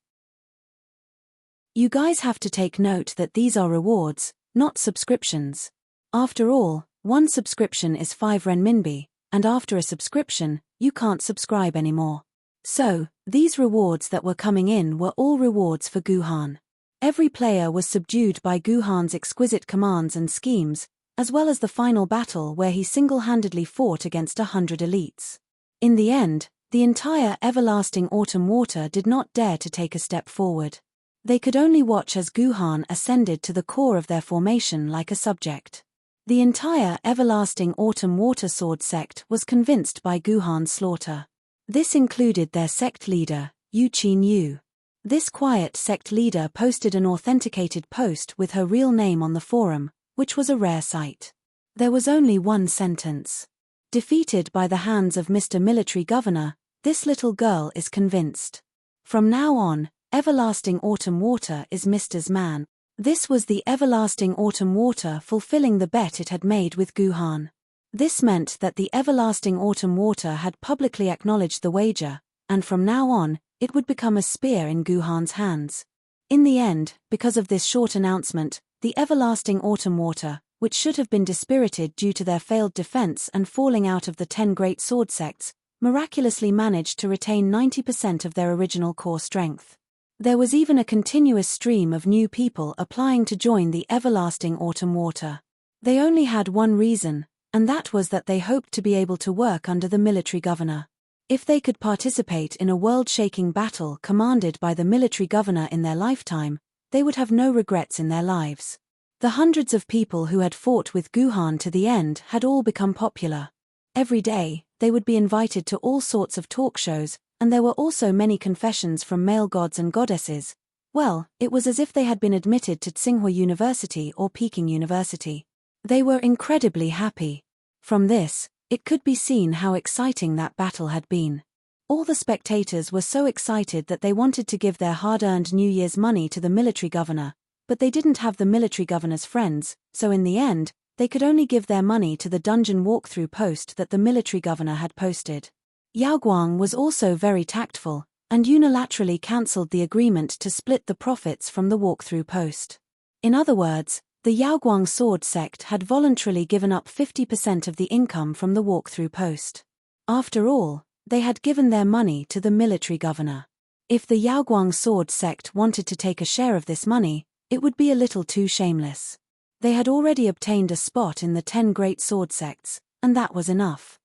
You guys have to take note that these are rewards, not subscriptions. After all, one subscription is 5 renminbi, and after a subscription, you can't subscribe anymore. So, these rewards that were coming in were all rewards for Guhan. Every player was subdued by Guhan's exquisite commands and schemes, as well as the final battle where he single-handedly fought against 100 elites. In the end, the entire everlasting autumn water did not dare to take a step forward. They could only watch as Guhan ascended to the core of their formation like a subject. The entire everlasting autumn water sword sect was convinced by Guhan's slaughter. This included their sect leader, Yu Qin Yu. This quiet sect leader posted an authenticated post with her real name on the forum, which was a rare sight. There was only one sentence. Defeated by the hands of Mr. Military Governor, this little girl is convinced. From now on, everlasting autumn water is Mr.'s man. This was the everlasting autumn water fulfilling the bet it had made with Guhan. This meant that the everlasting autumn water had publicly acknowledged the wager, and from now on, it would become a spear in Guhan's hands. In the end, because of this short announcement, the everlasting autumn water, which should have been dispirited due to their failed defense and falling out of the 10 great sword sects, miraculously managed to retain 90% of their original core strength. There was even a continuous stream of new people applying to join the everlasting autumn water. They only had one reason, and that was that they hoped to be able to work under the military governor. If they could participate in a world-shaking battle commanded by the military governor in their lifetime, they would have no regrets in their lives. The hundreds of people who had fought with Guhan to the end had all become popular. Every day, they would be invited to all sorts of talk shows, and there were also many confessions from male gods and goddesses. Well, it was as if they had been admitted to Tsinghua University or Peking University. They were incredibly happy. From this, it could be seen how exciting that battle had been. All the spectators were so excited that they wanted to give their hard-earned New Year's money to the military governor, but they didn't have the military governor's friends, so in the end, they could only give their money to the dungeon walkthrough post that the military governor had posted. Yao Guang was also very tactful, and unilaterally cancelled the agreement to split the profits from the walkthrough post. In other words, the Yao Guang sword sect had voluntarily given up 50% of the income from the walkthrough post. After all, they had given their money to the military governor. If the Yao Guang sword sect wanted to take a share of this money, it would be a little too shameless. They had already obtained a spot in the 10 great sword sects, and that was enough.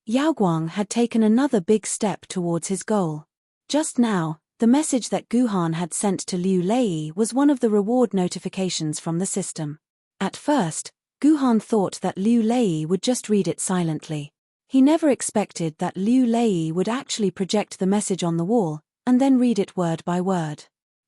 Yao Guang had taken another big step towards his goal. Just now, the message that Guhan had sent to Liu Lei was one of the reward notifications from the system. At first, Guhan thought that Liu Lei would just read it silently. He never expected that Liu Lei would actually project the message on the wall, and then read it word by word.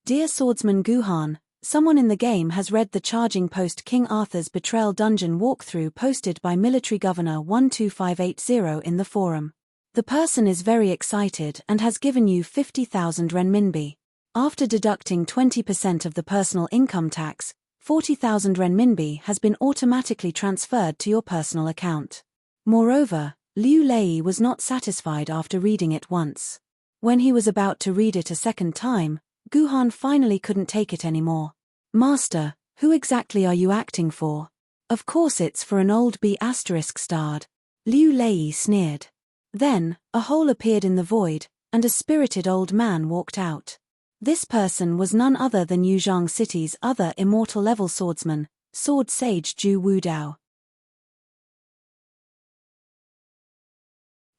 Dear Swordsman Guhan, someone in the game has read the charging post King Arthur's Betrayal Dungeon walkthrough posted by Military Governor 12580 in the forum. The person is very excited and has given you 50,000 renminbi. After deducting 20% of the personal income tax, 40,000 renminbi has been automatically transferred to your personal account. Moreover, Liu Lei was not satisfied after reading it once. When he was about to read it a second time, Guhan finally couldn't take it anymore. Master, who exactly are you acting for? Of course it's for an old B***starred. Liu Lei sneered. Then, a hole appeared in the void, and a spirited old man walked out. This person was none other than Yuzhang City's other immortal-level swordsman, sword sage Zhu Wudao.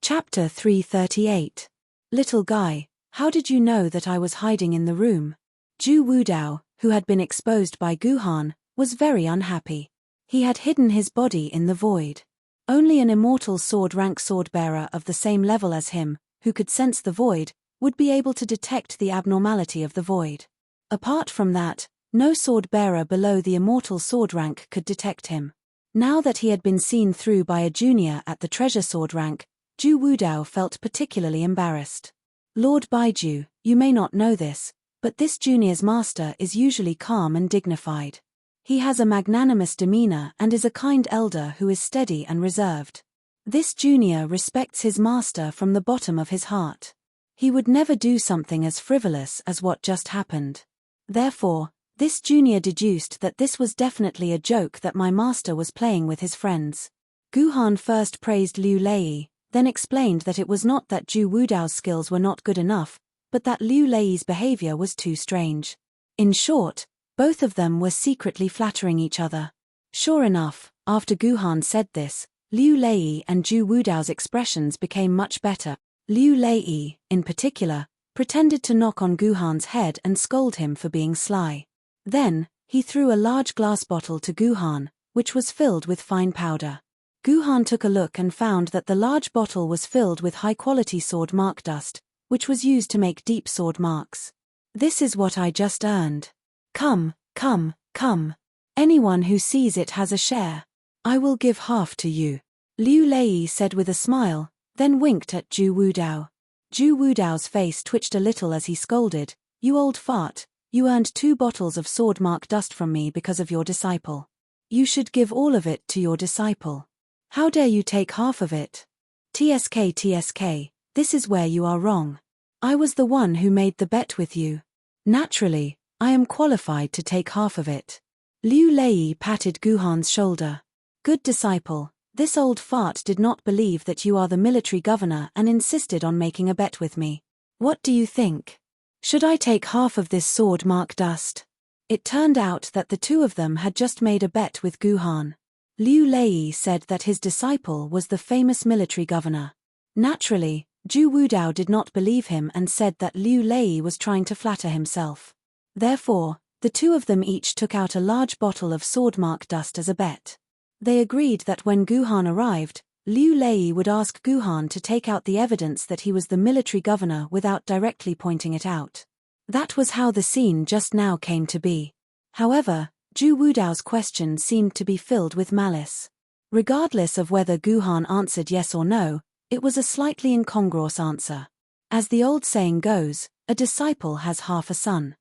Chapter 338. Little guy, how did you know that I was hiding in the room? Zhu Wudao, who had been exposed by Guhan, was very unhappy. He had hidden his body in the void. Only an immortal sword-rank sword-bearer of the same level as him, who could sense the void, would be able to detect the abnormality of the void. Apart from that, no sword-bearer below the immortal sword rank could detect him. Now that he had been seen through by a junior at the treasure sword rank, Zhu Wudao felt particularly embarrassed. Lord Baiju, you may not know this, but this junior's master is usually calm and dignified. He has a magnanimous demeanor and is a kind elder who is steady and reserved. This junior respects his master from the bottom of his heart. He would never do something as frivolous as what just happened. Therefore, this junior deduced that this was definitely a joke that my master was playing with his friends. Guhan first praised Liu Lei, then explained that it was not that Zhu Wudao's skills were not good enough, but that Liu Lei's behavior was too strange. In short, both of them were secretly flattering each other. Sure enough, after Guhan said this, Liu Lei and Zhu Wudao's expressions became much better. Liu Lei, in particular, pretended to knock on Guhan's head and scold him for being sly. Then, he threw a large glass bottle to Guhan, which was filled with fine powder. Guhan took a look and found that the large bottle was filled with high-quality sword mark dust, which was used to make deep sword marks. This is what I just earned. Come, come, come. Anyone who sees it has a share. I will give half to you. Liu Lei said with a smile, then winked at Zhu Wudao. Zhu Wudao's face twitched a little as he scolded, "You old fart, you earned 2 bottles of sword mark dust from me because of your disciple. You should give all of it to your disciple. How dare you take half of it? TSK, this is where you are wrong. I was the one who made the bet with you. Naturally, I am qualified to take half of it. Liu Lei patted Guhan's shoulder. Good disciple, this old fart did not believe that you are the military governor and insisted on making a bet with me. What do you think? Should I take half of this sword mark dust? It turned out that the two of them had just made a bet with Guhan. Liu Lei said that his disciple was the famous military governor. Naturally, Zhu Wudao did not believe him and said that Liu Lei was trying to flatter himself. Therefore, the two of them each took out a large bottle of swordmark dust as a bet. They agreed that when Guhan arrived, Liu Lei would ask Guhan to take out the evidence that he was the military governor without directly pointing it out. That was how the scene just now came to be. However, Zhu Wudao's question seemed to be filled with malice. Regardless of whether Guhan answered yes or no, it was a slightly incongruous answer. As the old saying goes, a disciple has half a son.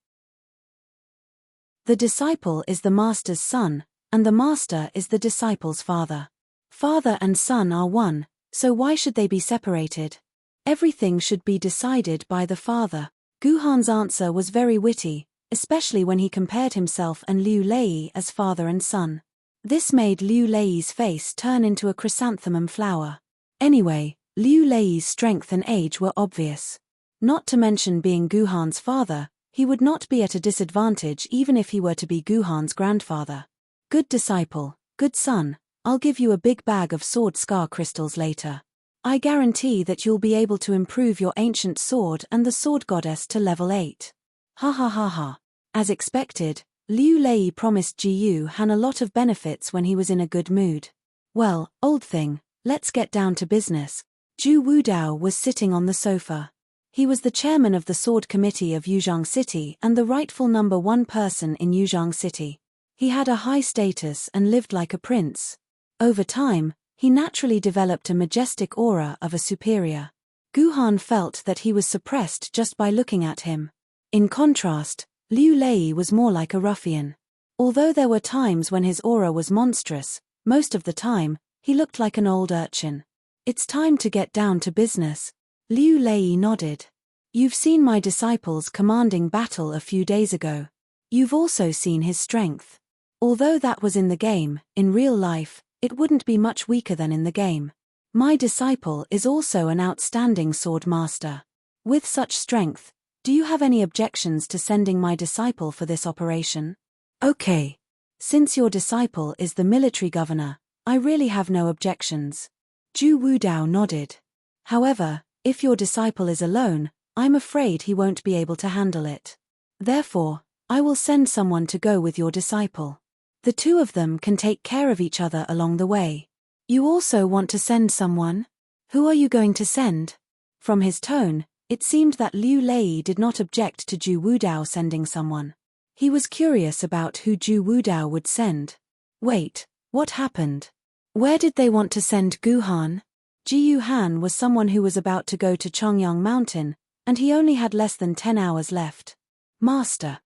The disciple is the master's son, and the master is the disciple's father. Father and son are one, so why should they be separated? Everything should be decided by the father. Guhan's answer was very witty, especially when he compared himself and Liu Lei as father and son. This made Liu Lei's face turn into a chrysanthemum flower. Anyway, Liu Lei's strength and age were obvious. Not to mention being Guhan's father, he would not be at a disadvantage even if he were to be Guhan's grandfather. Good disciple, good son, I'll give you a big bag of sword scar crystals later. I guarantee that you'll be able to improve your ancient sword and the sword goddess to level 8. Ha ha ha ha. As expected, Liu Lei promised Ji Han a lot of benefits when he was in a good mood. Well, old thing, let's get down to business. Zhu Wudao was sitting on the sofa. He was the chairman of the sword committee of Yuzhang City and the rightful number 1 person in Yuzhang City. He had a high status and lived like a prince. Over time, he naturally developed a majestic aura of a superior. Guhan felt that he was suppressed just by looking at him. In contrast, Liu Lei was more like a ruffian. Although there were times when his aura was monstrous, most of the time, he looked like an old urchin. It's time to get down to business. Liu Lei nodded. You've seen my disciple's commanding battle a few days ago. You've also seen his strength. Although that was in the game, in real life, it wouldn't be much weaker than in the game. My disciple is also an outstanding sword master. With such strength, do you have any objections to sending my disciple for this operation? Okay. Since your disciple is the military governor, I really have no objections. Zhu Wudao nodded. However, if your disciple is alone, I'm afraid he won't be able to handle it. Therefore, I will send someone to go with your disciple. The two of them can take care of each other along the way. You also want to send someone? Who are you going to send? From his tone, it seemed that Liu Lei did not object to Zhu Wudao sending someone. He was curious about who Zhu Wudao would send. Wait, what happened? Where did they want to send Guhan? Ji Han was someone who was about to go to Chongyang Mountain, and he only had less than 10 hours left. Master,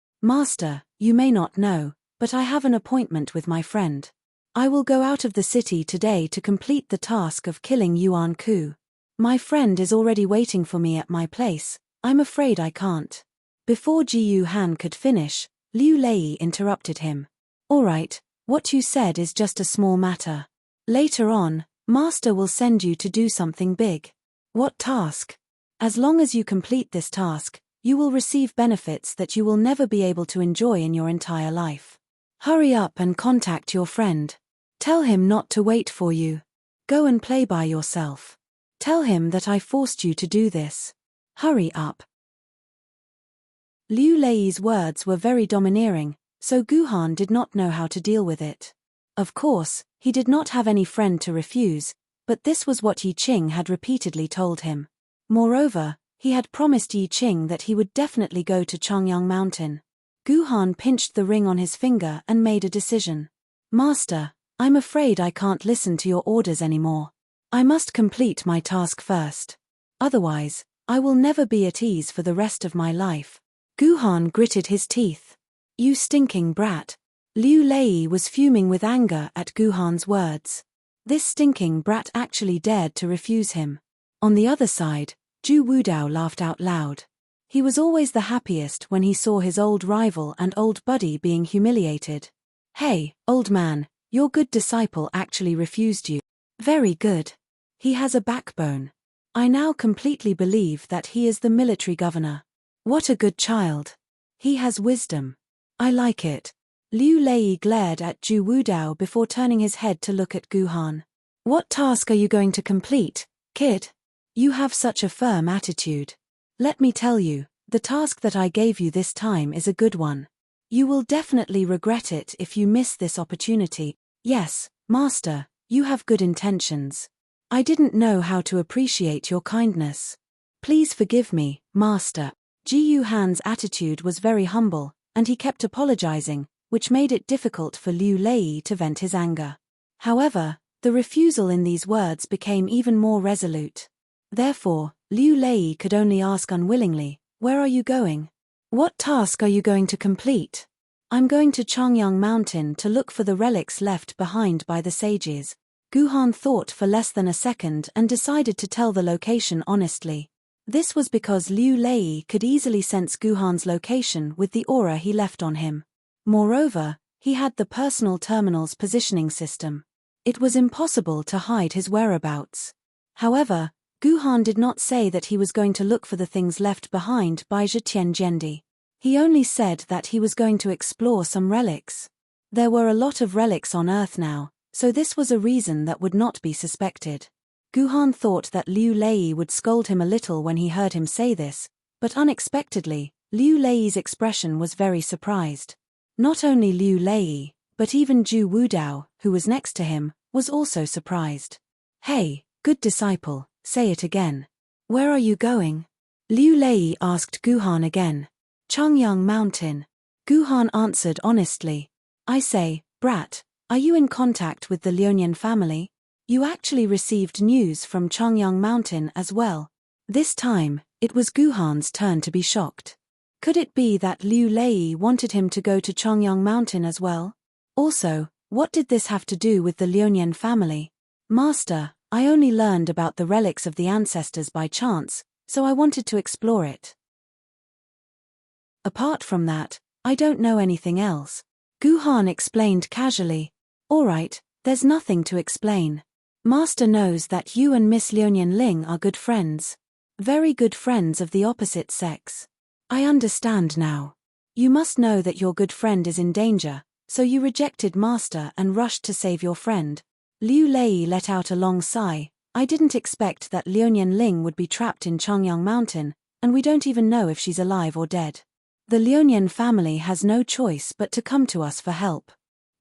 you may not know, but I have an appointment with my friend. I will go out of the city today to complete the task of killing Yuan Ku. My friend is already waiting for me at my place. I'm afraid I can't. Before Ji Han could finish, Liu Lei interrupted him. All right, what you said is just a small matter. Later on, Master will send you to do something big. What task? As long as you complete this task, you will receive benefits that you will never be able to enjoy in your entire life. Hurry up and contact your friend. Tell him not to wait for you. Go and play by yourself. Tell him that I forced you to do this. Hurry up. Liu Lei's words were very domineering, so Guhan did not know how to deal with it. Of course, he did not have any friend to refuse, but this was what Yi Qing had repeatedly told him. Moreover, he had promised Yi Qing that he would definitely go to Chongyang Mountain. Guhan pinched the ring on his finger and made a decision. Master, I'm afraid I can't listen to your orders anymore. I must complete my task first. Otherwise, I will never be at ease for the rest of my life. Guhan gritted his teeth. You stinking brat. Liu Lei was fuming with anger at Guhan's words. This stinking brat actually dared to refuse him. On the other side, Zhu Wudao laughed out loud. He was always the happiest when he saw his old rival and old buddy being humiliated. Hey, old man, your good disciple actually refused you. Very good. He has a backbone. I now completely believe that he is the military governor. What a good child. He has wisdom. I like it. Liu Lei glared at Zhu Wudao before turning his head to look at Guhan. What task are you going to complete, kid? You have such a firm attitude. Let me tell you, the task that I gave you this time is a good one. You will definitely regret it if you miss this opportunity. Yes, master, you have good intentions. I didn't know how to appreciate your kindness. Please forgive me, master. Ji Yuhan's attitude was very humble, and he kept apologizing, which made it difficult for Liu Lei to vent his anger. However, the refusal in these words became even more resolute. Therefore, Liu Lei could only ask unwillingly, "Where are you going? What task are you going to complete?" "I'm going to Changyang Mountain to look for the relics left behind by the sages." Guhan thought for less than a second and decided to tell the location honestly. This was because Liu Lei could easily sense Guhan's location with the aura he left on him. Moreover, he had the personal terminal's positioning system. It was impossible to hide his whereabouts. However, Guhan did not say that he was going to look for the things left behind by Zhetian Jendi. He only said that he was going to explore some relics. There were a lot of relics on Earth now, so this was a reason that would not be suspected. Guhan thought that Liu Lei would scold him a little when he heard him say this, but unexpectedly, Liu Lei's expression was very surprised. Not only Liu Lei, but even Zhu Wudao, who was next to him, was also surprised. "Hey, good disciple, say it again. Where are you going?" Liu Lei asked Guhan again. "Changyang Mountain." Guhan answered honestly. "I say, brat, are you in contact with the Lionian family? You actually received news from Changyang Mountain as well." This time, it was Guhan's turn to be shocked. Could it be that Liu Lei wanted him to go to Changyang Mountain as well? Also, what did this have to do with the Lionian family? "Master, I only learned about the relics of the ancestors by chance, so I wanted to explore it. Apart from that, I don't know anything else." Guhan explained casually. "Alright, there's nothing to explain. Master knows that you and Miss Lionian Ling are good friends. Very good friends of the opposite sex. I understand now. You must know that your good friend is in danger, so you rejected Master and rushed to save your friend." Liu Lei let out a long sigh. "I didn't expect that Lionian Ling would be trapped in Changyang Mountain, and we don't even know if she's alive or dead. The Lionian family has no choice but to come to us for help.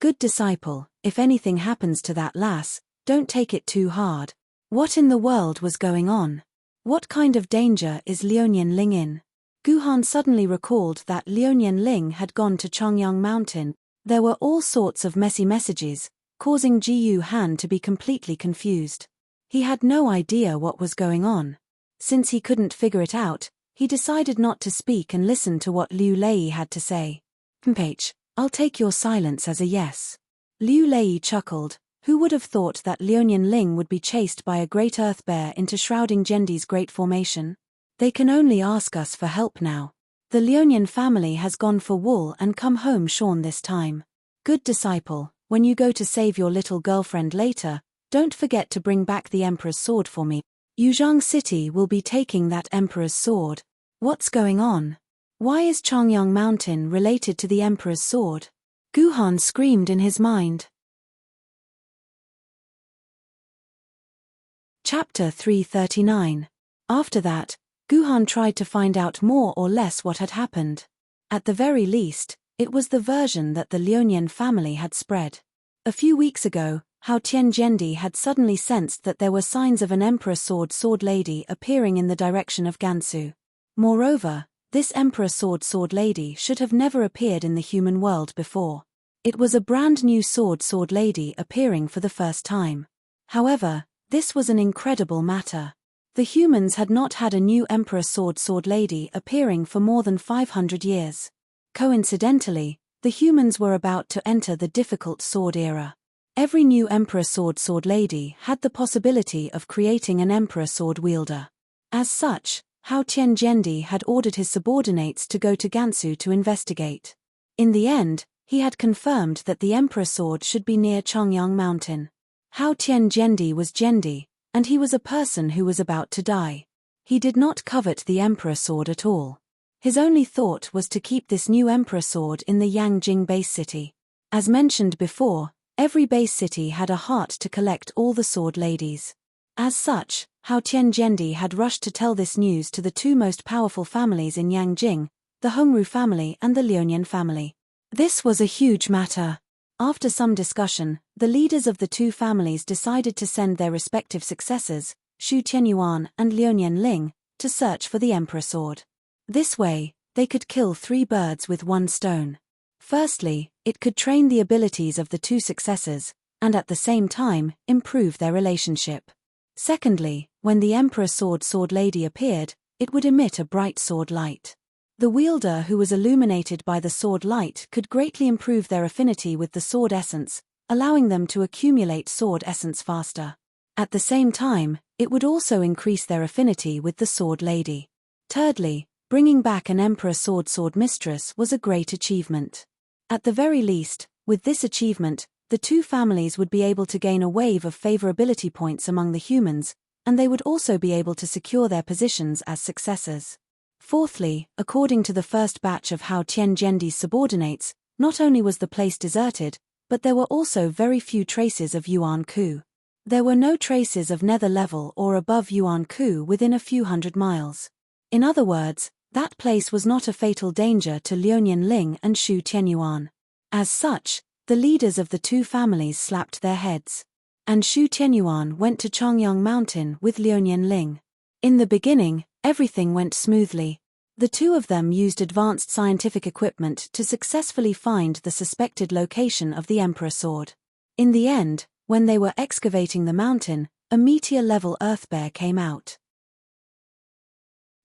Good disciple, if anything happens to that lass, don't take it too hard. What in the world was going on? What kind of danger is Lionian Ling in?" Guhan suddenly recalled that Lionian Ling had gone to Changyang Mountain. There were all sorts of messy messages, causing Ji Yuhan to be completely confused. He had no idea what was going on. Since he couldn't figure it out, he decided not to speak and listen to what Liu Lei had to say. "Mph, I'll take your silence as a yes." Liu Lei chuckled. Who would have thought that Lionian Ling would be chased by a great earth bear into shrouding Jendi's great formation? They can only ask us for help now. The Lionian family has gone for wool and come home shorn this time. Good disciple, when you go to save your little girlfriend later, don't forget to bring back the Emperor's sword for me. Yuzhang City will be taking that Emperor's sword. What's going on? Why is Changyang Mountain related to the Emperor's sword? Guhan screamed in his mind. Chapter 339. After that, Guhan tried to find out more or less what had happened. At the very least, it was the version that the Lionian family had spread. A few weeks ago, Hao Tianjendi had suddenly sensed that there were signs of an Emperor sword lady appearing in the direction of Gansu. Moreover, this Emperor sword lady should have never appeared in the human world before. It was a brand new sword lady appearing for the first time. However, this was an incredible matter. The humans had not had a new Emperor sword lady appearing for more than 500 years. Coincidentally, The humans were about to enter the difficult sword era. Every new Emperor Sword Lady had the possibility of creating an Emperor Sword wielder. As such, Hao Tianzhendi had ordered his subordinates to go to Gansu to investigate. In the end, he had confirmed that the Emperor Sword should be near Chongyang Mountain. Hao Tianzhendi was Zhendi, and he was a person who was about to die. He did not covet the Emperor Sword at all. His only thought was to keep this new Emperor Sword in the Yangjing base city. As mentioned before, every base city had a heart to collect all the sword ladies. As such, Hao Tianzhendi had rushed to tell this news to the two most powerful families in Yangjing, the Hongru family and the Liuanian family. This was a huge matter. After some discussion, the leaders of the two families decided to send their respective successors, Shu Tianyuan and Liuanian Ling, to search for the Emperor Sword. This way, they could kill 3 birds with 1 stone. Firstly, it could train the abilities of the two successors, and at the same time, improve their relationship. Secondly, when the Emperor Sword Lady appeared, it would emit a bright sword light. The wielder who was illuminated by the sword light could greatly improve their affinity with the sword essence, allowing them to accumulate sword essence faster. At the same time, it would also increase their affinity with the sword lady. Thirdly, bringing back an Emperor Sword mistress was a great achievement. At the very least, with this achievement, the two families would be able to gain a wave of favorability points among the humans, and they would also be able to secure their positions as successors. Fourthly, according to the first batch of Hao Tianzhendi's subordinates, not only was the place deserted, but there were also very few traces of Yuan Ku. There were no traces of nether level or above Yuan Ku within a few hundred miles. In other words, that place was not a fatal danger to Liuanian Ling and Shu Tianyuan. As such, the leaders of the two families slapped their heads. And Shu Tianyuan went to Chongyang Mountain with Liuanian Ling. In the beginning, everything went smoothly. The two of them used advanced scientific equipment to successfully find the suspected location of the Emperor Sword. In the end, when they were excavating the mountain, a meteor-level earth bear came out.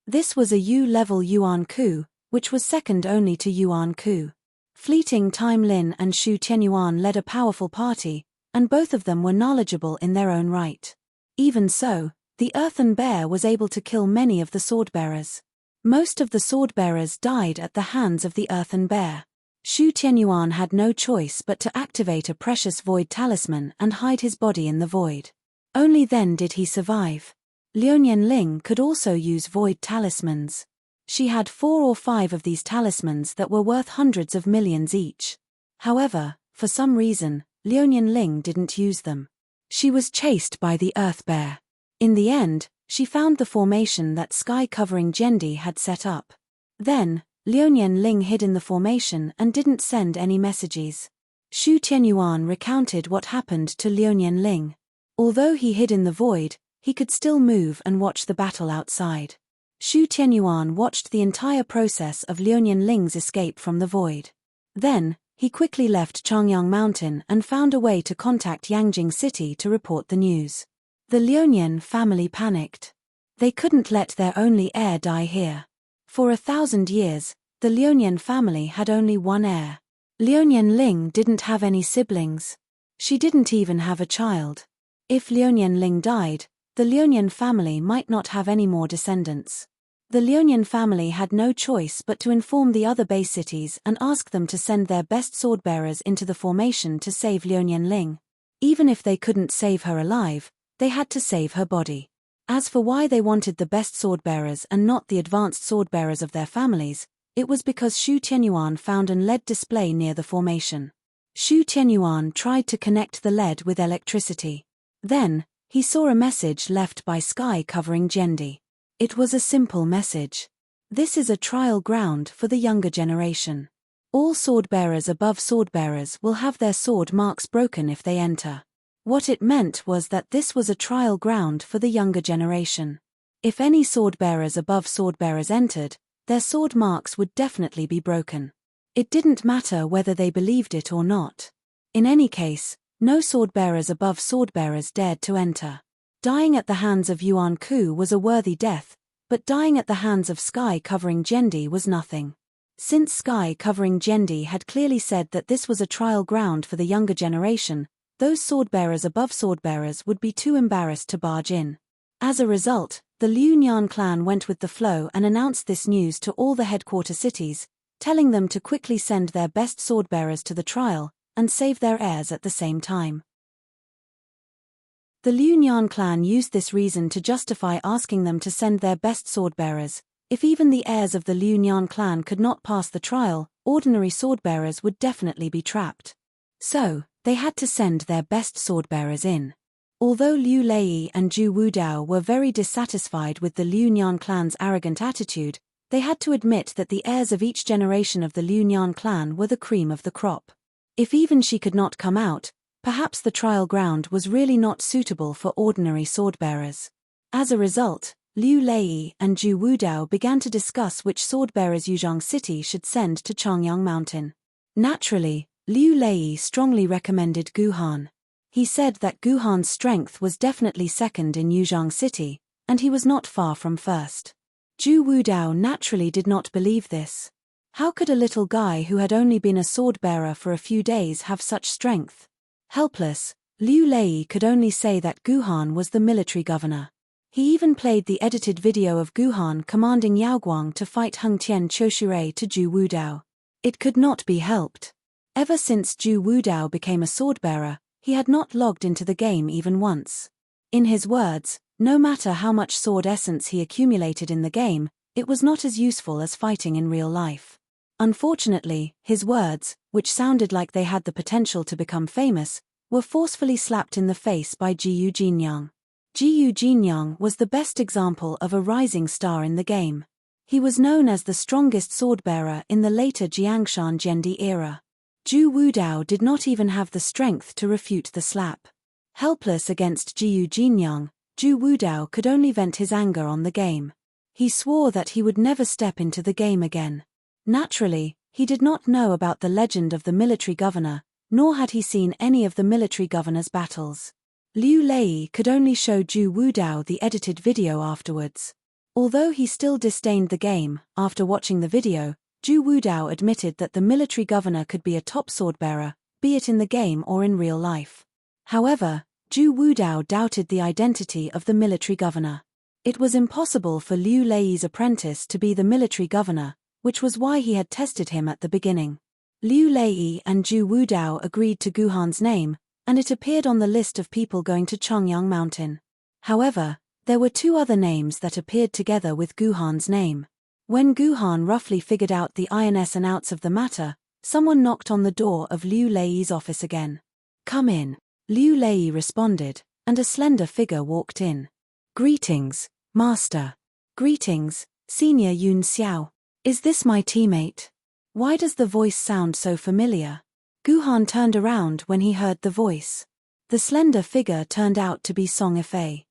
This was a U-level Yuan Ku, which was second only to Yuan Ku. Fleeting Time Lin and Shu Tianyuan led a powerful party, and both of them were knowledgeable in their own right. Even so, the earthen bear was able to kill many of the swordbearers. Most of the swordbearers died at the hands of the earthen bear. Shu Tianyuan had no choice but to activate a precious void talisman and hide his body in the void. Only then did he survive. Liuanian Ling could also use void talismans. She had 4 or 5 of these talismans that were worth hundreds of millions each. However, for some reason, Liuanian Ling didn't use them. She was chased by the earth bear. In the end, she found the formation that sky-covering Zhendi had set up. Then, Liuanian Ling hid in the formation and didn't send any messages. Shu Tianyuan recounted what happened to Liuanian Ling. Although he hid in the void, he could still move and watch the battle outside. Shu Tianyuan watched the entire process of Liuanian Ling's escape from the void. Then, he quickly left Chongyang Mountain and found a way to contact Yangjing City to report the news. The Liuanian family panicked. They couldn't let their only heir die here. For 1,000 years, the Liuanian family had only one heir. Liuanian Ling didn't have any siblings. She didn't even have a child. If Liuanian Ling died, the Liuanian family might not have any more descendants. The Liuanian family had no choice but to inform the other base cities and ask them to send their best swordbearers into the formation to save Liuanian Ling. Even if they couldn't save her alive, they had to save her body. As for why they wanted the best swordbearers and not the advanced swordbearers of their families, it was because Shu Tianyuan found an LED display near the formation. Shu Tianyuan tried to connect the LED with electricity. Then, he saw a message left by sky-covering Zhendi. It was a simple message. This is a trial ground for the younger generation. All swordbearers above swordbearers will have their sword marks broken if they enter. What it meant was that this was a trial ground for the younger generation. If any swordbearers above swordbearers entered, their sword marks would definitely be broken. It didn't matter whether they believed it or not. In any case, no swordbearers above swordbearers dared to enter. Dying at the hands of Yuan Ku was a worthy death, but dying at the hands of sky-covering Zhendi was nothing. Since sky covering Jendi had clearly said that this was a trial ground for the younger generation, those swordbearers above swordbearers would be too embarrassed to barge in. As a result, the Liu Nian clan went with the flow and announced this news to all the headquarter cities, telling them to quickly send their best swordbearers to the trial, and save their heirs at the same time. The Liu Nian clan used this reason to justify asking them to send their best swordbearers. If even the heirs of the Liu Nian clan could not pass the trial, ordinary swordbearers would definitely be trapped. So, they had to send their best swordbearers in. Although Liu Lei and Zhu Wudao were very dissatisfied with the Liu Nian clan's arrogant attitude, they had to admit that the heirs of each generation of the Liu Nian clan were the cream of the crop. If even she could not come out, perhaps the trial ground was really not suitable for ordinary swordbearers. As a result, Liu Lei and Zhu Wudao began to discuss which swordbearers Yuzhang City should send to Changyang Mountain. Naturally, Liu Lei strongly recommended Gu Han. He said that Gu Han's strength was definitely second in Yuzhang City, and he was not far from first. Zhu Wudao naturally did not believe this. How could a little guy who had only been a sword-bearer for a few days have such strength? Helpless, Liu Lei could only say that Gu Han was the military governor. He even played the edited video of Gu Han commanding Yao Guang to fight Heng Tian Choshure to Zhu Wudao. It could not be helped. Ever since Zhu Wudao became a sword-bearer, he had not logged into the game even once. In his words, no matter how much sword essence he accumulated in the game, it was not as useful as fighting in real life. Unfortunately, his words, which sounded like they had the potential to become famous, were forcefully slapped in the face by Jiyu Jinyang. Jiyu Jinyang was the best example of a rising star in the game. He was known as the strongest sword-bearer in the later Jiangshan Jendi era. Zhu Wudao did not even have the strength to refute the slap. Helpless against Jiyu Jinyang, Zhu Wudao could only vent his anger on the game. He swore that he would never step into the game again. Naturally, he did not know about the legend of the military governor, nor had he seen any of the military governor's battles. Liu Lei could only show Zhu Wudao the edited video afterwards. Although he still disdained the game, after watching the video, Zhu Wudao admitted that the military governor could be a top sword-bearer, be it in the game or in real life. However, Zhu Wudao doubted the identity of the military governor. It was impossible for Liu Lei's apprentice to be the military governor, which was why he had tested him at the beginning. Liu Lei and Zhu Wudao agreed to Gu Han's name, and it appeared on the list of people going to Changyang Mountain. However, there were two other names that appeared together with Gu Han's name. When Gu Han roughly figured out the ins and outs of the matter, someone knocked on the door of Liu Lei's office again. "Come in," Liu Lei responded, and a slender figure walked in. "Greetings, Master." "Greetings, Senior Yun Xiao. Is this my teammate? Why does the voice sound so familiar?" Gu Han turned around when he heard the voice. The slender figure turned out to be Song Ifei.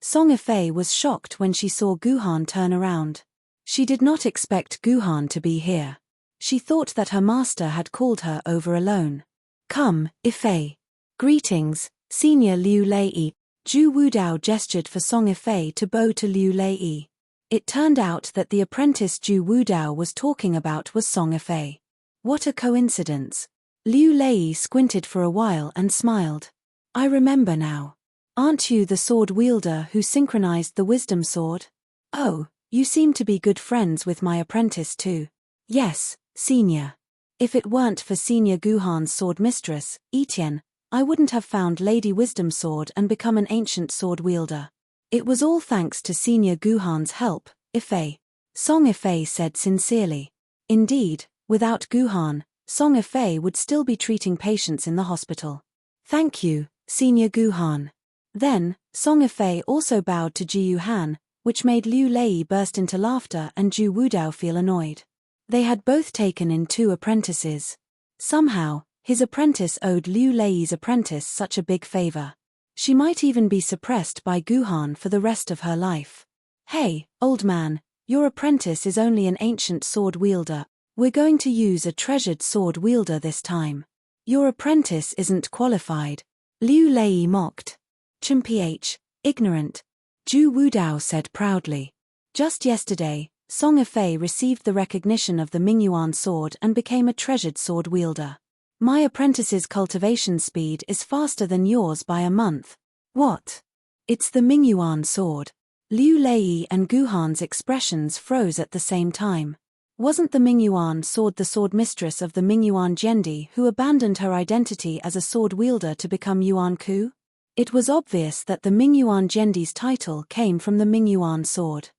Song Ifei was shocked when she saw Gu Han turn around. She did not expect Gu Han to be here. She thought that her master had called her over alone. "Come, Ifei." "Greetings, Senior Liu Lei." Zhu Wudao gestured for Song Ifei to bow to Liu Lei. It turned out that the apprentice Zhu Wudao was talking about was Song Ifei. What a coincidence. Liu Lei squinted for a while and smiled. "I remember now. Aren't you the sword wielder who synchronized the wisdom sword? Oh, you seem to be good friends with my apprentice too." "Yes, Senior. If it weren't for Senior Gu Han's sword mistress, Etienne, I wouldn't have found Lady Wisdom Sword and become an ancient sword wielder. It was all thanks to Senior Gu Han's help, Ifei." Song Ifei said sincerely. Indeed, without Gu Han, Song Ifei would still be treating patients in the hospital. "Thank you, Senior Gu Han." Then, Song Ifei also bowed to Jiyu Han, which made Liu Lei burst into laughter and Zhu Wudao feel annoyed. They had both taken in 2 apprentices. Somehow, his apprentice owed Liu Lei's apprentice such a big favor. She might even be suppressed by Gu Han for the rest of her life. "Hey, old man, your apprentice is only an ancient sword wielder. We're going to use a treasured sword wielder this time. Your apprentice isn't qualified," Liu Lei mocked. "Chimph, ignorant," Zhu Wudao said proudly. Just yesterday, Song Yifei received the recognition of the Mingyuan sword and became a treasured sword wielder. My apprentice's cultivation speed is faster than yours by a month. What? It's the Mingyuan sword. Liu Lei and Guhan's expressions froze at the same time. Wasn't the Mingyuan sword the sword mistress of the Mingyuan Jendi who abandoned her identity as a sword wielder to become Yuan Ku? It was obvious that the Mingyuan Jendi's title came from the Mingyuan sword.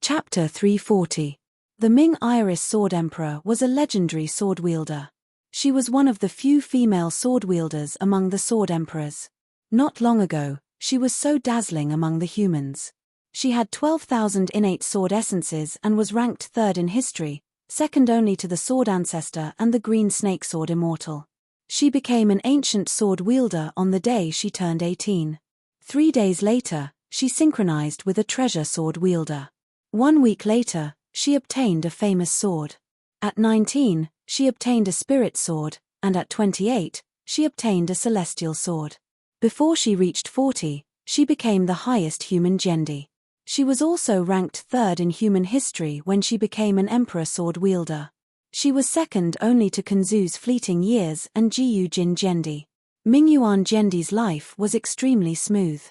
Chapter 340. The Ming Iris Sword Emperor was a legendary sword wielder. She was one of the few female sword wielders among the sword emperors. Not long ago, she was so dazzling among the humans. She had 12,000 innate sword essences and was ranked third in history, second only to the sword ancestor and the green snake sword immortal. She became an ancient sword wielder on the day she turned 18. 3 days later, she synchronized with a treasure sword wielder. 1 week later, she obtained a famous sword. At 19, she obtained a spirit sword, and at 28, she obtained a celestial sword. Before she reached 40, she became the highest human Jendi. She was also ranked third in human history when she became an emperor sword wielder. She was second only to Kunzu's fleeting years and Jiyu Jin Jendi. Mingyuan Jendi's life was extremely smooth.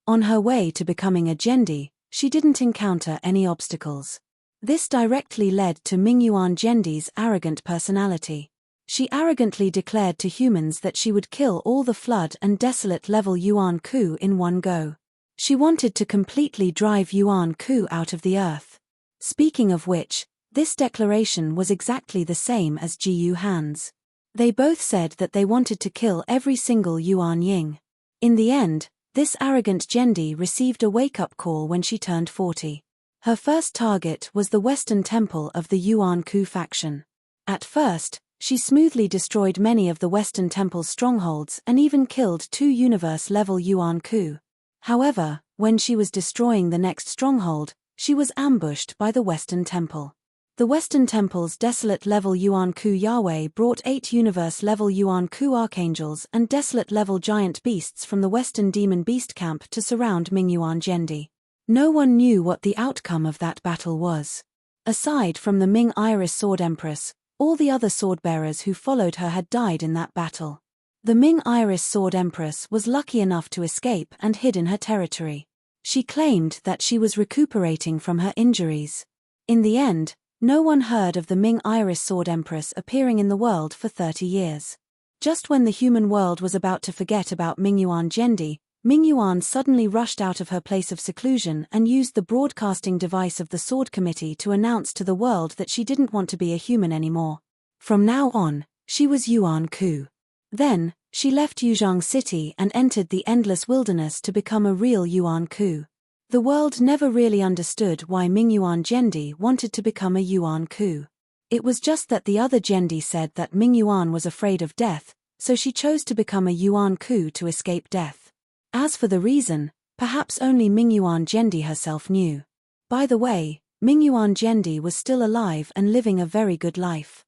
On her way to becoming a Jendi, she didn't encounter any obstacles. This directly led to Mingyuan Jendi's arrogant personality. She arrogantly declared to humans that she would kill all the flood and desolate level Yuan Ku in one go. She wanted to completely drive Yuan Ku out of the earth. Speaking of which, this declaration was exactly the same as Jiyu Han's. They both said that they wanted to kill every single Yuan Ying. In the end, this arrogant Jendi received a wake-up call when she turned 40. Her first target was the Western Temple of the Yuan Ku faction. At first, she smoothly destroyed many of the Western Temple's strongholds and even killed 2 universe-level Yuan Ku. However, when she was destroying the next stronghold, she was ambushed by the Western Temple. The Western Temple's desolate-level Yuan Ku Yahweh brought 8 universe-level Yuan Ku archangels and desolate-level giant beasts from the Western Demon Beast camp to surround Mingyuan Jendi. No one knew what the outcome of that battle was. Aside from the Ming Iris Sword Empress, all the other sword-bearers who followed her had died in that battle. The Ming Iris Sword Empress was lucky enough to escape and hid in her territory. She claimed that she was recuperating from her injuries. In the end, no one heard of the Ming Iris Sword Empress appearing in the world for 30 years. Just when the human world was about to forget about Mingyuan Jendi, Mingyuan suddenly rushed out of her place of seclusion and used the broadcasting device of the Sword Committee to announce to the world that she didn't want to be a human anymore. From now on, she was Yuan Ku. Then, she left Yuzhang City and entered the endless wilderness to become a real Yuan Ku. The world never really understood why Mingyuan Jendi wanted to become a Yuan Ku. It was just that the other Jendi said that Mingyuan was afraid of death, so she chose to become a Yuan Ku to escape death. As for the reason, perhaps only Mingyuan Jendi herself knew. By the way, Mingyuan Jendi was still alive and living a very good life.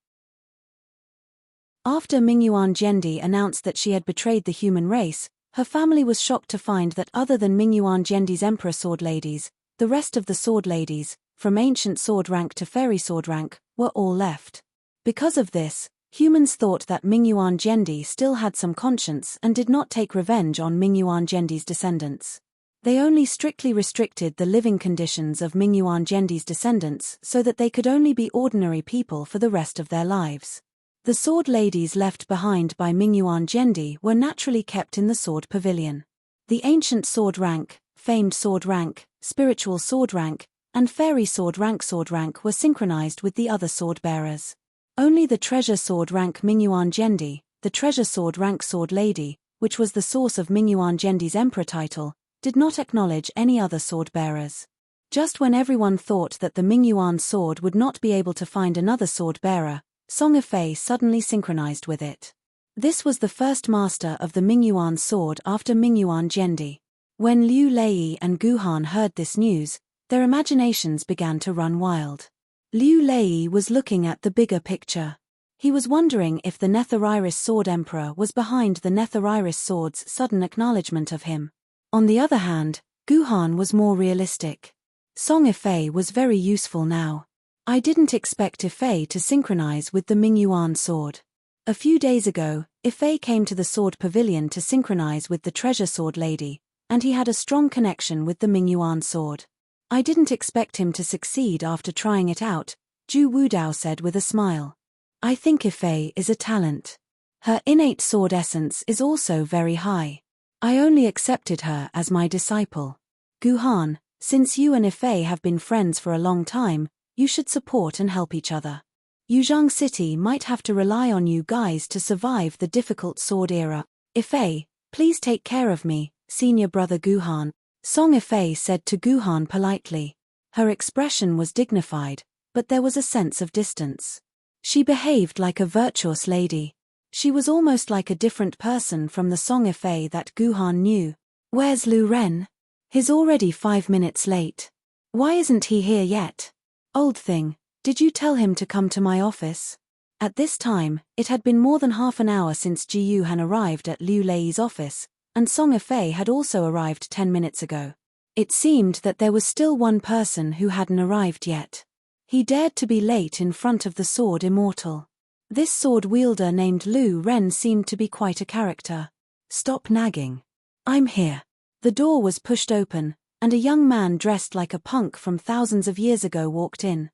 After Mingyuan Jendi announced that she had betrayed the human race, her family was shocked to find that other than Mingyuan Jendi's Emperor Sword Ladies, the rest of the Sword Ladies, from ancient sword rank to fairy sword rank, were all left. Because of this, humans thought that Mingyuan Jendi still had some conscience and did not take revenge on Mingyuan Jendi's descendants. They only strictly restricted the living conditions of Mingyuan Jendi's descendants so that they could only be ordinary people for the rest of their lives. The sword ladies left behind by Mingyuan Jendi were naturally kept in the sword pavilion. The ancient sword rank, famed sword rank, spiritual sword rank, and fairy sword rank were synchronized with the other sword bearers. Only the treasure sword rank Mingyuan Jendi, the treasure sword rank sword lady, which was the source of Mingyuan Jendi's emperor title, did not acknowledge any other sword bearers. Just when everyone thought that the Mingyuan sword would not be able to find another sword bearer, Song Yifei suddenly synchronized with it. This was the first master of the Mingyuan sword after Mingyuan Jendi. When Liu Lei and Guhan heard this news, their imaginations began to run wild. Liu Lei was looking at the bigger picture. He was wondering if the Netheriris Sword Emperor was behind the Netheriris Sword's sudden acknowledgement of him. On the other hand, Guhan was more realistic. Song Ifei was very useful now. I didn't expect Ifei to synchronize with the Mingyuan sword. A few days ago, Ifei came to the sword pavilion to synchronize with the treasure sword lady, and he had a strong connection with the Mingyuan sword. I didn't expect him to succeed after trying it out, Zhu Wudao said with a smile. I think Ifei is a talent. Her innate sword essence is also very high. I only accepted her as my disciple. Guhan, since you and Ifei have been friends for a long time, you should support and help each other. Yuzhang City might have to rely on you guys to survive the difficult sword era. Ifei, please take care of me, senior brother Guhan, Song Ifei said to Guhan politely. Her expression was dignified, but there was a sense of distance. She behaved like a virtuous lady. She was almost like a different person from the Song Ifei that Guhan knew. Where's Lu Ren? He's already 5 minutes late. Why isn't he here yet? Old thing, did you tell him to come to my office? At this time, it had been more than half an hour since Ji Yuhan arrived at Liu Lei's office, and Song Ifei had also arrived 10 minutes ago. It seemed that there was still one person who hadn't arrived yet. He dared to be late in front of the sword immortal. This sword wielder named Lu Ren seemed to be quite a character. Stop nagging. I'm here. The door was pushed open, and a young man dressed like a punk from thousands of years ago walked in.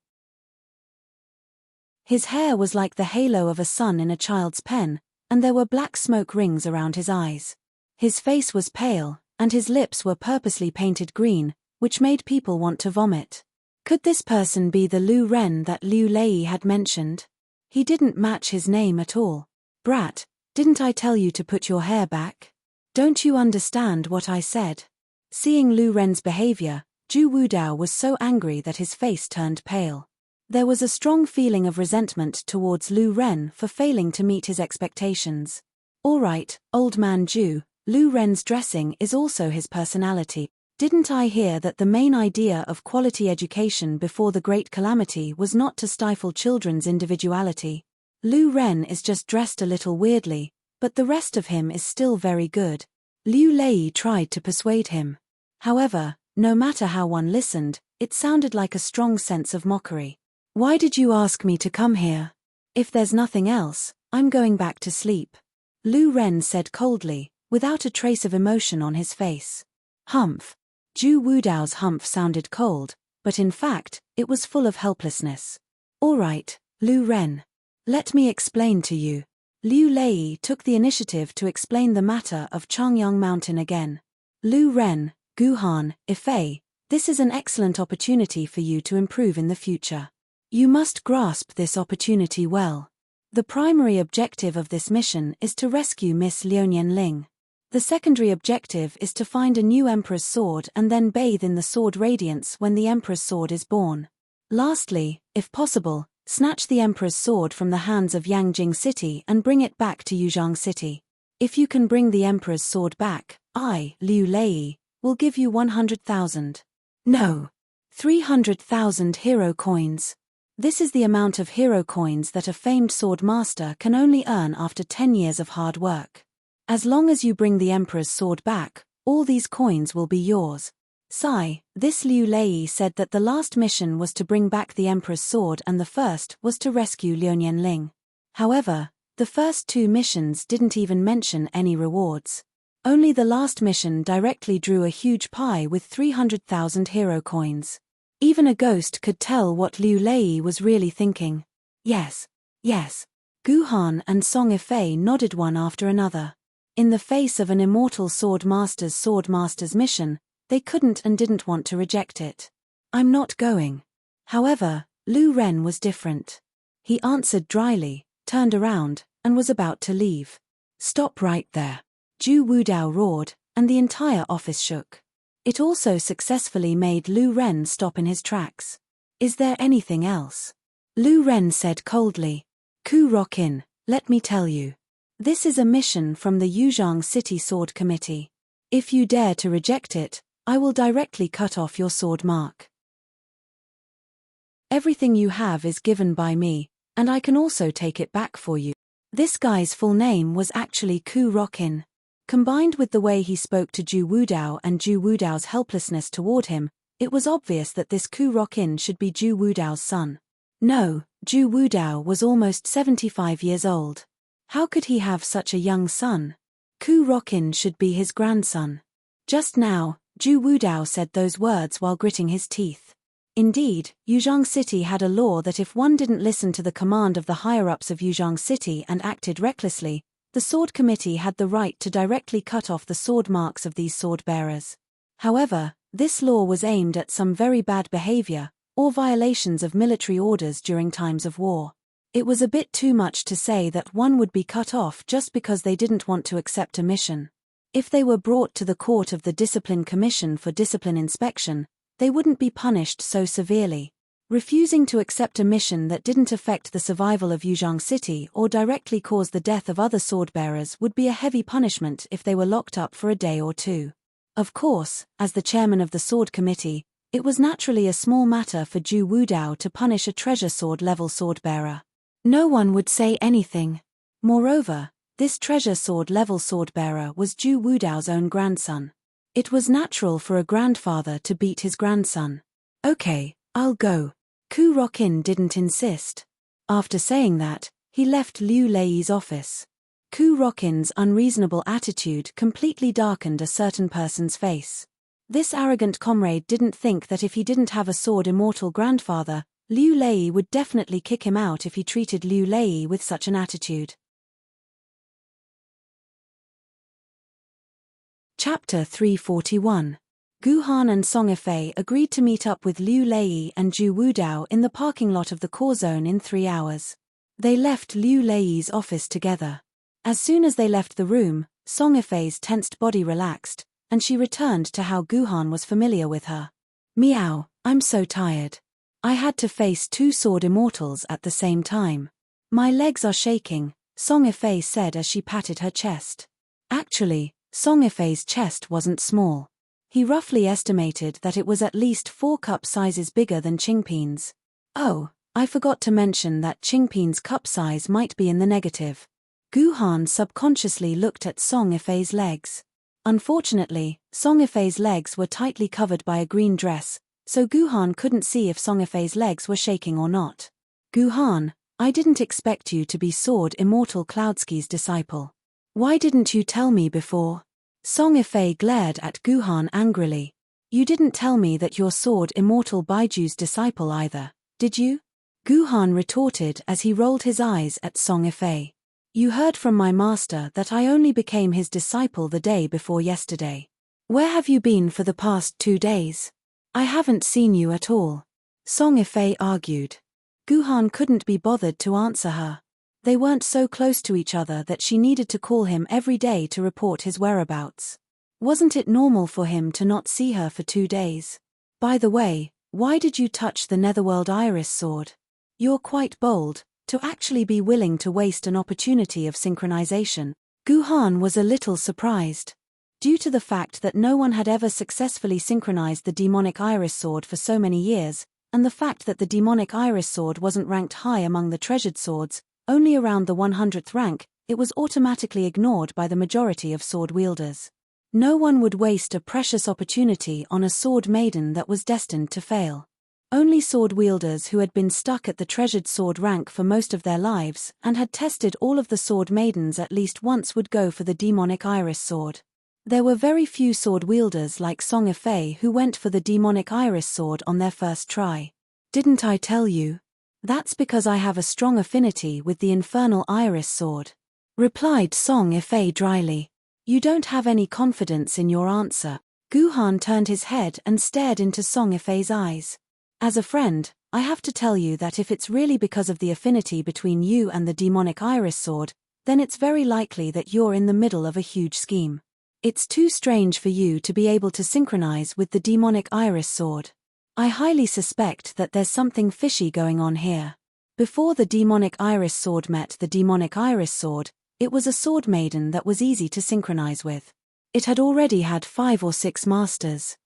His hair was like the halo of a sun in a child's pen, and there were black smoke rings around his eyes. His face was pale, and his lips were purposely painted green, which made people want to vomit. Could this person be the Lu Ren that Liu Lei had mentioned? He didn't match his name at all. Brat, didn't I tell you to put your hair back? Don't you understand what I said? Seeing Lu Ren's behavior, Zhu Wudao was so angry that his face turned pale. There was a strong feeling of resentment towards Lu Ren for failing to meet his expectations. All right, old man Zhu, Lu Ren's dressing is also his personality. Didn't I hear that the main idea of quality education before the Great Calamity was not to stifle children's individuality? Lu Ren is just dressed a little weirdly, but the rest of him is still very good. Liu Lei tried to persuade him. However, no matter how one listened, it sounded like a strong sense of mockery. Why did you ask me to come here? If there's nothing else, I'm going back to sleep. Lu Ren said coldly, without a trace of emotion on his face. Humph. Zhu Wudao's humph sounded cold, but in fact, it was full of helplessness. All right, Lu Ren. Let me explain to you. Liu Lei took the initiative to explain the matter of Changyang Mountain again. Lu Ren, Guhan, Ifei, this is an excellent opportunity for you to improve in the future. You must grasp this opportunity well. The primary objective of this mission is to rescue Miss Liuyan Ling. The secondary objective is to find a new Emperor's sword and then bathe in the sword radiance when the Emperor's sword is born. Lastly, if possible, snatch the Emperor's sword from the hands of Yangjing City and bring it back to Yuzhang City. If you can bring the Emperor's sword back, I, Liu Lei, will give you 100,000. No. 300,000 hero coins. This is the amount of hero coins that a famed sword master can only earn after 10 years of hard work. As long as you bring the Emperor's sword back, all these coins will be yours. Sigh, this Liu Lei said that the last mission was to bring back the Emperor's sword and the first was to rescue Liuyan Ling. However, the first two missions didn't even mention any rewards. Only the last mission directly drew a huge pie with 300,000 hero coins. Even a ghost could tell what Liu Lei was really thinking. Yes. Guhan and Song Ifei nodded one after another. In the face of an immortal sword master's mission, they couldn't and didn't want to reject it. I'm not going. However, Lu Ren was different. He answered dryly, turned around, and was about to leave. Stop right there. Zhu Wudao roared, and the entire office shook. It also successfully made Lu Ren stop in his tracks. Is there anything else? Lu Ren said coldly. Ku Rokin, let me tell you. This is a mission from the Yuzhang City Sword Committee. If you dare to reject it, I will directly cut off your sword mark. Everything you have is given by me, and I can also take it back for you. This guy's full name was actually Ku Rokin. Combined with the way he spoke to Ju Wudao and Ju Wudao's helplessness toward him, it was obvious that this Ku Rokin should be Ju Wudao's son. No, Ju Wudao was almost 75 years old. How could he have such a young son? Ku Rokin should be his grandson. Just now, Ju Wudao said those words while gritting his teeth. Indeed, Yuzhang City had a law that if one didn't listen to the command of the higher-ups of Yuzhang City and acted recklessly, the Sword Committee had the right to directly cut off the sword marks of these sword-bearers. However, this law was aimed at some very bad behavior, or violations of military orders during times of war. It was a bit too much to say that one would be cut off just because they didn't want to accept a mission. If they were brought to the court of the Discipline Commission for discipline inspection, they wouldn't be punished so severely. Refusing to accept a mission that didn't affect the survival of Yuzhang City or directly cause the death of other sword-bearers would be a heavy punishment if they were locked up for a day or two. Of course, as the chairman of the Sword Committee, it was naturally a small matter for Ju Wudao to punish a treasure sword-level sword-bearer. No one would say anything. Moreover, this treasure sword-level sword-bearer was Ju Wudao's own grandson. It was natural for a grandfather to beat his grandson. Okay, I'll go. Ku Rokin didn't insist. After saying that, he left Liu Lei's office. Ku Rokin's unreasonable attitude completely darkened a certain person's face. This arrogant comrade didn't think that if he didn't have a sword-immortal grandfather, Liu Lei would definitely kick him out if he treated Liu Lei with such an attitude. Chapter 341. Guhan and Song Yifei agreed to meet up with Liu Lei and Ju Wudao in the parking lot of the core zone in 3 hours. They left Liu Lei's office together. As soon as they left the room, Song Yifei's tensed body relaxed, and she returned to how Guhan was familiar with her. Meow, I'm so tired. I had to face 2 sword immortals at the same time. My legs are shaking, Song Yifei said as she patted her chest. Actually, Song Yifei's chest wasn't small. He roughly estimated that it was at least 4 cup sizes bigger than Qingpin's. Oh, I forgot to mention that Qingpin's cup size might be in the negative. Guhan subconsciously looked at Song Yifei's legs. Unfortunately, Song Yifei's legs were tightly covered by a green dress, so Guhan couldn't see if Song Yifei's legs were shaking or not. Guhan, I didn't expect you to be Sword Immortal Cloudsky's disciple. Why didn't you tell me before? Song Yifei glared at Guhan angrily. You didn't tell me that you're Sword Immortal Baiju's disciple either, did you? Guhan retorted as he rolled his eyes at Song Yifei. You heard from my master that I only became his disciple the day before yesterday. Where have you been for the past 2 days? I haven't seen you at all. Song Yifei argued. Guhan couldn't be bothered to answer her. They weren't so close to each other that she needed to call him every day to report his whereabouts. Wasn't it normal for him to not see her for 2 days? By the way, why did you touch the Netherworld Iris sword? You're quite bold, to actually be willing to waste an opportunity of synchronization. Guhan was a little surprised. Due to the fact that no one had ever successfully synchronized the demonic iris sword for so many years, and the fact that the demonic iris sword wasn't ranked high among the treasured swords, only around the 100th rank, it was automatically ignored by the majority of sword wielders. No one would waste a precious opportunity on a sword maiden that was destined to fail. Only sword wielders who had been stuck at the treasured sword rank for most of their lives and had tested all of the sword maidens at least once would go for the demonic iris sword. There were very few sword wielders like Song Yifei who went for the demonic iris sword on their first try. Didn't I tell you? That's because I have a strong affinity with the infernal iris sword, replied Song Yifei dryly. You don't have any confidence in your answer. Guhan turned his head and stared into Song Yifei's eyes. As a friend, I have to tell you that if it's really because of the affinity between you and the demonic iris sword, then it's very likely that you're in the middle of a huge scheme. It's too strange for you to be able to synchronize with the demonic iris sword. I highly suspect that there's something fishy going on here. Before the demonic iris sword met the demonic iris sword, it was a sword maiden that was easy to synchronize with. It had already had 5 or 6 masters.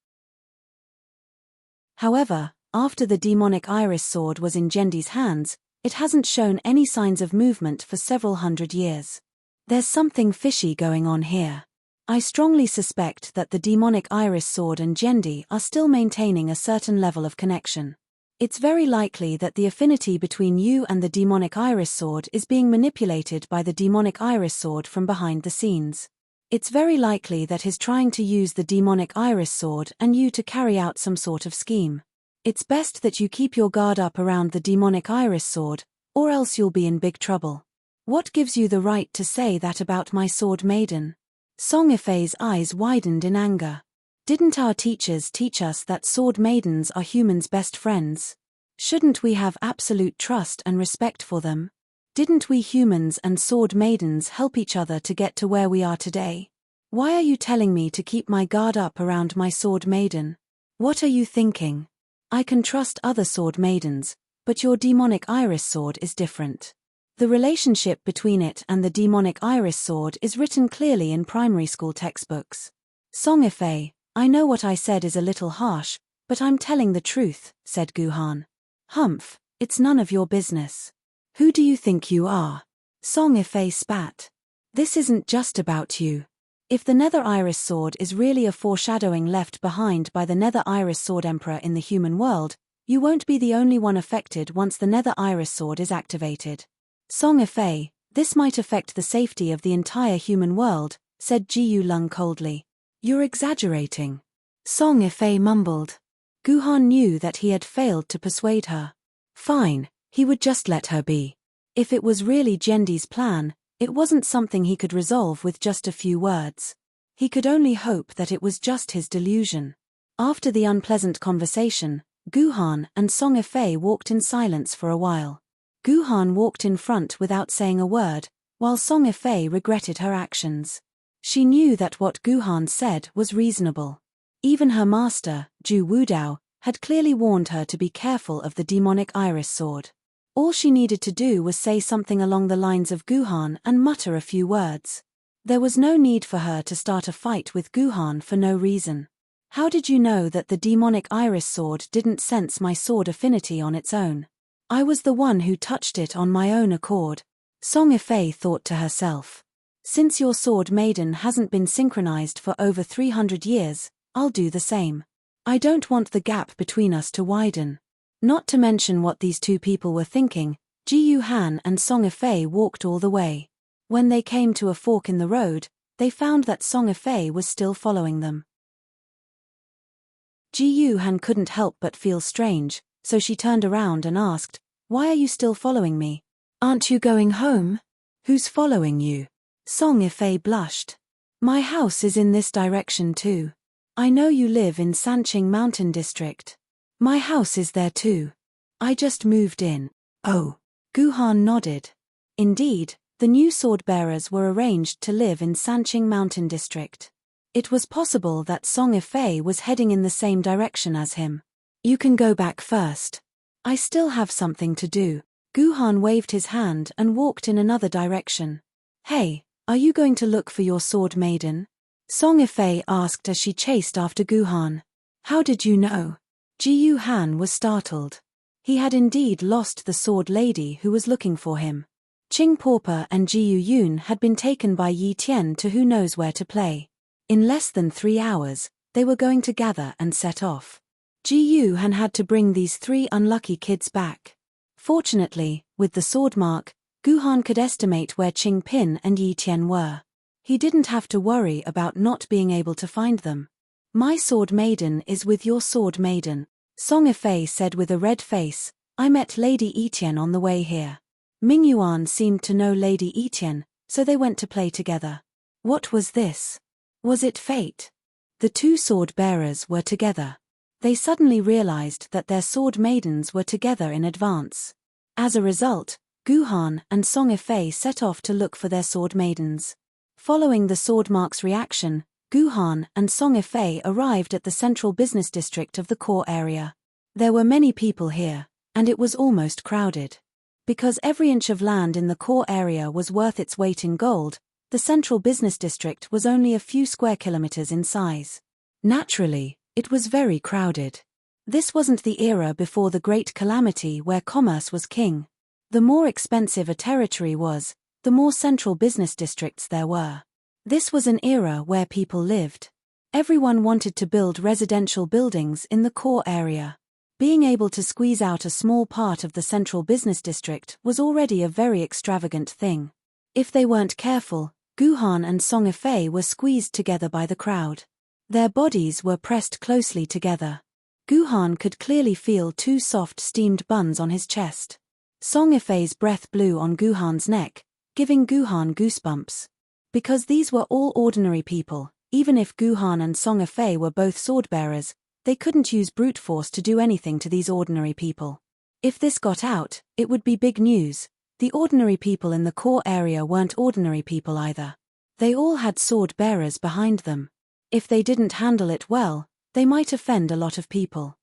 However, after the demonic iris sword was in Gendi's hands, it hasn't shown any signs of movement for several hundred years. There's something fishy going on here. I strongly suspect that the demonic iris sword and Jendi are still maintaining a certain level of connection. It's very likely that the affinity between you and the demonic iris sword is being manipulated by the demonic iris sword from behind the scenes. It's very likely that he's trying to use the demonic iris sword and you to carry out some sort of scheme. It's best that you keep your guard up around the demonic iris sword, or else you'll be in big trouble. What gives you the right to say that about my sword maiden? Song Ifei's eyes widened in anger. Didn't our teachers teach us that sword maidens are humans' best friends? Shouldn't we have absolute trust and respect for them? Didn't we humans and sword maidens help each other to get to where we are today? Why are you telling me to keep my guard up around my sword maiden? What are you thinking? I can trust other sword maidens, but your demonic iris sword is different. The relationship between it and the demonic iris sword is written clearly in primary school textbooks. Song Ifei, I know what I said is a little harsh, but I'm telling the truth, said Guhan. Humph, it's none of your business. Who do you think you are? Song Ifei spat. This isn't just about you. If the Nether Iris Sword is really a foreshadowing left behind by the Nether Iris Sword Emperor in the human world, you won't be the only one affected once the Nether Iris Sword is activated. Song Ifei, this might affect the safety of the entire human world, said Ji Lung coldly. You're exaggerating. Song Ifei mumbled. Guhan knew that he had failed to persuade her. Fine, he would just let her be. If it was really Jendi's plan, it wasn't something he could resolve with just a few words. He could only hope that it was just his delusion. After the unpleasant conversation, Guhan and Song Ifei walked in silence for a while. Guhan walked in front without saying a word, while Song Ifei regretted her actions. She knew that what Guhan said was reasonable. Even her master, Ju Wudao, had clearly warned her to be careful of the demonic iris sword. All she needed to do was say something along the lines of Guhan and mutter a few words. There was no need for her to start a fight with Guhan for no reason. How did you know that the demonic iris sword didn't sense my sword affinity on its own? I was the one who touched it on my own accord. Song Ifei thought to herself. Since your sword maiden hasn't been synchronized for over 300 years, I'll do the same. I don't want the gap between us to widen. Not to mention what these two people were thinking, Ji Han and Song Ifei walked all the way. When they came to a fork in the road, they found that Song Ifei was still following them. Ji Han couldn't help but feel strange, so she turned around and asked, Why are you still following me? Aren't you going home? Who's following you? Song Ifei blushed. My house is in this direction too. I know you live in Sanqing Mountain District. My house is there too. I just moved in. Oh. Guhan nodded. Indeed, the new sword-bearers were arranged to live in Sanqing Mountain District. It was possible that Song Ifei was heading in the same direction as him. You can go back first. I still have something to do. Guhan waved his hand and walked in another direction. Hey, are you going to look for your sword maiden? Song Ifei asked as she chased after Guhan. How did you know? Ji Han was startled. He had indeed lost the sword lady who was looking for him. Qing Pauper and Ji Yun had been taken by Yi Tian to who knows where to play. In less than 3 hours, they were going to gather and set off. Ji Han had to bring these 3 unlucky kids back. Fortunately, with the sword mark, Guhan could estimate where Qing Pin and Yi Tian were. He didn't have to worry about not being able to find them. My sword maiden is with your sword maiden, Song Ifei said with a red face. I met Lady Etienne on the way here. Ming Yuan seemed to know Lady Etienne, so they went to play together. What was this? Was it fate? The 2 sword bearers were together. They suddenly realized that their sword maidens were together in advance. As a result, Guhan and Song Ifei set off to look for their sword maidens. Following the sword mark's reaction, Guhan and Song Ifei arrived at the central business district of the core area. There were many people here, and it was almost crowded. Because every inch of land in the core area was worth its weight in gold, the central business district was only a few square kilometers in size. Naturally, it was very crowded. This wasn't the era before the Great Calamity where commerce was king. The more expensive a territory was, the more central business districts there were. This was an era where people lived. Everyone wanted to build residential buildings in the core area. Being able to squeeze out a small part of the central business district was already a very extravagant thing. If they weren't careful, Guhan and Song Yifei were squeezed together by the crowd. Their bodies were pressed closely together. Guhan could clearly feel two soft steamed buns on his chest. Song Yifei's breath blew on Guhan's neck, giving Guhan goosebumps. Because these were all ordinary people, even if Guhan and Song Yifei were both sword-bearers, they couldn't use brute force to do anything to these ordinary people. If this got out, it would be big news. The ordinary people in the core area weren't ordinary people either. They all had sword-bearers behind them. If they didn't handle it well, they might offend a lot of people.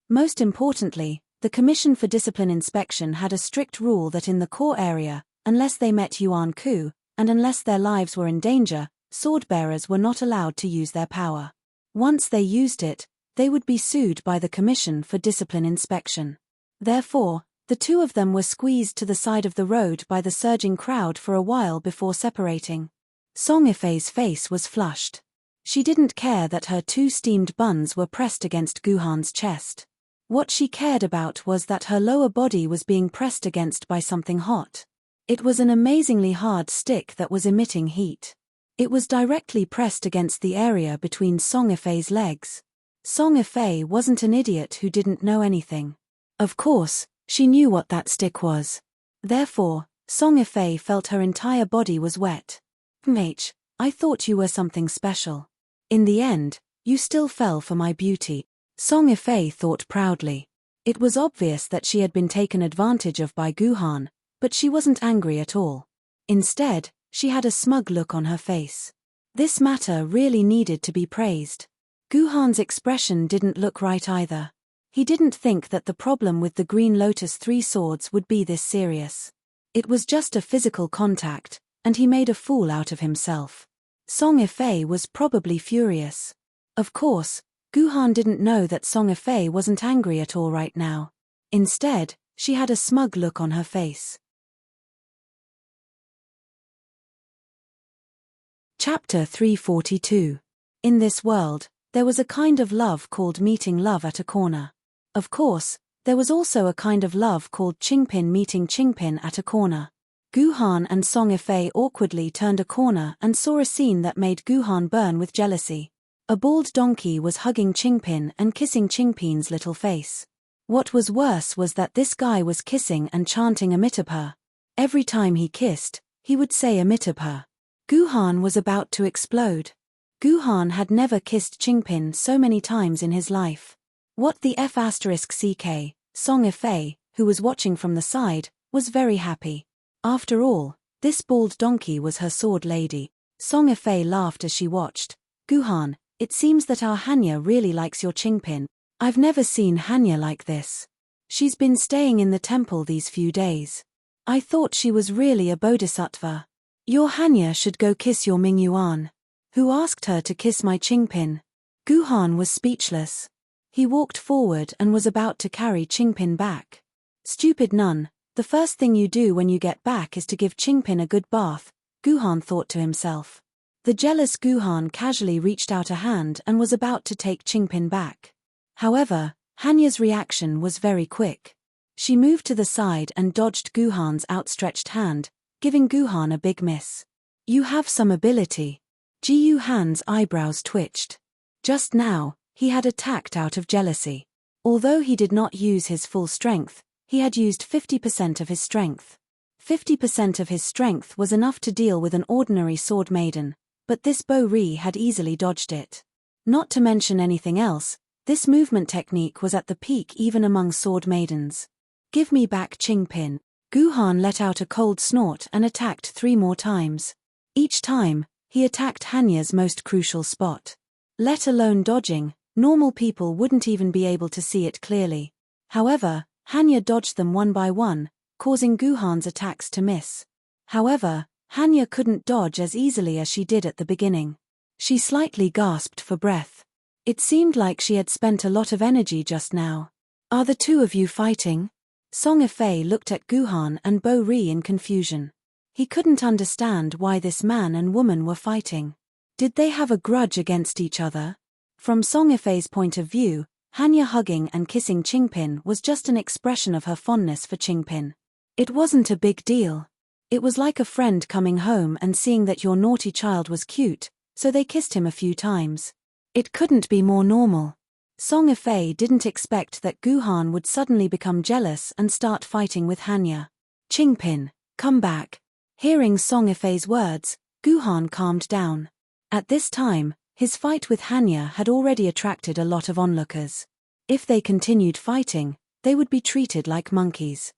Most importantly, the Commission for Discipline Inspection had a strict rule that in the core area, unless they met Yuan Ku, and unless their lives were in danger, sword-bearers were not allowed to use their power. Once they used it, they would be sued by the Commission for Discipline Inspection. Therefore, the two of them were squeezed to the side of the road by the surging crowd for a while before separating. Song Yifei's face was flushed. She didn't care that her two steamed buns were pressed against Guhan's chest. What she cared about was that her lower body was being pressed against by something hot. It was an amazingly hard stick that was emitting heat. It was directly pressed against the area between Song Yifei's legs. Song Yifei wasn't an idiot who didn't know anything. Of course, she knew what that stick was. Therefore, Song Yifei felt her entire body was wet. I thought you were something special. In the end, you still fell for my beauty. Song Yifei thought proudly. It was obvious that she had been taken advantage of by Guhan, but she wasn't angry at all. Instead, she had a smug look on her face. This matter really needed to be praised. Guhan's expression didn't look right either. He didn't think that the problem with the Green Lotus Three Swords would be this serious. It was just a physical contact, and he made a fool out of himself. Song Yifei was probably furious. Of course, Guhan didn't know that Song Yifei wasn't angry at all right now. Instead, she had a smug look on her face. Chapter 342. In this world, there was a kind of love called meeting love at a corner. Of course, there was also a kind of love called Qingpin meeting Qingpin at a corner. Guhan and Song Yifei awkwardly turned a corner and saw a scene that made Guhan burn with jealousy. A bald donkey was hugging Qingpin and kissing Qingpin's little face. What was worse was that this guy was kissing and chanting Amitabha. Every time he kissed, he would say Amitabha. Guhan was about to explode. Guhan had never kissed Qingpin so many times in his life. What the F***ck, Song Yifei, who was watching from the side, was very happy. After all, this bald donkey was her sword lady. Song Yifei laughed as she watched. Guhan, it seems that our Hanya really likes your Qingpin. I've never seen Hanya like this. She's been staying in the temple these few days. I thought she was really a bodhisattva. Your Hanya should go kiss your Mingyuan. Who asked her to kiss my Qingpin? Guhan was speechless. He walked forward and was about to carry Qingpin back. Stupid nun, the first thing you do when you get back is to give Qingpin a good bath, Guhan thought to himself. The jealous Guhan casually reached out a hand and was about to take Qingpin back. However, Hanya's reaction was very quick. She moved to the side and dodged Guhan's outstretched hand, giving Guhan a big miss. You have some ability. Jiyu Han's eyebrows twitched. Just now, he had attacked out of jealousy. Although he did not use his full strength, he had used 50% of his strength. 50% of his strength was enough to deal with an ordinary sword maiden, but this Bo Ri had easily dodged it. Not to mention anything else, this movement technique was at the peak even among sword maidens. Give me back Qingpin. Guhan let out a cold snort and attacked 3 more times. Each time, he attacked Hanya's most crucial spot. Let alone dodging, normal people wouldn't even be able to see it clearly. However, Hanya dodged them one by one, causing Guhan's attacks to miss. However, Hanya couldn't dodge as easily as she did at the beginning. She slightly gasped for breath. It seemed like she had spent a lot of energy just now. Are the two of you fighting? Song Yifei looked at Guhan and Bo Ri in confusion. He couldn't understand why this man and woman were fighting. Did they have a grudge against each other? From Song Ifei's point of view, Hanya hugging and kissing Qingpin was just an expression of her fondness for Qingpin. It wasn't a big deal. It was like a friend coming home and seeing that your naughty child was cute, so they kissed him a few times. It couldn't be more normal. Song Ifei didn't expect that Guhan would suddenly become jealous and start fighting with Hanya. Qingpin, come back. Hearing Song Ifei's words, Guhan calmed down. At this time, his fight with Hanya had already attracted a lot of onlookers. If they continued fighting, they would be treated like monkeys.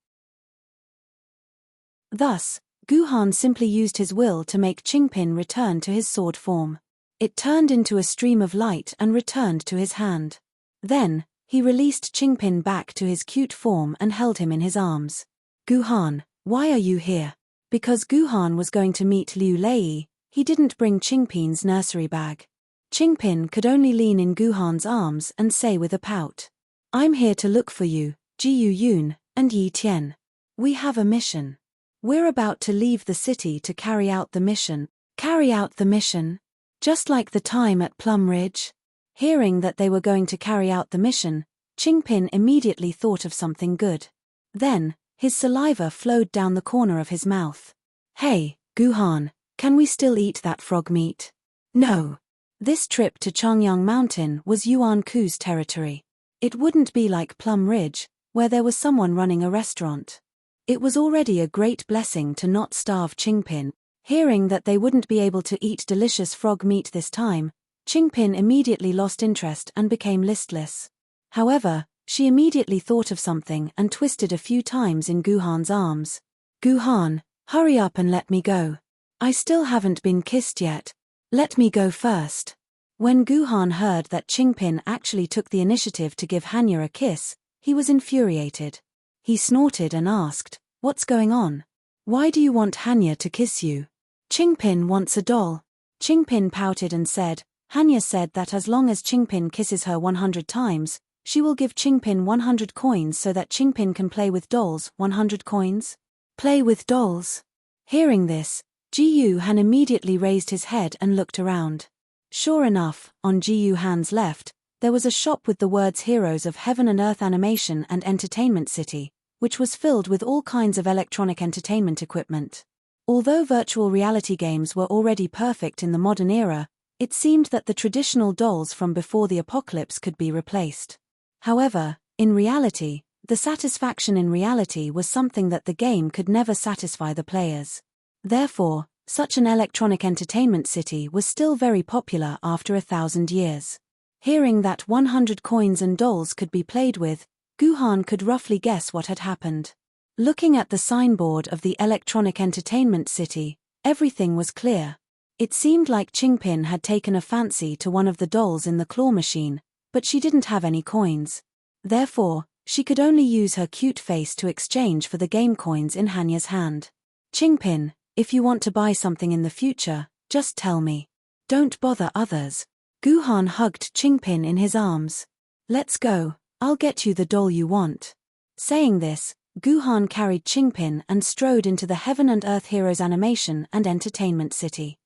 Thus, Guhan simply used his will to make Qingpin return to his sword form. It turned into a stream of light and returned to his hand. Then, he released Qingpin back to his cute form and held him in his arms. Guhan, why are you here? Because Guhan was going to meet Liu Lei, he didn't bring Qingpin's nursery bag. Qingpin could only lean in Guhan's arms and say with a pout, I'm here to look for you, Jiyu Yun, and Yi Tian. We have a mission. We're about to leave the city to carry out the mission. Carry out the mission? Just like the time at Plum Ridge? Hearing that they were going to carry out the mission, Qingpin immediately thought of something good. Then, his saliva flowed down the corner of his mouth. Hey, Guhan, can we still eat that frog meat? No. This trip to Changyang Mountain was Yuan Ku's territory. It wouldn't be like Plum Ridge, where there was someone running a restaurant. It was already a great blessing to not starve Qingpin. Hearing that they wouldn't be able to eat delicious frog meat this time, Qingpin immediately lost interest and became listless. However, she immediately thought of something and twisted a few times in Guhan's arms. Guhan, hurry up and let me go. I still haven't been kissed yet. Let me go first. When Guhan heard that Qingpin actually took the initiative to give Hanya a kiss, he was infuriated. He snorted and asked, What's going on? Why do you want Hanya to kiss you? Qingpin wants a doll. Qingpin pouted and said, Hanya said that as long as Qingpin kisses her 100 times, she will give Qingpin 100 coins so that Qingpin can play with dolls. 100 coins? Play with dolls? Hearing this, Jiyu Han immediately raised his head and looked around. Sure enough, on Jiyu Han's left, there was a shop with the words Heroes of Heaven and Earth Animation and Entertainment City, which was filled with all kinds of electronic entertainment equipment. Although virtual reality games were already perfect in the modern era, it seemed that the traditional dolls from before the apocalypse could be replaced. However, in reality, the satisfaction in reality was something that the game could never satisfy the players. Therefore, such an electronic entertainment city was still very popular after 1,000 years. Hearing that 100 coins and dolls could be played with, Guhan could roughly guess what had happened. Looking at the signboard of the electronic entertainment city, everything was clear. It seemed like Qingpin had taken a fancy to one of the dolls in the claw machine, but she didn't have any coins. Therefore, she could only use her cute face to exchange for the game coins in Hanya's hand. Qingpin, if you want to buy something in the future, just tell me. Don't bother others. Guhan hugged Qingpin in his arms. Let's go, I'll get you the doll you want. Saying this, Guhan carried Qingpin and strode into the Heaven and Earth Heroes Animation and Entertainment City.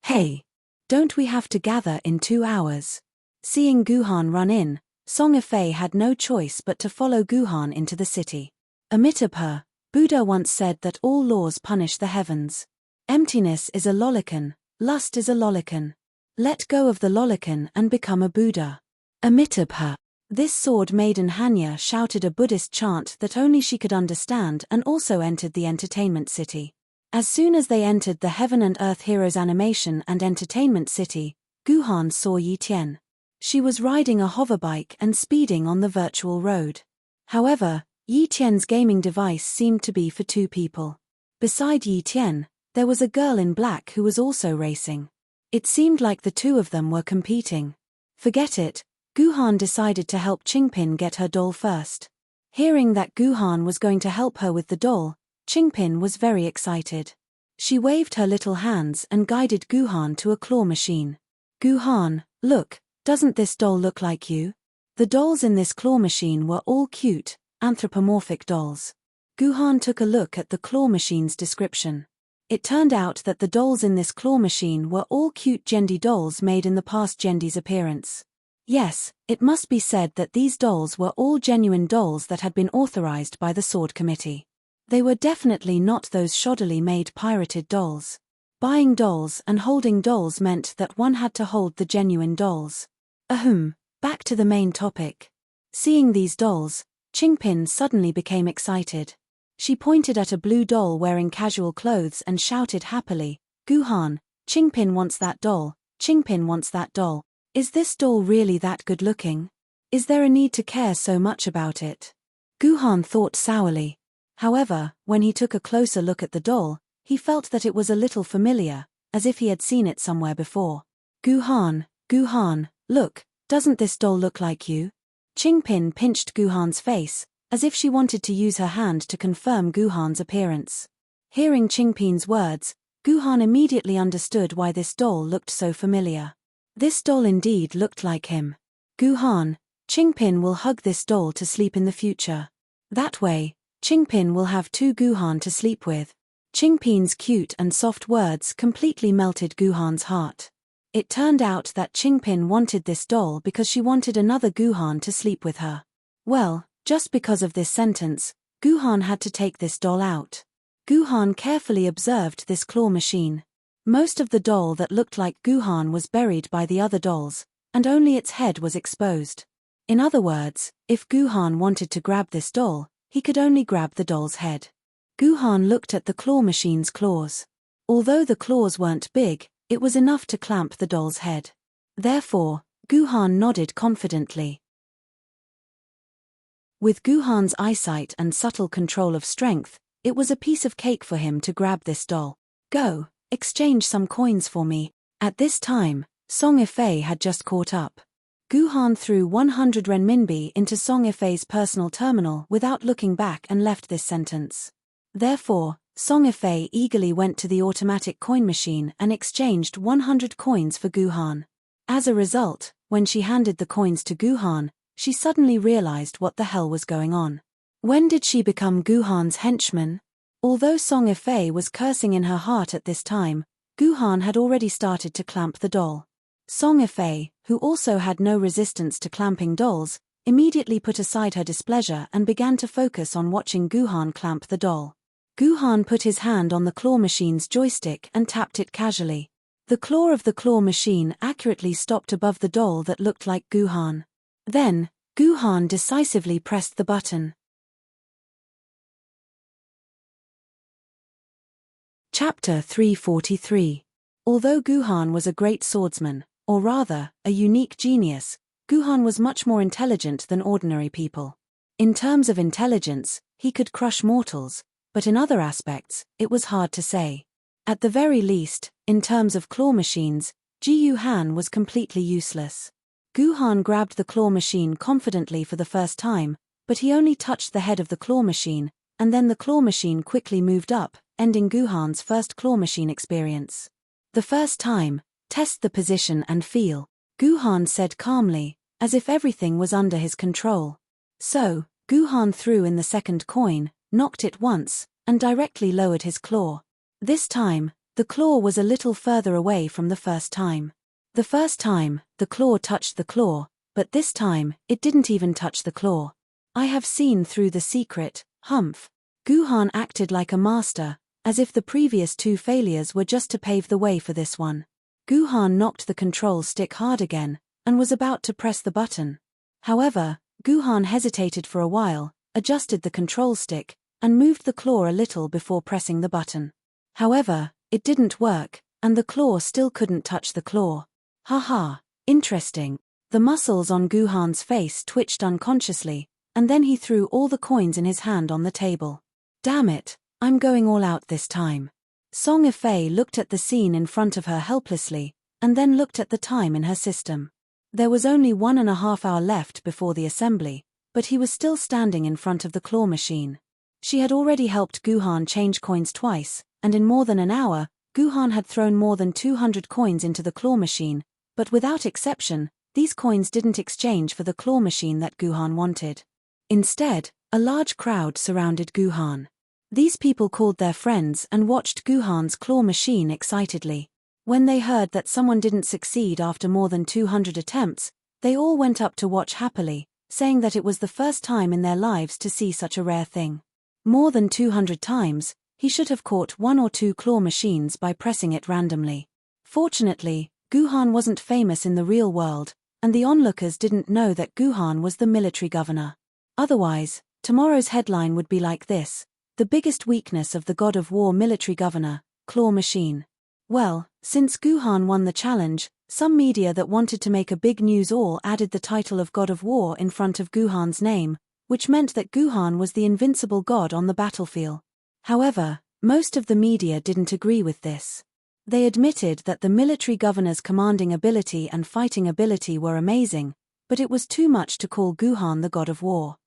Hey! Don't we have to gather in 2 hours? Seeing Guhan run in, Song Ifei had no choice but to follow Guhan into the city. Amitabha, Buddha once said that all laws punish the heavens. Emptiness is a lolicon, lust is a lolicon. Let go of the lolicon and become a Buddha. Amitabha. This sword maiden Hanya shouted a Buddhist chant that only she could understand and also entered the entertainment city. As soon as they entered the Heaven and Earth Heroes Animation and Entertainment City, Guhan saw Yi Tian. She was riding a hoverbike and speeding on the virtual road. However, Yi Tian's gaming device seemed to be for 2 people. Beside Yi Tian, there was a girl in black who was also racing. It seemed like the 2 of them were competing. Forget it, Guhan decided to help Qingpin get her doll first. Hearing that Guhan was going to help her with the doll, Qingpin was very excited. She waved her little hands and guided Guhan to a claw machine. Guhan, look, doesn't this doll look like you? The dolls in this claw machine were all cute, anthropomorphic dolls. Guhan took a look at the claw machine's description. It turned out that the dolls in this claw machine were all cute Jendi dolls made in the past Jendi's appearance. Yes, it must be said that these dolls were all genuine dolls that had been authorized by the Sword Committee. They were definitely not those shoddily made pirated dolls. Buying dolls and holding dolls meant that one had to hold the genuine dolls. Back to the main topic. Seeing these dolls, Qingpin suddenly became excited. She pointed at a blue doll wearing casual clothes and shouted happily, "Guhan, Qingpin wants that doll, Qingpin wants that doll. Is this doll really that good looking? Is there a need to care so much about it?" Guhan thought sourly. However, when he took a closer look at the doll, he felt that it was a little familiar, as if he had seen it somewhere before. Guhan, look, doesn't this doll look like you?" Qingpin pinched Guhan's face, as if she wanted to use her hand to confirm Guhan's appearance. Hearing Qingpin's words, Guhan immediately understood why this doll looked so familiar. This doll indeed looked like him. Guhan, Qingpin will hug this doll to sleep in the future. That way, Qingpin will have two Guhan to sleep with. Qingpin's cute and soft words completely melted Guhan's heart. It turned out that Qingpin wanted this doll because she wanted another Guhan to sleep with her. Well, just because of this sentence, Guhan had to take this doll out. Guhan carefully observed this claw machine. Most of the doll that looked like Guhan was buried by the other dolls, and only its head was exposed. In other words, if Guhan wanted to grab this doll, he could only grab the doll's head. Guhan looked at the claw machine's claws. Although the claws weren't big, it was enough to clamp the doll's head. Therefore, Guhan nodded confidently. With Guhan's eyesight and subtle control of strength, it was a piece of cake for him to grab this doll. "Go, exchange some coins for me." At this time, Song Ifei had just caught up. Guhan threw 100 renminbi into Song Ifei's personal terminal without looking back and left this sentence. Therefore, Song Ifei eagerly went to the automatic coin machine and exchanged 100 coins for Guhan. As a result, when she handed the coins to Guhan, she suddenly realized what the hell was going on. When did she become Guhan's henchman? Although Song Ifei was cursing in her heart at this time, Guhan had already started to clamp the doll. Song Ifei, who also had no resistance to clamping dolls, immediately put aside her displeasure and began to focus on watching Guhan clamp the doll. Guhan put his hand on the claw machine's joystick and tapped it casually. The claw of the claw machine accurately stopped above the doll that looked like Guhan. Then, Guhan decisively pressed the button. Chapter 343. Although Guhan was a great swordsman, or rather, a unique genius, Guhan was much more intelligent than ordinary people. In terms of intelligence, he could crush mortals, but in other aspects, it was hard to say. At the very least, in terms of claw machines, Ji Han was completely useless. Guhan grabbed the claw machine confidently for the first time, but he only touched the head of the claw machine, and then the claw machine quickly moved up, ending Guhan's first claw machine experience. "The first time, test the position and feel," Guhan said calmly, as if everything was under his control. So, Guhan threw in the second coin, knocked it once, and directly lowered his claw. This time, the claw was a little further away from the first time. The first time, the claw touched the claw, but this time, it didn't even touch the claw. "I have seen through the secret, humph." Guhan acted like a master, as if the previous two failures were just to pave the way for this one. Guhan knocked the control stick hard again, and was about to press the button. However, Guhan hesitated for a while, adjusted the control stick, and moved the claw a little before pressing the button. However, it didn't work, and the claw still couldn't touch the claw. Haha, interesting. The muscles on Guhan's face twitched unconsciously, and then he threw all the coins in his hand on the table. "Damn it, I'm going all out this time." Song Ifei looked at the scene in front of her helplessly, and then looked at the time in her system. There was only 1.5 hours left before the assembly, but he was still standing in front of the claw machine. She had already helped Guhan change coins twice, and in more than an hour, Guhan had thrown more than 200 coins into the claw machine, but without exception, these coins didn't exchange for the claw machine that Guhan wanted. Instead, A large crowd surrounded Guhan. These people called their friends and watched Guhan's claw machine excitedly. When they heard that someone didn't succeed after more than 200 attempts, they all went up to watch happily, saying that it was the first time in their lives to see such a rare thing. More than 200 times, he should have caught 1 or 2 claw machines by pressing it randomly. Fortunately, Guhan wasn't famous in the real world, and the onlookers didn't know that Guhan was the military governor. Otherwise, tomorrow's headline would be like this: the biggest weakness of the God of War military governor, claw machine. Well, since Guhan won the challenge, some media that wanted to make a big news all added the title of God of War in front of Guhan's name, which meant that Guhan was the invincible god on the battlefield. However, most of the media didn't agree with this. They admitted that the military governor's commanding ability and fighting ability were amazing, but it was too much to call Guhan the god of war.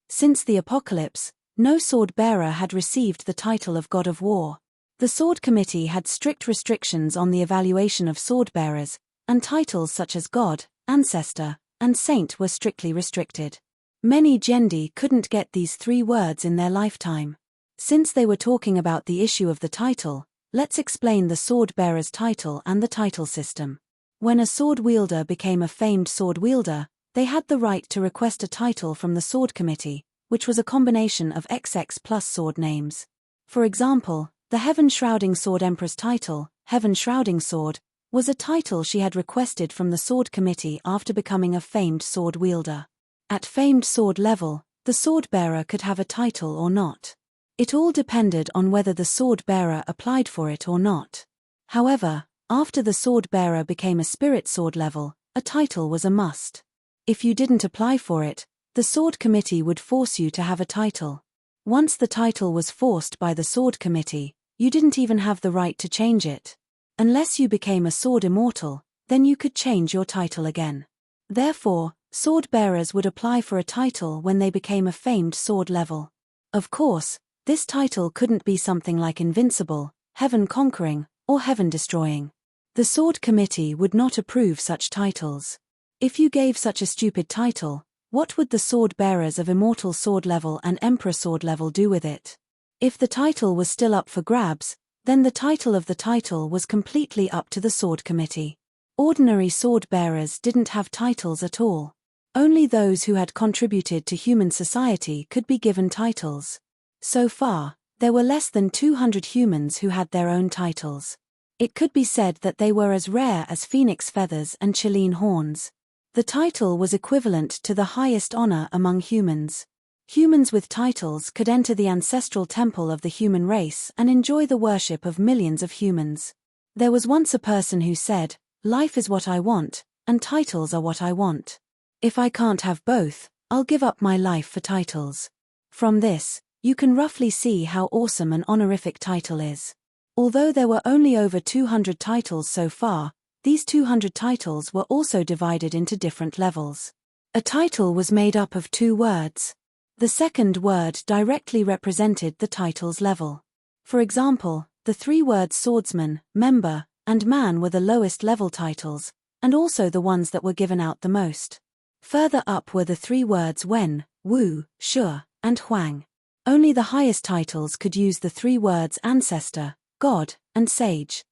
Since the apocalypse, no sword-bearer had received the title of god of war. The Sword Committee had strict restrictions on the evaluation of sword-bearers, and titles such as god, ancestor, and saint were strictly restricted. Many Jendi couldn't get these 3 words in their lifetime. Since they were talking about the issue of the title, let's explain the sword-bearer's title and the title system. When a sword wielder became a famed sword wielder, they had the right to request a title from the Sword Committee, which was a combination of XX plus sword names. For example, the Heaven-Shrouding Sword Empress title, Heaven-Shrouding Sword, was a title she had requested from the Sword Committee after becoming a famed sword wielder. At famed sword level, the sword-bearer could have a title or not. It all depended on whether the sword-bearer applied for it or not. However, after the sword-bearer became a spirit sword level, a title was a must. If you didn't apply for it, the Sword Committee would force you to have a title. Once the title was forced by the Sword Committee, you didn't even have the right to change it. Unless you became a sword immortal, then you could change your title again. Therefore, sword-bearers would apply for a title when they became a famed sword level. Of course, this title couldn't be something like invincible, heaven-conquering, or heaven-destroying. The Sword Committee would not approve such titles. If you gave such a stupid title, what would the sword-bearers of immortal sword level and emperor sword level do with it? If the title was still up for grabs, then the title of the title was completely up to the Sword Committee. Ordinary sword-bearers didn't have titles at all. Only those who had contributed to human society could be given titles. So far, there were less than 200 humans who had their own titles. It could be said that they were as rare as phoenix feathers and Chilean horns. The title was equivalent to the highest honor among humans. Humans with titles could enter the ancestral temple of the human race and enjoy the worship of millions of humans. There was once a person who said, "Life is what I want, and titles are what I want. If I can't have both, I'll give up my life for titles." From this, you can roughly see how awesome an honorific title is. Although there were only over 200 titles so far, these 200 titles were also divided into different levels. A title was made up of 2 words. The second word directly represented the title's level. For example, the 3 words swordsman, member, and man were the lowest level titles, and also the ones that were given out the most. Further up were the 3 words wen, wu, sure, and huang. Only the highest titles could use the 3 words ancestor, god, and sage.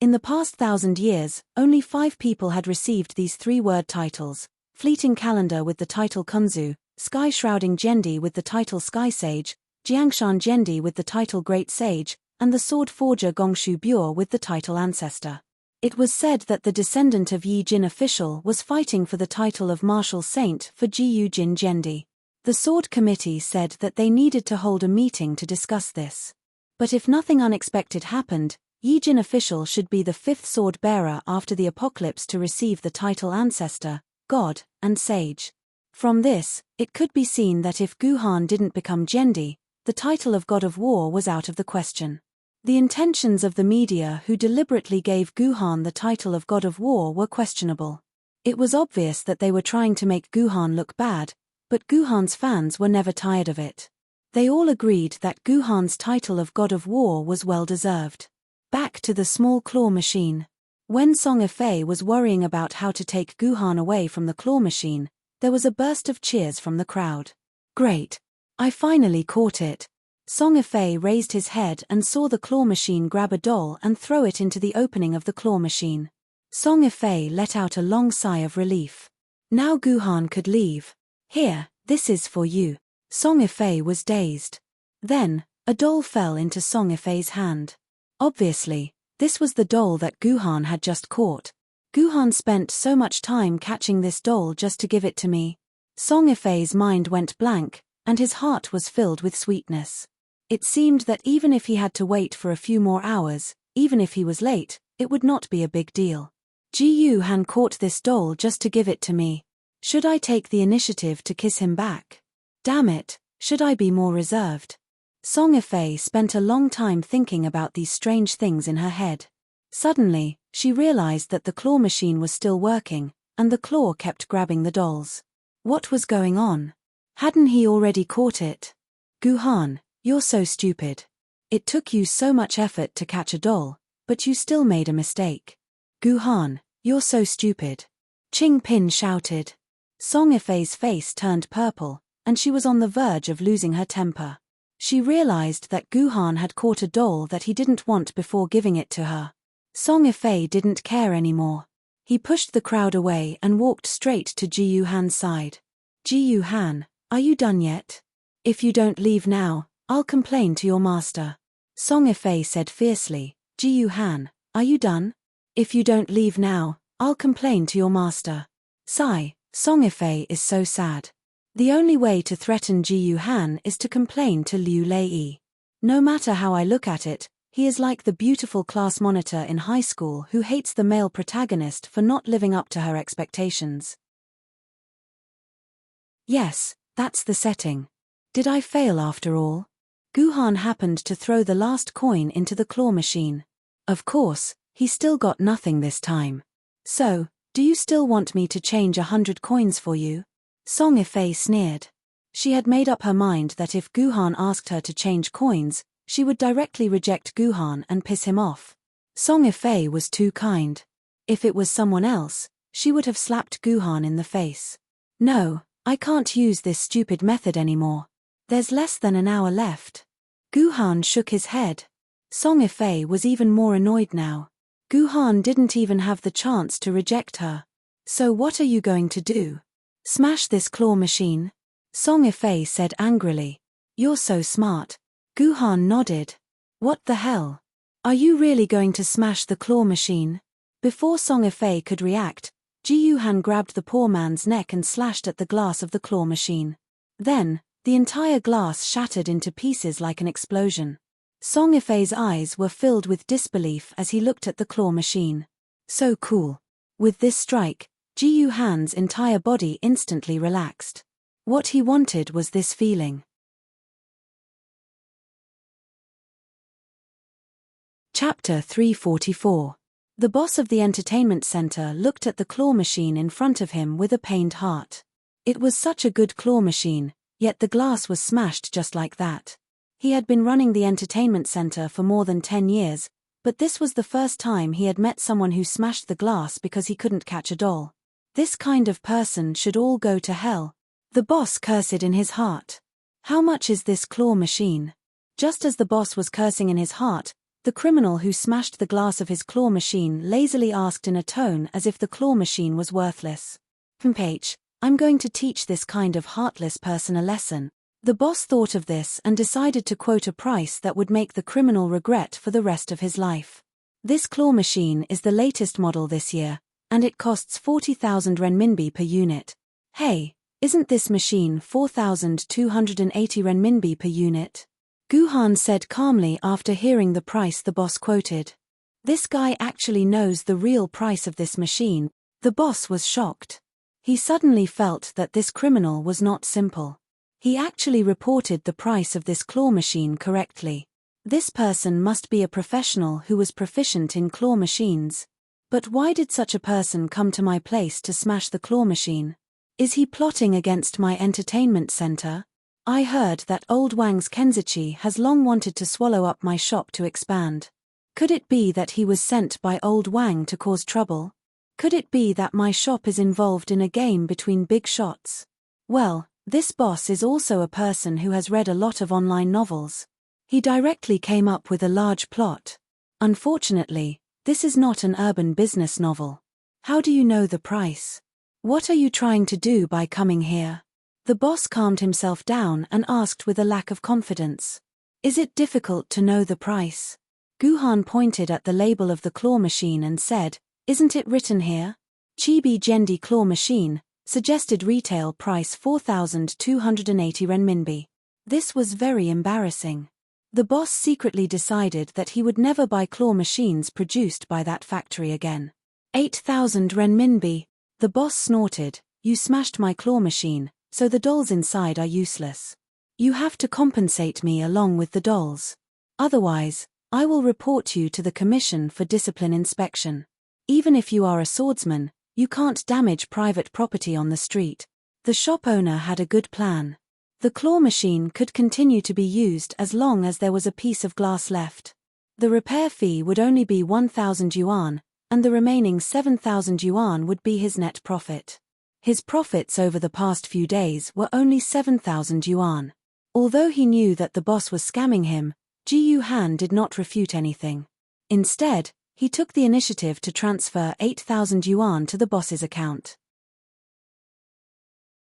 In the past 1,000 years, only 5 people had received these 3-word titles: Fleeting Calendar with the title Kunzu, Sky Shrouding Jendi with the title Sky Sage, Jiangshan Jendi with the title Great Sage, and the Sword Forger Gongshu Bure with the title Ancestor. It was said that the descendant of Yi Jin official was fighting for the title of Martial Saint for Jiyu Jin Jendi. The Sword Committee said that they needed to hold a meeting to discuss this. But if nothing unexpected happened, Yi Jin official should be the 5th sword bearer after the apocalypse to receive the title Ancestor, God, and Sage. From this, it could be seen that if Guhan didn't become Jendi, the title of God of War was out of the question. The intentions of the media who deliberately gave Guhan the title of God of War were questionable. It was obvious that they were trying to make Guhan look bad, but Guhan's fans were never tired of it. They all agreed that Guhan's title of God of War was well deserved. Back to the small claw machine. When Song Ifei was worrying about how to take Guhan away from the claw machine, There was a burst of cheers from the crowd. Great! I finally caught it. Song Yifei raised his head and saw the claw machine grab a doll and throw it into the opening of the claw machine. Song Yifei let out a long sigh of relief. Now Guhan could leave. Here, this is for you. Song Yifei was dazed. Then, a doll fell into Song Yifei's hand. Obviously, this was the doll that Guhan had just caught. Guhan spent so much time catching this doll just to give it to me. Song Yifei's mind went blank, and his heart was filled with sweetness. It seemed that even if he had to wait for a few more hours, even if he was late, it would not be a big deal. Ji Han caught this doll just to give it to me. Should I take the initiative to kiss him back? Damn it, should I be more reserved? Song Yifei spent a long time thinking about these strange things in her head. Suddenly, she realized that the claw machine was still working, and the claw kept grabbing the dolls. What was going on? Hadn't he already caught it? Guhan, you're so stupid. It took you so much effort to catch a doll, but you still made a mistake. Guhan, you're so stupid. Ching Pin shouted. Song Yifei's face turned purple, and she was on the verge of losing her temper. She realized that Guhan had caught a doll that he didn't want before giving it to her. Song Yifei didn't care anymore. He pushed the crowd away and walked straight to Ji Han's side. Ji Han, are you done yet? If you don't leave now, I'll complain to your master. Song Yifei said fiercely. Ji Han, are you done? If you don't leave now, I'll complain to your master. Sigh, Song Yifei is so sad. The only way to threaten Ji Han is to complain to Liu Lei. No matter how I look at it, he is like the beautiful class monitor in high school who hates the male protagonist for not living up to her expectations. Yes, that's the setting. Did I fail after all? Guhan happened to throw the last coin into the claw machine. Of course, he still got nothing this time. So, do you still want me to change 100 coins for you? Song Yifei sneered. She had made up her mind that if Guhan asked her to change coins, she would directly reject Guhan and piss him off. Song Yifei was too kind. If it was someone else, she would have slapped Guhan in the face. No, I can't use this stupid method anymore. There's less than an hour left. Guhan shook his head. Song Yifei was even more annoyed now. Guhan didn't even have the chance to reject her. So what are you going to do? Smash this claw machine? Song Yifei said angrily. You're so smart. Guhan nodded. What the hell? Are you really going to smash the claw machine? Before Song Yifei could react, Ji Han grabbed the poor man's neck and slashed at the glass of the claw machine. Then, the entire glass shattered into pieces like an explosion. Song Yifei's eyes were filled with disbelief as he looked at the claw machine. So cool. With this strike, Ji Han's entire body instantly relaxed. What he wanted was this feeling. Chapter 344. The boss of the entertainment center looked at the claw machine in front of him with a pained heart. It was such a good claw machine, yet the glass was smashed just like that. He had been running the entertainment center for more than 10 years, but this was the first time he had met someone who smashed the glass because he couldn't catch a doll. This kind of person should all go to hell. The boss cursed in his heart. How much is this claw machine? Just as the boss was cursing in his heart, the criminal who smashed the glass of his claw machine lazily asked in a tone as if the claw machine was worthless. I'm going to teach this kind of heartless person a lesson. The boss thought of this and decided to quote a price that would make the criminal regret for the rest of his life. This claw machine is the latest model this year, and it costs 40,000 renminbi per unit. Hey, isn't this machine 4,280 renminbi per unit? Guhan said calmly after hearing the price the boss quoted. This guy actually knows the real price of this machine. The boss was shocked. He suddenly felt that this criminal was not simple. He actually reported the price of this claw machine correctly. This person must be a professional who was proficient in claw machines. But why did such a person come to my place to smash the claw machine? Is he plotting against my entertainment center? I heard that old Wang's Kenzichi has long wanted to swallow up my shop to expand. Could it be that he was sent by old Wang to cause trouble? Could it be that my shop is involved in a game between big shots? Well, this boss is also a person who has read a lot of online novels. He directly came up with a large plot. Unfortunately, this is not an urban business novel. How do you know the price? What are you trying to do by coming here? The boss calmed himself down and asked with a lack of confidence. Is it difficult to know the price? Guhan pointed at the label of the claw machine and said, Isn't it written here? Chibi Jendi claw machine, suggested retail price 4,280 renminbi. This was very embarrassing. The boss secretly decided that he would never buy claw machines produced by that factory again. 8,000 renminbi. The boss snorted, You smashed my claw machine, so the dolls inside are useless. You have to compensate me along with the dolls. Otherwise, I will report you to the Commission for Discipline Inspection. Even if you are a swordsman, you can't damage private property on the street. The shop owner had a good plan. The claw machine could continue to be used as long as there was a piece of glass left. The repair fee would only be 1,000 yuan, and the remaining 7,000 yuan would be his net profit. His profits over the past few days were only 7,000 yuan. Although he knew that the boss was scamming him, Ji Han did not refute anything. Instead, he took the initiative to transfer 8,000 yuan to the boss's account.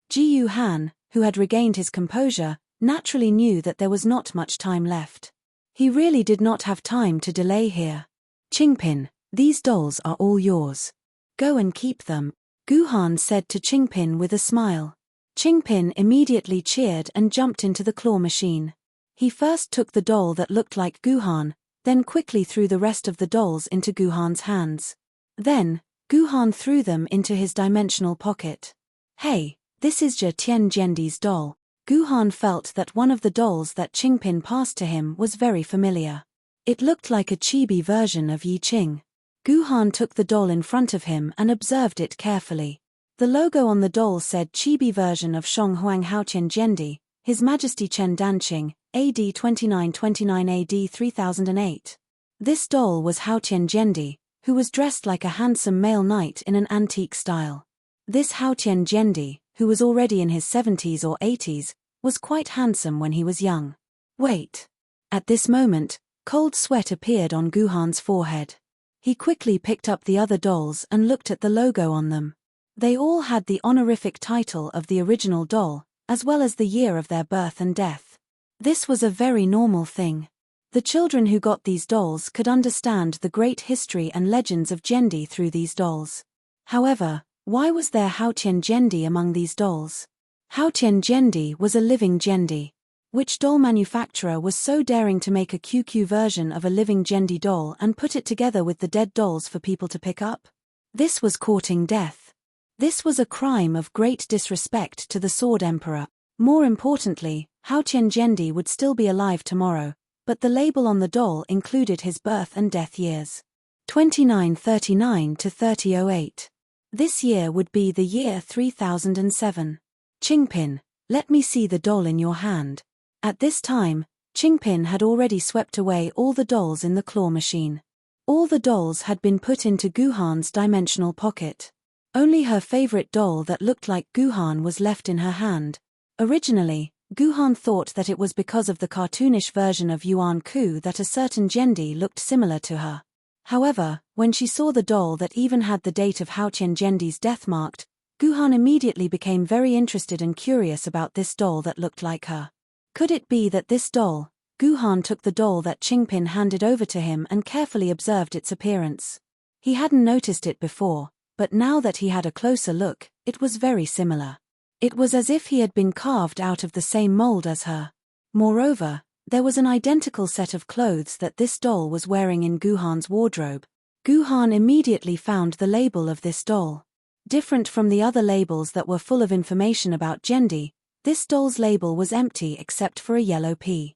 Ji Han, who had regained his composure, naturally knew that there was not much time left. He really did not have time to delay here. Qingpin, these dolls are all yours. Go and keep them, Guhan said to Qingpin with a smile. Qingpin immediately cheered and jumped into the claw machine. He first took the doll that looked like Guhan, then quickly threw the rest of the dolls into Guhan's hands. Then, Guhan threw them into his dimensional pocket. Hey, this is Jia Tian Jendi's doll. Guhan felt that one of the dolls that Qingpin passed to him was very familiar. It looked like a chibi version of Yi Qing. Guhan took the doll in front of him and observed it carefully. The logo on the doll said chibi version of Shong Huang Haotian Jendi, His Majesty Chen Danqing, AD 2929 AD 3008. This doll was Haotian Jendi, who was dressed like a handsome male knight in an antique style. This Haotian Jendi, who was already in his 70s or 80s, was quite handsome when he was young. Wait. At this moment, cold sweat appeared on Guhan's forehead. He quickly picked up the other dolls and looked at the logo on them. They all had the honorific title of the original doll, as well as the year of their birth and death. This was a very normal thing. The children who got these dolls could understand the great history and legends of Jendi through these dolls. However, why was there Haotian Jendi among these dolls? Haotian Jendi was a living Jendi. Which doll manufacturer was so daring to make a QQ version of a living Jendi doll and put it together with the dead dolls for people to pick up? This was courting death. This was a crime of great disrespect to the Sword Emperor. More importantly, Haotian Jendi would still be alive tomorrow, but the label on the doll included his birth and death years. 2939 to 3008. This year would be the year 3007. Qingpin, let me see the doll in your hand. At this time, Qingpin had already swept away all the dolls in the claw machine. All the dolls had been put into Guhan's dimensional pocket. Only her favorite doll that looked like Guhan was left in her hand. Originally, Guhan thought that it was because of the cartoonish version of Yuan Ku that a certain Jendi looked similar to her. However, when she saw the doll that even had the date of Haotian Jendi's death marked, Guhan immediately became very interested and curious about this doll that looked like her. Could it be that this doll? Guhan took the doll that Qingpin handed over to him and carefully observed its appearance. He hadn't noticed it before, but now that he had a closer look, it was very similar. It was as if he had been carved out of the same mold as her. Moreover, there was an identical set of clothes that this doll was wearing in Guhan's wardrobe. Guhan immediately found the label of this doll. Different from the other labels that were full of information about Jendi, this doll's label was empty except for a yellow P.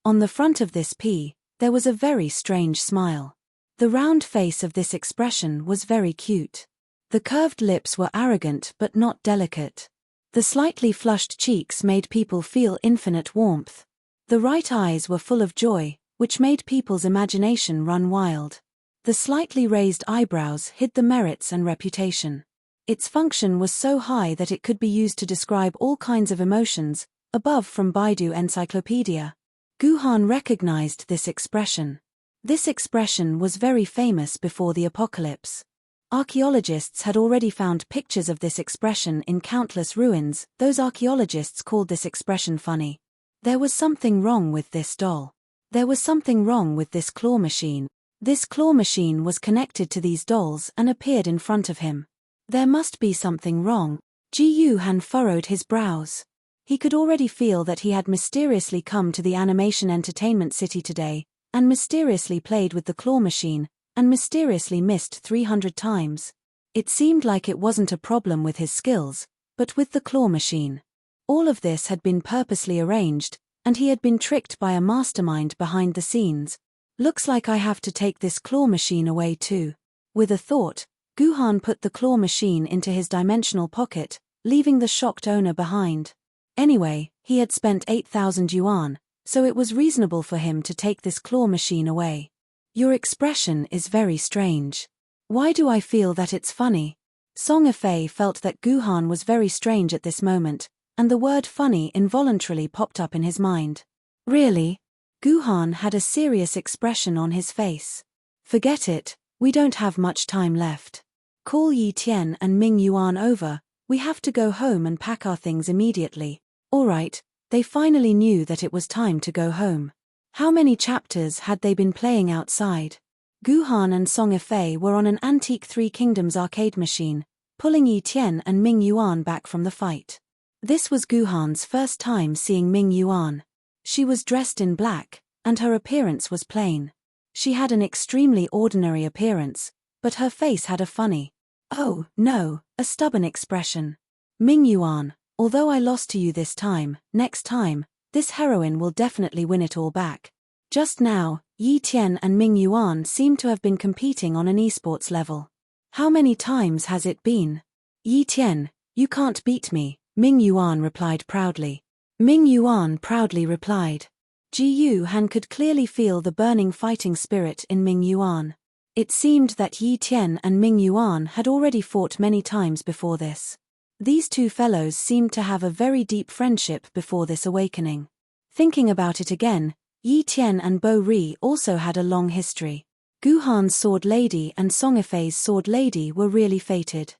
On the front of this P, there was a very strange smile. The round face of this expression was very cute. The curved lips were arrogant but not delicate. The slightly flushed cheeks made people feel infinite warmth. The right eyes were full of joy, which made people's imagination run wild. The slightly raised eyebrows hid the merits and reputation. Its function was so high that it could be used to describe all kinds of emotions, above from Baidu Encyclopedia. Guhan recognized this expression. This expression was very famous before the apocalypse. Archaeologists had already found pictures of this expression in countless ruins. Those archaeologists called this expression funny. There was something wrong with this doll. There was something wrong with this claw machine. This claw machine was connected to these dolls and appeared in front of him. There must be something wrong. Guhan furrowed his brows. He could already feel that he had mysteriously come to the animation entertainment city today, and mysteriously played with the claw machine, and mysteriously missed 300 times. It seemed like it wasn't a problem with his skills, but with the claw machine. All of this had been purposely arranged, and he had been tricked by a mastermind behind the scenes. Looks like I have to take this claw machine away too. With a thought, Guhan put the claw machine into his dimensional pocket, leaving the shocked owner behind. Anyway, he had spent 8,000 yuan, so it was reasonable for him to take this claw machine away. Your expression is very strange. Why do I feel that it's funny? Song Fei felt that Guhan was very strange at this moment, and the word funny involuntarily popped up in his mind. Really? Guhan had a serious expression on his face. Forget it, we don't have much time left. Call Yi Tian and Ming Yuan over, we have to go home and pack our things immediately. Alright, they finally knew that it was time to go home. How many chapters had they been playing outside? Guhan and Song Fei were on an antique Three Kingdoms arcade machine, pulling Yi Tian and Ming Yuan back from the fight. This was Guhan's first time seeing Ming Yuan. She was dressed in black, and her appearance was plain. She had an extremely ordinary appearance, but her face had a funny, oh, no, a stubborn expression. Ming Yuan, although I lost to you this time, next time, this heroine will definitely win it all back. Just now, Yi Tian and Ming Yuan seem to have been competing on an esports level. How many times has it been? Yi Tian, you can't beat me, Ming Yuan replied proudly. Ming Yuan proudly replied. Guhan could clearly feel the burning fighting spirit in Ming Yuan. It seemed that Yi Tian and Ming Yuan had already fought many times before this. These two fellows seemed to have a very deep friendship before this awakening. Thinking about it again, Yi Tian and Bo Ri also had a long history. Guhan's sword lady and Song Fei's sword lady were really fated.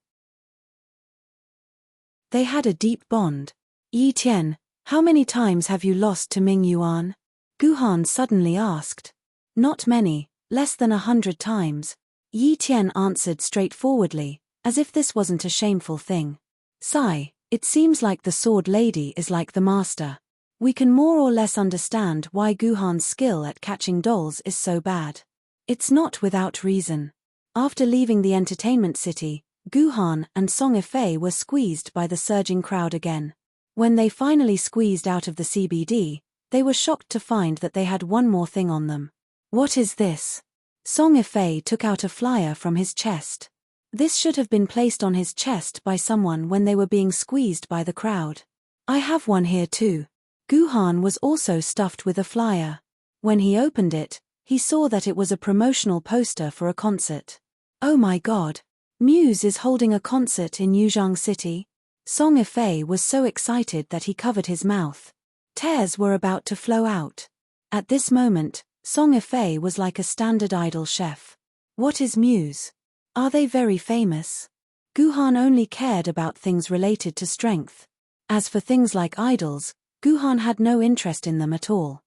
They had a deep bond. Yi Tian, how many times have you lost to Ming Yuan? Guhan suddenly asked. Not many, less than 100 times. Yi Tian answered straightforwardly, as if this wasn't a shameful thing. Sigh, it seems like the sword lady is like the master. We can more or less understand why Guhan's skill at catching dolls is so bad. It's not without reason. After leaving the entertainment city, Guhan and Song Fei were squeezed by the surging crowd again. When they finally squeezed out of the CBD, they were shocked to find that they had one more thing on them. What is this? Song Fei took out a flyer from his chest. This should have been placed on his chest by someone when they were being squeezed by the crowd. I have one here too. Guhan was also stuffed with a flyer. When he opened it, he saw that it was a promotional poster for a concert. Oh my god! Muse is holding a concert in Yuzhang City? Song Fei was so excited that he covered his mouth. Tears were about to flow out. At this moment, Song Fei was like a standard idol chef. What is Muse? Are they very famous? Guhan only cared about things related to strength. As for things like idols, Guhan had no interest in them at all.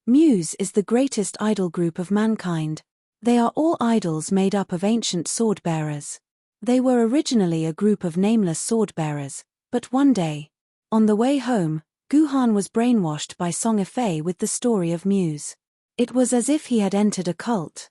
Muse is the greatest idol group of mankind. They are all idols made up of ancient sword-bearers. They were originally a group of nameless sword-bearers, but one day, on the way home, Guhan was brainwashed by Song Fei with the story of Muse. It was as if he had entered a cult.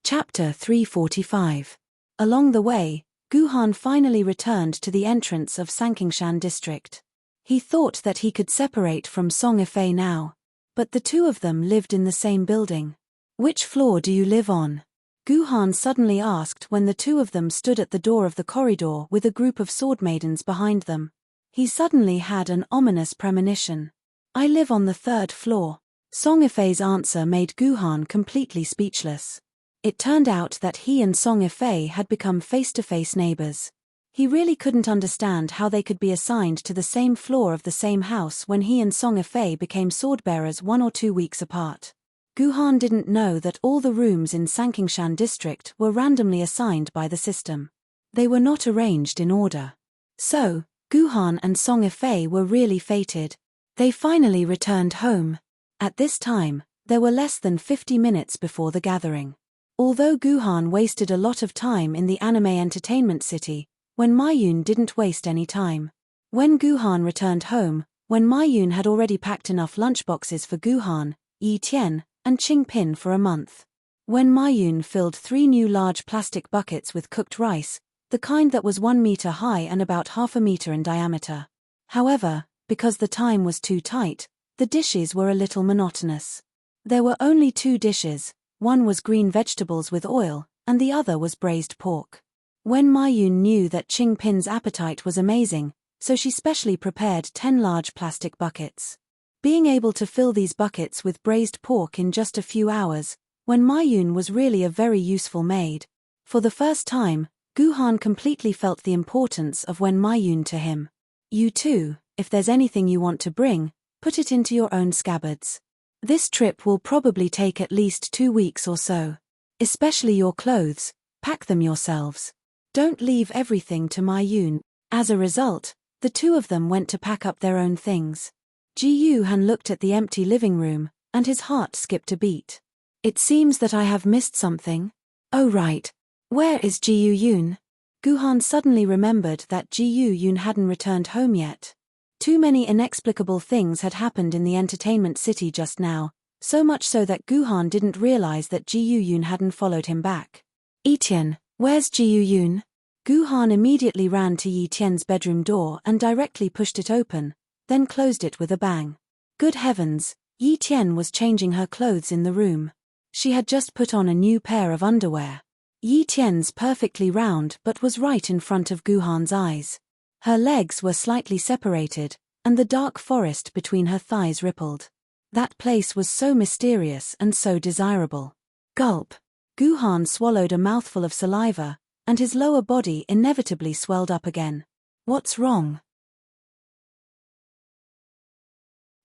Chapter 345. Along the way, Guhan finally returned to the entrance of Sankingshan district. He thought that he could separate from Song Fei now, but the two of them lived in the same building. Which floor do you live on? Guhan suddenly asked when the two of them stood at the door of the corridor with a group of sword maidens behind them. He suddenly had an ominous premonition. I live on the 3rd floor. Song Ifei's answer made Guhan completely speechless. It turned out that he and Song Ifei had become face-to-face neighbors. He really couldn't understand how they could be assigned to the same floor of the same house when he and Song Ifei became swordbearers 1 or 2 weeks apart. Guhan didn't know that all the rooms in Sankingshan district were randomly assigned by the system. They were not arranged in order. So, Guhan and Song Ifei were really fated. They finally returned home. At this time, there were less than 50 minutes before the gathering. Although Guhan wasted a lot of time in the anime entertainment city, Wen Maiyun didn't waste any time. When Guhan returned home, Wen Maiyun had already packed enough lunchboxes for Guhan, Yi Tian, and Qing Pin for a month. Wen Maiyun filled 3 new large plastic buckets with cooked rice, the kind that was 1 meter high and about half a meter in diameter. However, because the time was too tight, the dishes were a little monotonous. There were only 2 dishes, one was green vegetables with oil, and the other was braised pork. Wen Maiyun knew that Qing Pin's appetite was amazing, so she specially prepared 10 large plastic buckets. Being able to fill these buckets with braised pork in just a few hours, Wen Maiyun was really a very useful maid. For the first time, Guhan completely felt the importance of Wen Maiyun to him. You too, if there's anything you want to bring, put it into your own scabbards. This trip will probably take at least 2 weeks or so. Especially your clothes, pack them yourselves. Don't leave everything to Maiyun. As a result, the 2 of them went to pack up their own things. Ji Yuhan looked at the empty living room, and his heart skipped a beat. It seems that I have missed something. Oh right. Where is Ji Yun? Guhan suddenly remembered that Ji Yun hadn't returned home yet. Too many inexplicable things had happened in the entertainment city just now, so much so that Guhan didn't realize that Ji Yun hadn't followed him back. Yi Tian, where's Ji Yun? Guhan immediately ran to Yi Tian's bedroom door and directly pushed it open, then closed it with a bang. Good heavens, Yi Tian was changing her clothes in the room. She had just put on a new pair of underwear. Yi Tian's perfectly round but was right in front of Guhan's eyes. Her legs were slightly separated, and the dark forest between her thighs rippled. That place was so mysterious and so desirable. Gulp. Guhan swallowed a mouthful of saliva, and his lower body inevitably swelled up again. What's wrong?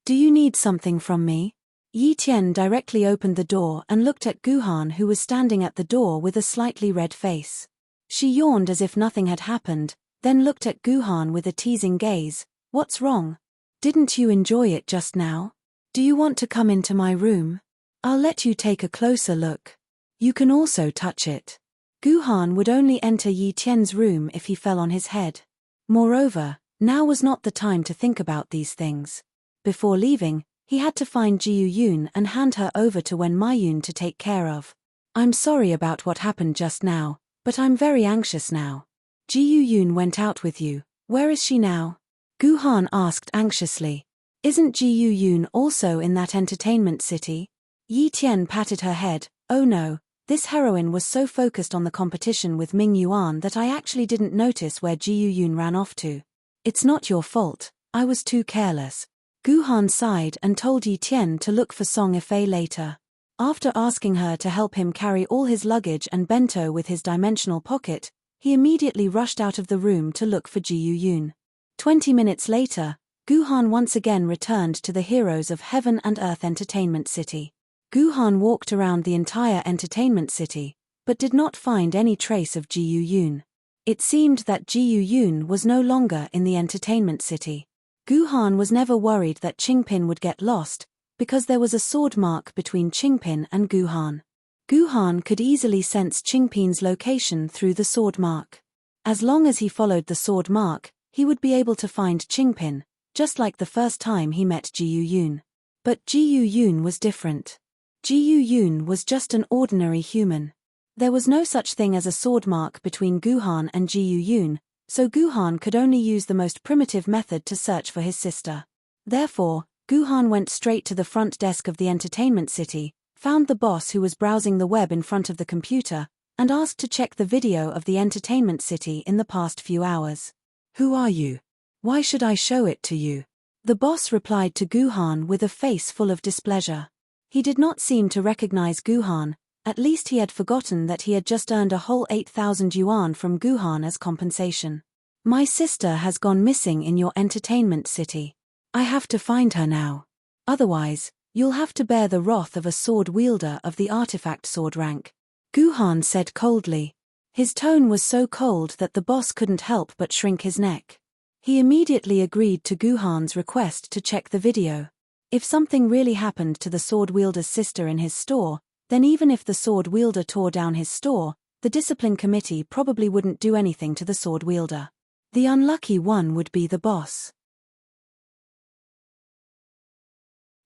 Do you need something from me? Yi Tian directly opened the door and looked at Guhan, who was standing at the door with a slightly red face. She yawned as if nothing had happened, then looked at Guhan with a teasing gaze. What's wrong? Didn't you enjoy it just now? Do you want to come into my room? I'll let you take a closer look. You can also touch it. Guhan would only enter Yi Tian's room if he fell on his head. Moreover, now was not the time to think about these things. Before leaving, he had to find Ji Yun and hand her over to Wen Maiyun to take care of. I'm sorry about what happened just now, but I'm very anxious now. Ji Yun went out with you. Where is she now? Guhan asked anxiously. Isn't Ji Yun also in that entertainment city? Yi Tian patted her head. Oh no, this heroine was so focused on the competition with Ming Yuan that I actually didn't notice where Ji Yun ran off to. It's not your fault, I was too careless. Guhan sighed and told Yi Tian to look for Song Ifei later. After asking her to help him carry all his luggage and bento with his dimensional pocket, he immediately rushed out of the room to look for Ji Yun. 20 minutes later, Guhan once again returned to the Heroes of Heaven and Earth Entertainment City. Guhan walked around the entire entertainment city, but did not find any trace of Ji Yun. It seemed that Ji Yun was no longer in the entertainment city. Guhan was never worried that Qingpin would get lost, because there was a sword mark between Qingpin and Guhan. Guhan could easily sense Qingpin's location through the sword mark. As long as he followed the sword mark, he would be able to find Qingpin, just like the first time he met Ji Yun. But Ji Yun was different. Ji Yun was just an ordinary human. There was no such thing as a sword mark between Guhan and Ji Yun, so Guhan could only use the most primitive method to search for his sister. Therefore, Guhan went straight to the front desk of the entertainment city, found the boss who was browsing the web in front of the computer, and asked to check the video of the entertainment city in the past few hours. Who are you? Why should I show it to you? The boss replied to Guhan with a face full of displeasure. He did not seem to recognize Guhan, at least he had forgotten that he had just earned a whole 8,000 yuan from Guhan as compensation. My sister has gone missing in your entertainment city. I have to find her now. Otherwise, you'll have to bear the wrath of a sword wielder of the artifact sword rank, Guhan said coldly. His tone was so cold that the boss couldn't help but shrink his neck. He immediately agreed to Guhan's request to check the video. If something really happened to the sword wielder's sister in his store, then even if the sword wielder tore down his store, the discipline committee probably wouldn't do anything to the sword wielder. The unlucky one would be the boss.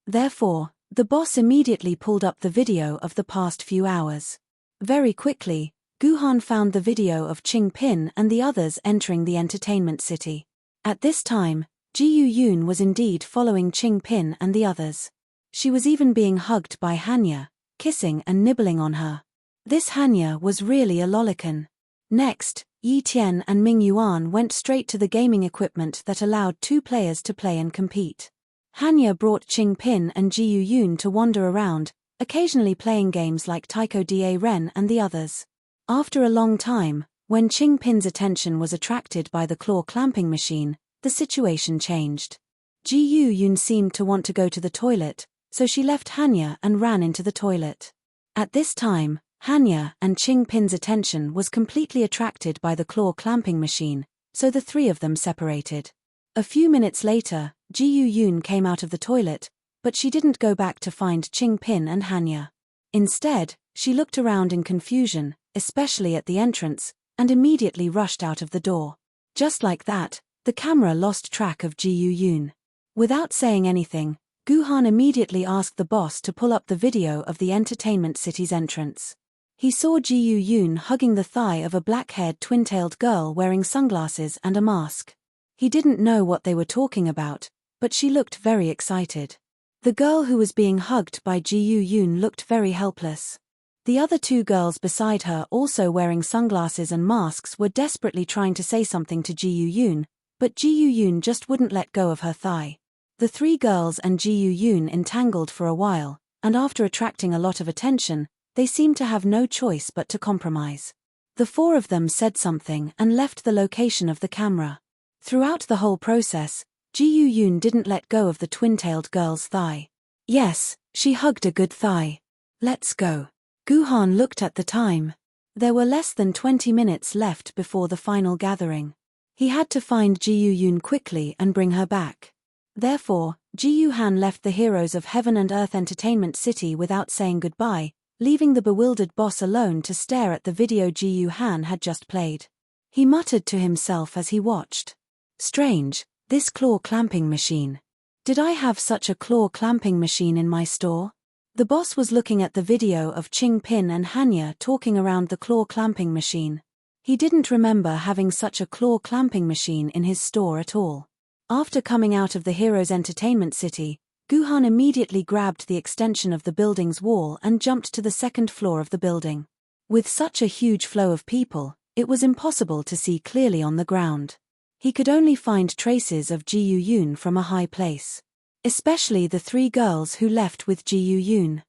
Therefore, the boss immediately pulled up the video of the past few hours. Very quickly, Guhan found the video of Qing Pin and the others entering the entertainment city. At this time, Jiyu Yun was indeed following Qing Pin and the others. She was even being hugged by Hanya, kissing and nibbling on her. This Hanya was really a lolicon. Next, Yi Tian and Ming Yuan went straight to the gaming equipment that allowed two players to play and compete. Hanya brought Qing Pin and Jiyu Yun to wander around, occasionally playing games like Taiko Da Ren and the others. After a long time, when Qing Pin's attention was attracted by the claw clamping machine, the situation changed. Jiyu Yun seemed to want to go to the toilet, so she left Hanya and ran into the toilet. At this time, Hanya and Qing Pin's attention was completely attracted by the claw clamping machine, so the three of them separated. A few minutes later, Jiyu Yun came out of the toilet, but she didn't go back to find Qing Pin and Hanya. Instead, she looked around in confusion, especially at the entrance, and immediately rushed out of the door. Just like that, the camera lost track of Jiyu Yun. Without saying anything, Guhan immediately asked the boss to pull up the video of the entertainment city's entrance. He saw Jiyu Yun hugging the thigh of a black-haired twin-tailed girl wearing sunglasses and a mask. He didn't know what they were talking about, but she looked very excited. The girl who was being hugged by Jiyu Yun looked very helpless. The other two girls beside her, also wearing sunglasses and masks, were desperately trying to say something to Jiyu Yun, but Jiyu Yun just wouldn't let go of her thigh. The three girls and Jiyu Yun entangled for a while, and after attracting a lot of attention, they seemed to have no choice but to compromise. The four of them said something and left the location of the camera. Throughout the whole process, Jiyu Yun didn't let go of the twin-tailed girl's thigh. Yes, she hugged a good thigh. Let's go. Guhan looked at the time. There were less than 20 minutes left before the final gathering. He had to find Jiyu Yun quickly and bring her back. Therefore, Jiyu Han left the heroes of Heaven and Earth Entertainment City without saying goodbye, leaving the bewildered boss alone to stare at the video Jiyu Han had just played. He muttered to himself as he watched. Strange, this claw clamping machine. Did I have such a claw clamping machine in my store? The boss was looking at the video of Qing Pin and Hanya talking around the claw clamping machine. He didn't remember having such a claw clamping machine in his store at all. After coming out of the Heroes Entertainment City, Guhan immediately grabbed the extension of the building's wall and jumped to the second floor of the building. With such a huge flow of people, it was impossible to see clearly on the ground. He could only find traces of Jiyu Yun from a high place. Especially the three girls who left with Jiyu Yun.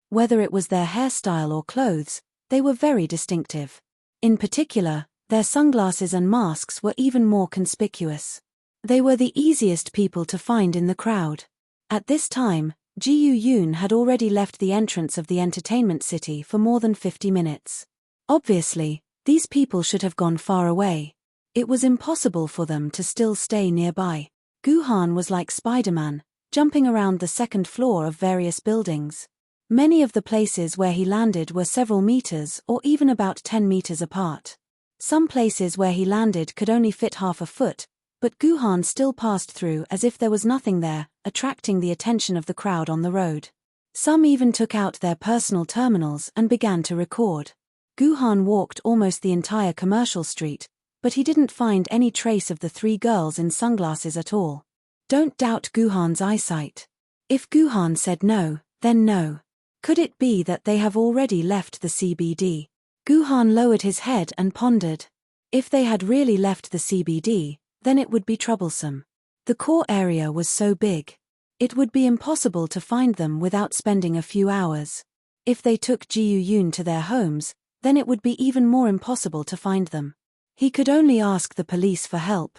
Whether it was their hairstyle or clothes, they were very distinctive. In particular, their sunglasses and masks were even more conspicuous. They were the easiest people to find in the crowd. At this time, Jiyu Yun had already left the entrance of the entertainment city for more than 50 minutes. Obviously, these people should have gone far away. It was impossible for them to still stay nearby. Guhan was like Spider-Man, jumping around the second floor of various buildings. Many of the places where he landed were several meters or even about 10 meters apart. Some places where he landed could only fit half a foot, but Guhan still passed through as if there was nothing there, attracting the attention of the crowd on the road. Some even took out their personal terminals and began to record. Guhan walked almost the entire commercial street, but he didn't find any trace of the three girls in sunglasses at all. Don't doubt Guhan's eyesight. If Guhan said no, then no. Could it be that they have already left the CBD? Guhan lowered his head and pondered. If they had really left the CBD, then it would be troublesome. The core area was so big. It would be impossible to find them without spending a few hours. If they took Jiu Yun to their homes, then it would be even more impossible to find them. He could only ask the police for help.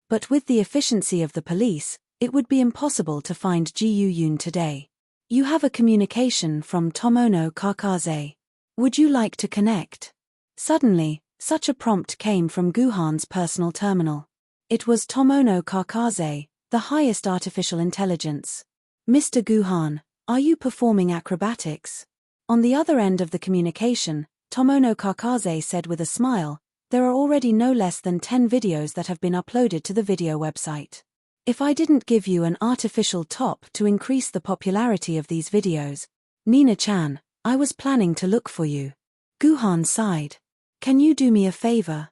But with the efficiency of the police, it would be impossible to find Jiu Yun today. You have a communication from Tomono Kakaze. Would you like to connect? Suddenly, such a prompt came from Guhan's personal terminal. It was Tomono Kakaze, the highest artificial intelligence. Mr. Guhan, are you performing acrobatics? On the other end of the communication, Tomono Kakaze said with a smile, there are already no less than 10 videos that have been uploaded to the video website. If I didn't give you an artificial top to increase the popularity of these videos, Nina-chan, I was planning to look for you. Guhan sighed. Can you do me a favor?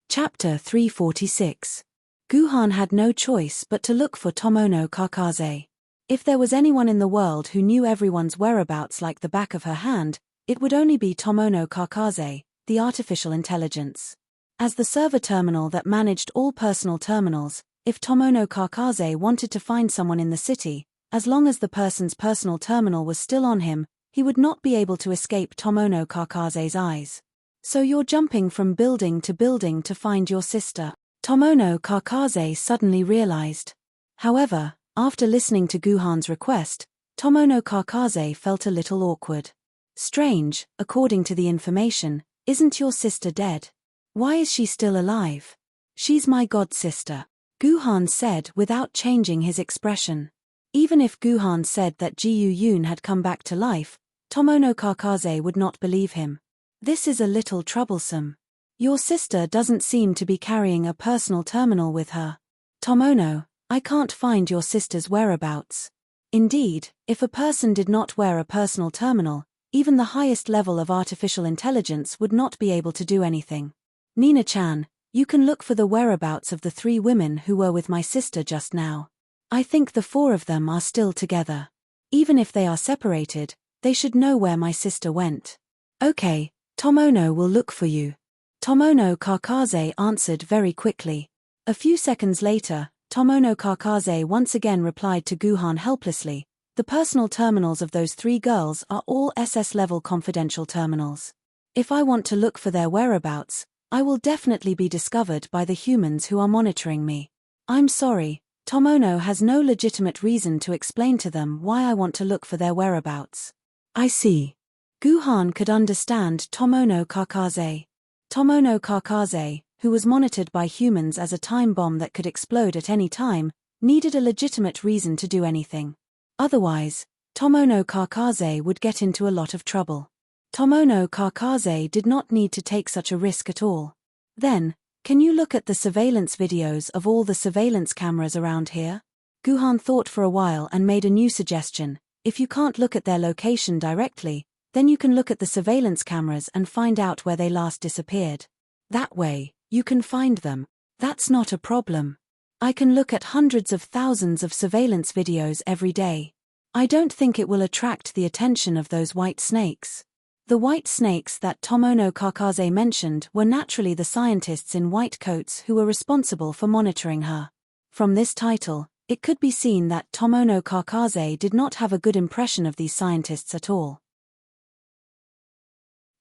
Chapter 346. Guhan had no choice but to look for Tomono Kakaze. If there was anyone in the world who knew everyone's whereabouts like the back of her hand, it would only be Tomono Kakaze, the artificial intelligence. As the server terminal that managed all personal terminals, if Tomono Kakaze wanted to find someone in the city, as long as the person's personal terminal was still on him, he would not be able to escape Tomono Kakaze's eyes. So you're jumping from building to find your sister, Tomono Kakaze suddenly realized. However, after listening to Guhan's request, Tomono Kakaze felt a little awkward. Strange, according to the information, isn't your sister dead? Why is she still alive? She's my god sister, Guhan said without changing his expression. Even if Guhan said that Jiu Yun had come back to life, Tomono Kakaze would not believe him. This is a little troublesome. Your sister doesn't seem to be carrying a personal terminal with her. Tomono, I can't find your sister's whereabouts. Indeed, if a person did not wear a personal terminal, even the highest level of artificial intelligence would not be able to do anything. Nina-chan, you can look for the whereabouts of the 3 women who were with my sister just now. I think the 4 of them are still together. Even if they are separated, they should know where my sister went. Okay, Tomono will look for you. Tomono Kakaze answered very quickly. A few seconds later, Tomono Kakaze once again replied to Guhan helplessly, the personal terminals of those 3 girls are all SS-level confidential terminals. If I want to look for their whereabouts, I will definitely be discovered by the humans who are monitoring me. I'm sorry, Tomono has no legitimate reason to explain to them why I want to look for their whereabouts. I see. Guhan could understand Tomono Kakaze. Tomono Kakaze, who was monitored by humans as a time bomb that could explode at any time, needed a legitimate reason to do anything. Otherwise, Tomono Kakaze would get into a lot of trouble. Tomono Kakaze did not need to take such a risk at all. Then, can you look at the surveillance videos of all the surveillance cameras around here? Guhan thought for a while and made a new suggestion. If you can't look at their location directly, then you can look at the surveillance cameras and find out where they last disappeared. That way, you can find them. That's not a problem. I can look at hundreds of thousands of surveillance videos every day. I don't think it will attract the attention of those white snakes. The white snakes that Tomono Kakaze mentioned were naturally the scientists in white coats who were responsible for monitoring her. From this title, it could be seen that Tomono Kakaze did not have a good impression of these scientists at all.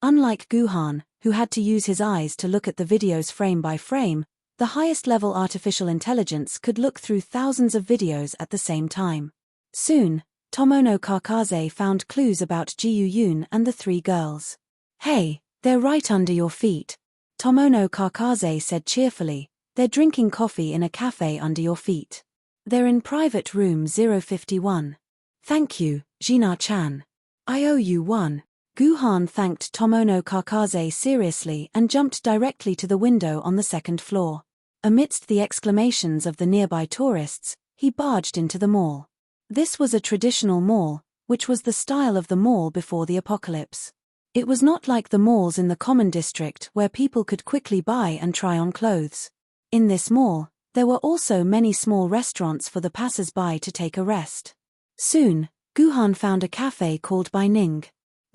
Unlike Guhan, who had to use his eyes to look at the videos frame by frame, the highest-level artificial intelligence could look through thousands of videos at the same time. Soon, Tomono Kakaze found clues about Jiu Yun and the 3 girls. Hey, they're right under your feet. Tomono Kakaze said cheerfully, they're drinking coffee in a cafe under your feet. They're in private room 051. Thank you, Jina-chan. I owe you one. Guhan thanked Tomono Kakaze seriously and jumped directly to the window on the 2nd floor. Amidst the exclamations of the nearby tourists, he barged into the mall. This was a traditional mall, which was the style of the mall before the apocalypse. It was not like the malls in the common district where people could quickly buy and try on clothes. In this mall, there were also many small restaurants for the passers-by to take a rest. Soon, Guhan found a cafe called by Ning.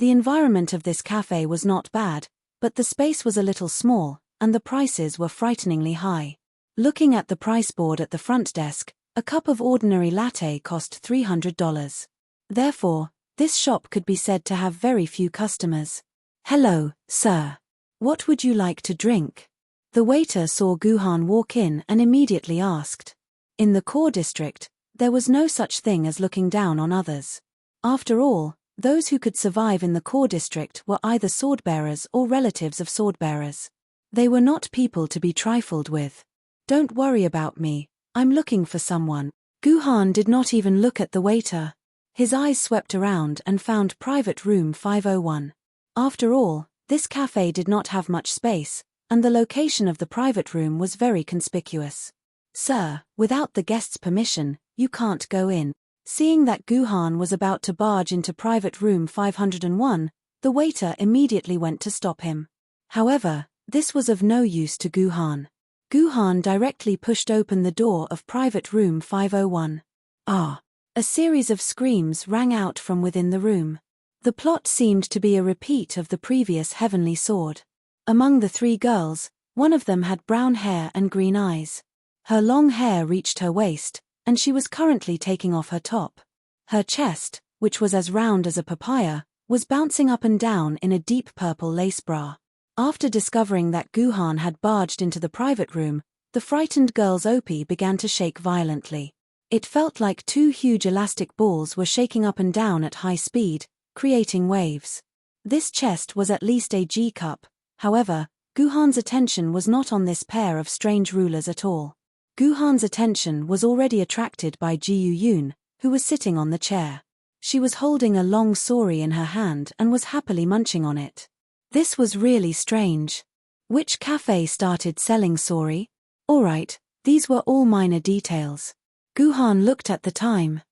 The environment of this cafe was not bad, but the space was a little small, and the prices were frighteningly high. Looking at the price board at the front desk, a cup of ordinary latte cost $300. Therefore, this shop could be said to have very few customers. "Hello, sir. What would you like to drink?" The waiter saw Guhan walk in and immediately asked. In the core district, there was no such thing as looking down on others. After all, those who could survive in the core district were either swordbearers or relatives of swordbearers. They were not people to be trifled with. "Don't worry about me, I'm looking for someone." Guhan did not even look at the waiter. His eyes swept around and found private room 501. After all, this cafe did not have much space, and the location of the private room was very conspicuous. "Sir, without the guest's permission, you can't go in." Seeing that Guhan was about to barge into private room 501, the waiter immediately went to stop him. However, this was of no use to Guhan. Guhan directly pushed open the door of private room 501. "Ah!" A series of screams rang out from within the room. The plot seemed to be a repeat of the previous Heavenly Sword. Among the three girls, one of them had brown hair and green eyes. Her long hair reached her waist, and she was currently taking off her top. Her chest, which was as round as a papaya, was bouncing up and down in a deep purple lace bra. After discovering that Guhan had barged into the private room, the frightened girl's OP began to shake violently. It felt like two huge elastic balls were shaking up and down at high speed, creating waves. This chest was at least a G-cup, however, Guhan's attention was not on this pair of strange rulers at all. Guhan's attention was already attracted by Ji-Yu-Yoon, who was sitting on the chair. She was holding a long sori in her hand and was happily munching on it. This was really strange. Which cafe started selling sori? Alright, these were all minor details. Guhan looked at the time.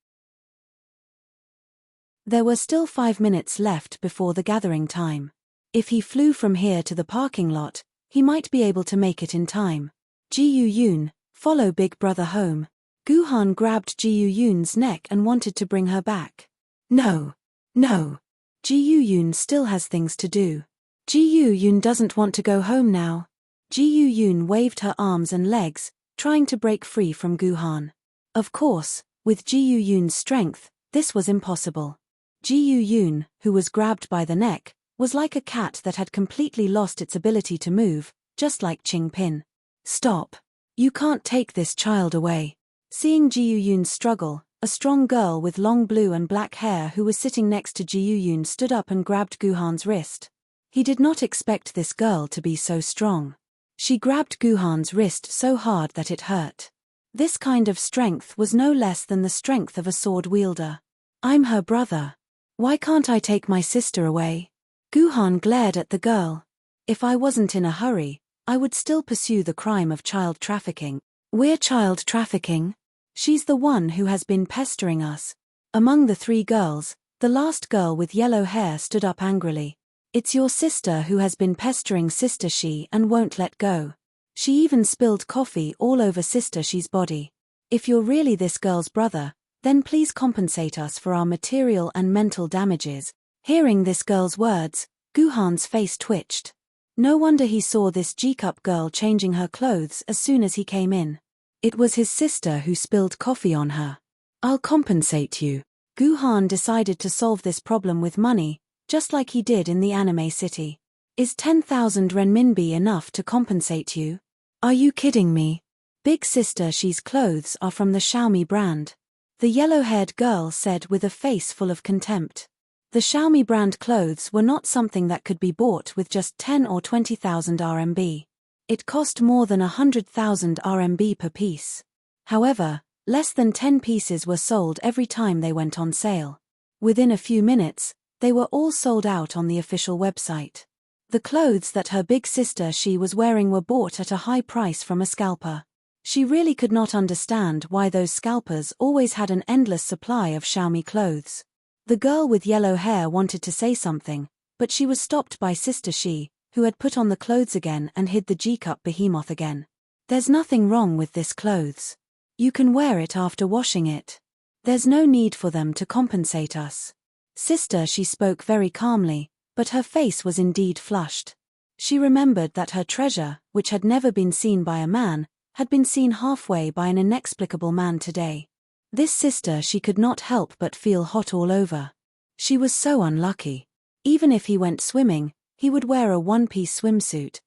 There were still 5 minutes left before the gathering time. If he flew from here to the parking lot, he might be able to make it in time. Ji-Yu-Yoon, follow Big Brother home. Guhan grabbed Ji-Yu-Yoon's neck and wanted to bring her back. No. No. Ji-Yu-Yoon still has things to do. Ji-Yu-Yoon doesn't want to go home now. Ji-Yu-Yoon waved her arms and legs, trying to break free from Guhan. Of course, with Ji-Yu-Yoon's strength, this was impossible. Ji-Yu-Yoon, who was grabbed by the neck, was like a cat that had completely lost its ability to move, just like Ching-Pin. "Stop. You can't take this child away." Seeing Ji-Yu-Yoon's struggle, a strong girl with long blue and black hair who was sitting next to Ji-Yu-Yoon stood up and grabbed Guhan's wrist. He did not expect this girl to be so strong. She grabbed Guhan's wrist so hard that it hurt. This kind of strength was no less than the strength of a sword wielder. "I'm her brother. Why can't I take my sister away?" Guhan glared at the girl. "If I wasn't in a hurry, I would still pursue the crime of child trafficking." "We're child trafficking? She's the one who has been pestering us." Among the three girls, the last girl with yellow hair stood up angrily. "It's your sister who has been pestering Sister She and won't let go. She even spilled coffee all over Sister She's body. If you're really this girl's brother, then please compensate us for our material and mental damages." Hearing this girl's words, Guhan's face twitched. No wonder he saw this G-cup girl changing her clothes as soon as he came in. It was his sister who spilled coffee on her. "I'll compensate you." Guhan decided to solve this problem with money, just like he did in the anime city. "Is 10,000 renminbi enough to compensate you?" "Are you kidding me? Big Sister She's clothes are from the Xiaomi brand." The yellow-haired girl said with a face full of contempt. The Xiaomi brand clothes were not something that could be bought with just 10 or 20,000 RMB. It cost more than 100,000 RMB per piece. However, less than 10 pieces were sold every time they went on sale. Within a few minutes, they were all sold out on the official website. The clothes that her big sister She was wearing were bought at a high price from a scalper. She really could not understand why those scalpers always had an endless supply of Xiaomi clothes. The girl with yellow hair wanted to say something, but she was stopped by Sister She, who had put on the clothes again and hid the G-cup behemoth again. "There's nothing wrong with this clothes. You can wear it after washing it. There's no need for them to compensate us." Sister She spoke very calmly, but her face was indeed flushed. She remembered that her treasure, which had never been seen by a man, had been seen halfway by an inexplicable man today. This sister she could not help but feel hot all over. She was so unlucky. Even if he went swimming, he would wear a one-piece swimsuit.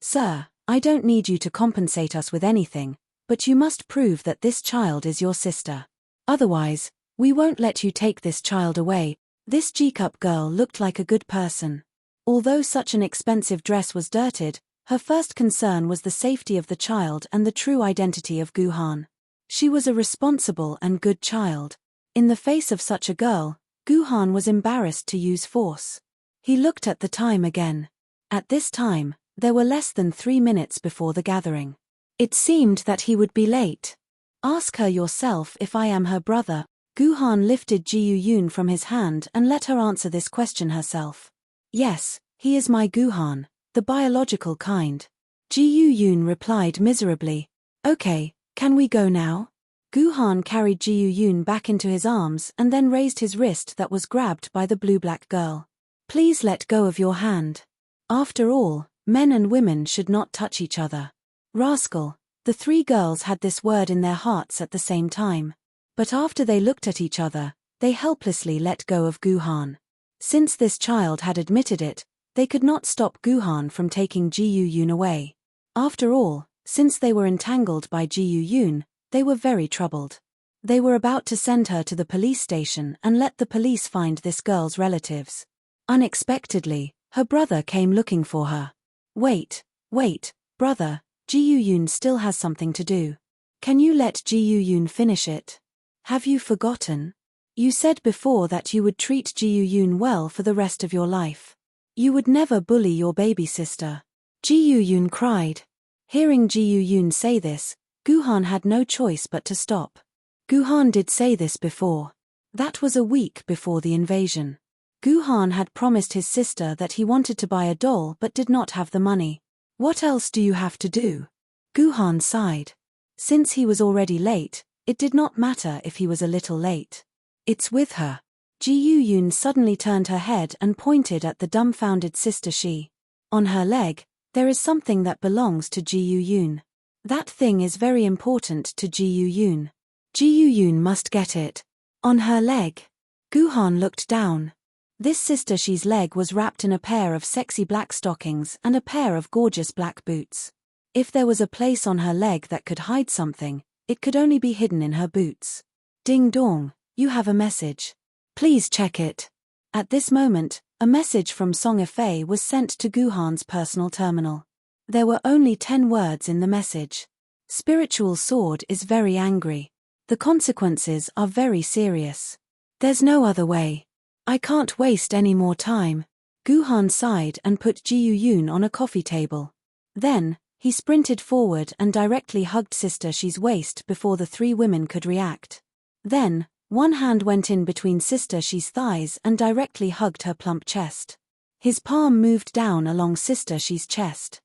Sir, I don't need you to compensate us with anything, but you must prove that this child is your sister. Otherwise, we won't let you take this child away. This G-cup girl looked like a good person. Although such an expensive dress was dirtied, her first concern was the safety of the child and the true identity of Guhan. She was a responsible and good child. In the face of such a girl, Guhan was embarrassed to use force. He looked at the time again. At this time, there were less than 3 minutes before the gathering. It seemed that he would be late. Ask her yourself if I am her brother. Guhan lifted Ji-Yun from his hand and let her answer this question herself. Yes, he is my Guhan, the biological kind. Ji-Yun replied miserably. Okay, can we go now? Guhan carried Ji-Yun back into his arms and then raised his wrist that was grabbed by the blue-black girl. Please let go of your hand. After all, men and women should not touch each other. Rascal, the 3 girls had this word in their hearts at the same time. But after they looked at each other, they helplessly let go of Guhan. Since this child had admitted it, they could not stop Guhan from taking Ji-Yun away. After all, since they were entangled by Ji-Yun, they were very troubled. They were about to send her to the police station and let the police find this girl's relatives. Unexpectedly, her brother came looking for her. Wait, brother, Ji-Yun still has something to do. Can you let Ji-Yun finish it? Have you forgotten? You said before that you would treat Ji-Yun well for the rest of your life. You would never bully your baby sister. Ji-Yun cried. Hearing Ji-Yun say this, Guhan had no choice but to stop. Guhan did say this before. That was a week before the invasion. Guhan had promised his sister that he wanted to buy a doll but did not have the money. What else do you have to do? Guhan sighed. Since he was already late, it did not matter if he was a little late. It's with her. Ji-Yun suddenly turned her head and pointed at the dumbfounded sister she. On her leg, there is something that belongs to Ji-Yun. That thing is very important to Ji-Yun. Ji-Yun must get it. On her leg. Guhan looked down. This sister she's leg was wrapped in a pair of sexy black stockings and a pair of gorgeous black boots. If there was a place on her leg that could hide something, it could only be hidden in her boots. Ding dong, you have a message. Please check it. At this moment, a message from Song Efei was sent to Guhan's personal terminal. There were only 10 words in the message. Spiritual sword is very angry. The consequences are very serious. There's no other way. I can't waste any more time. Guhan sighed and put Ji-Yun on a coffee table. Then, he sprinted forward and directly hugged Sister Shi's waist before the 3 women could react. Then, one hand went in between Sister Shi's thighs and directly hugged her plump chest. His palm moved down along Sister Shi's chest.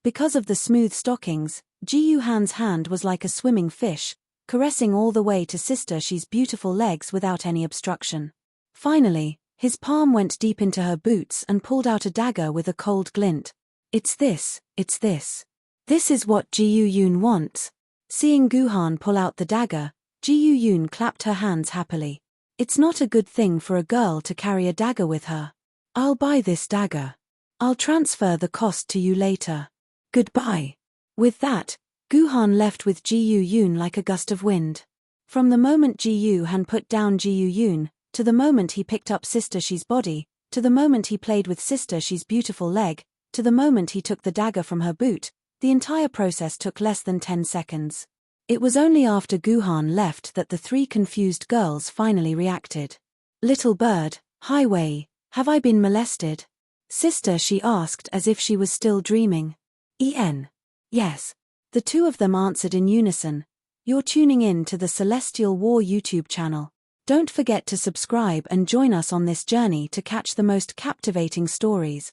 Because of the smooth stockings, Ji-Yuhan's hand was like a swimming fish, caressing all the way to Sister Shi's beautiful legs without any obstruction. Finally, his palm went deep into her boots and pulled out a dagger with a cold glint. It's this. This is what Ji-Yun wants. Seeing Guhan pull out the dagger, Ji-Yun clapped her hands happily. It's not a good thing for a girl to carry a dagger with her. I'll buy this dagger. I'll transfer the cost to you later. Goodbye. With that, Guhan left with Ji-Yun like a gust of wind. From the moment Ji-Yuhan put down Ji-Yun, to the moment he picked up Sister Shi's body, to the moment he played with Sister Shi's beautiful leg, to the moment he took the dagger from her boot, the entire process took less than 10 seconds. It was only after Guhan left that the 3 confused girls finally reacted. Little bird, hi Wei, have I been molested? Sister she asked as if she was still dreaming. Yes. The 2 of them answered in unison. You're tuning in to the Celestial War YouTube channel. Don't forget to subscribe and join us on this journey to catch the most captivating stories.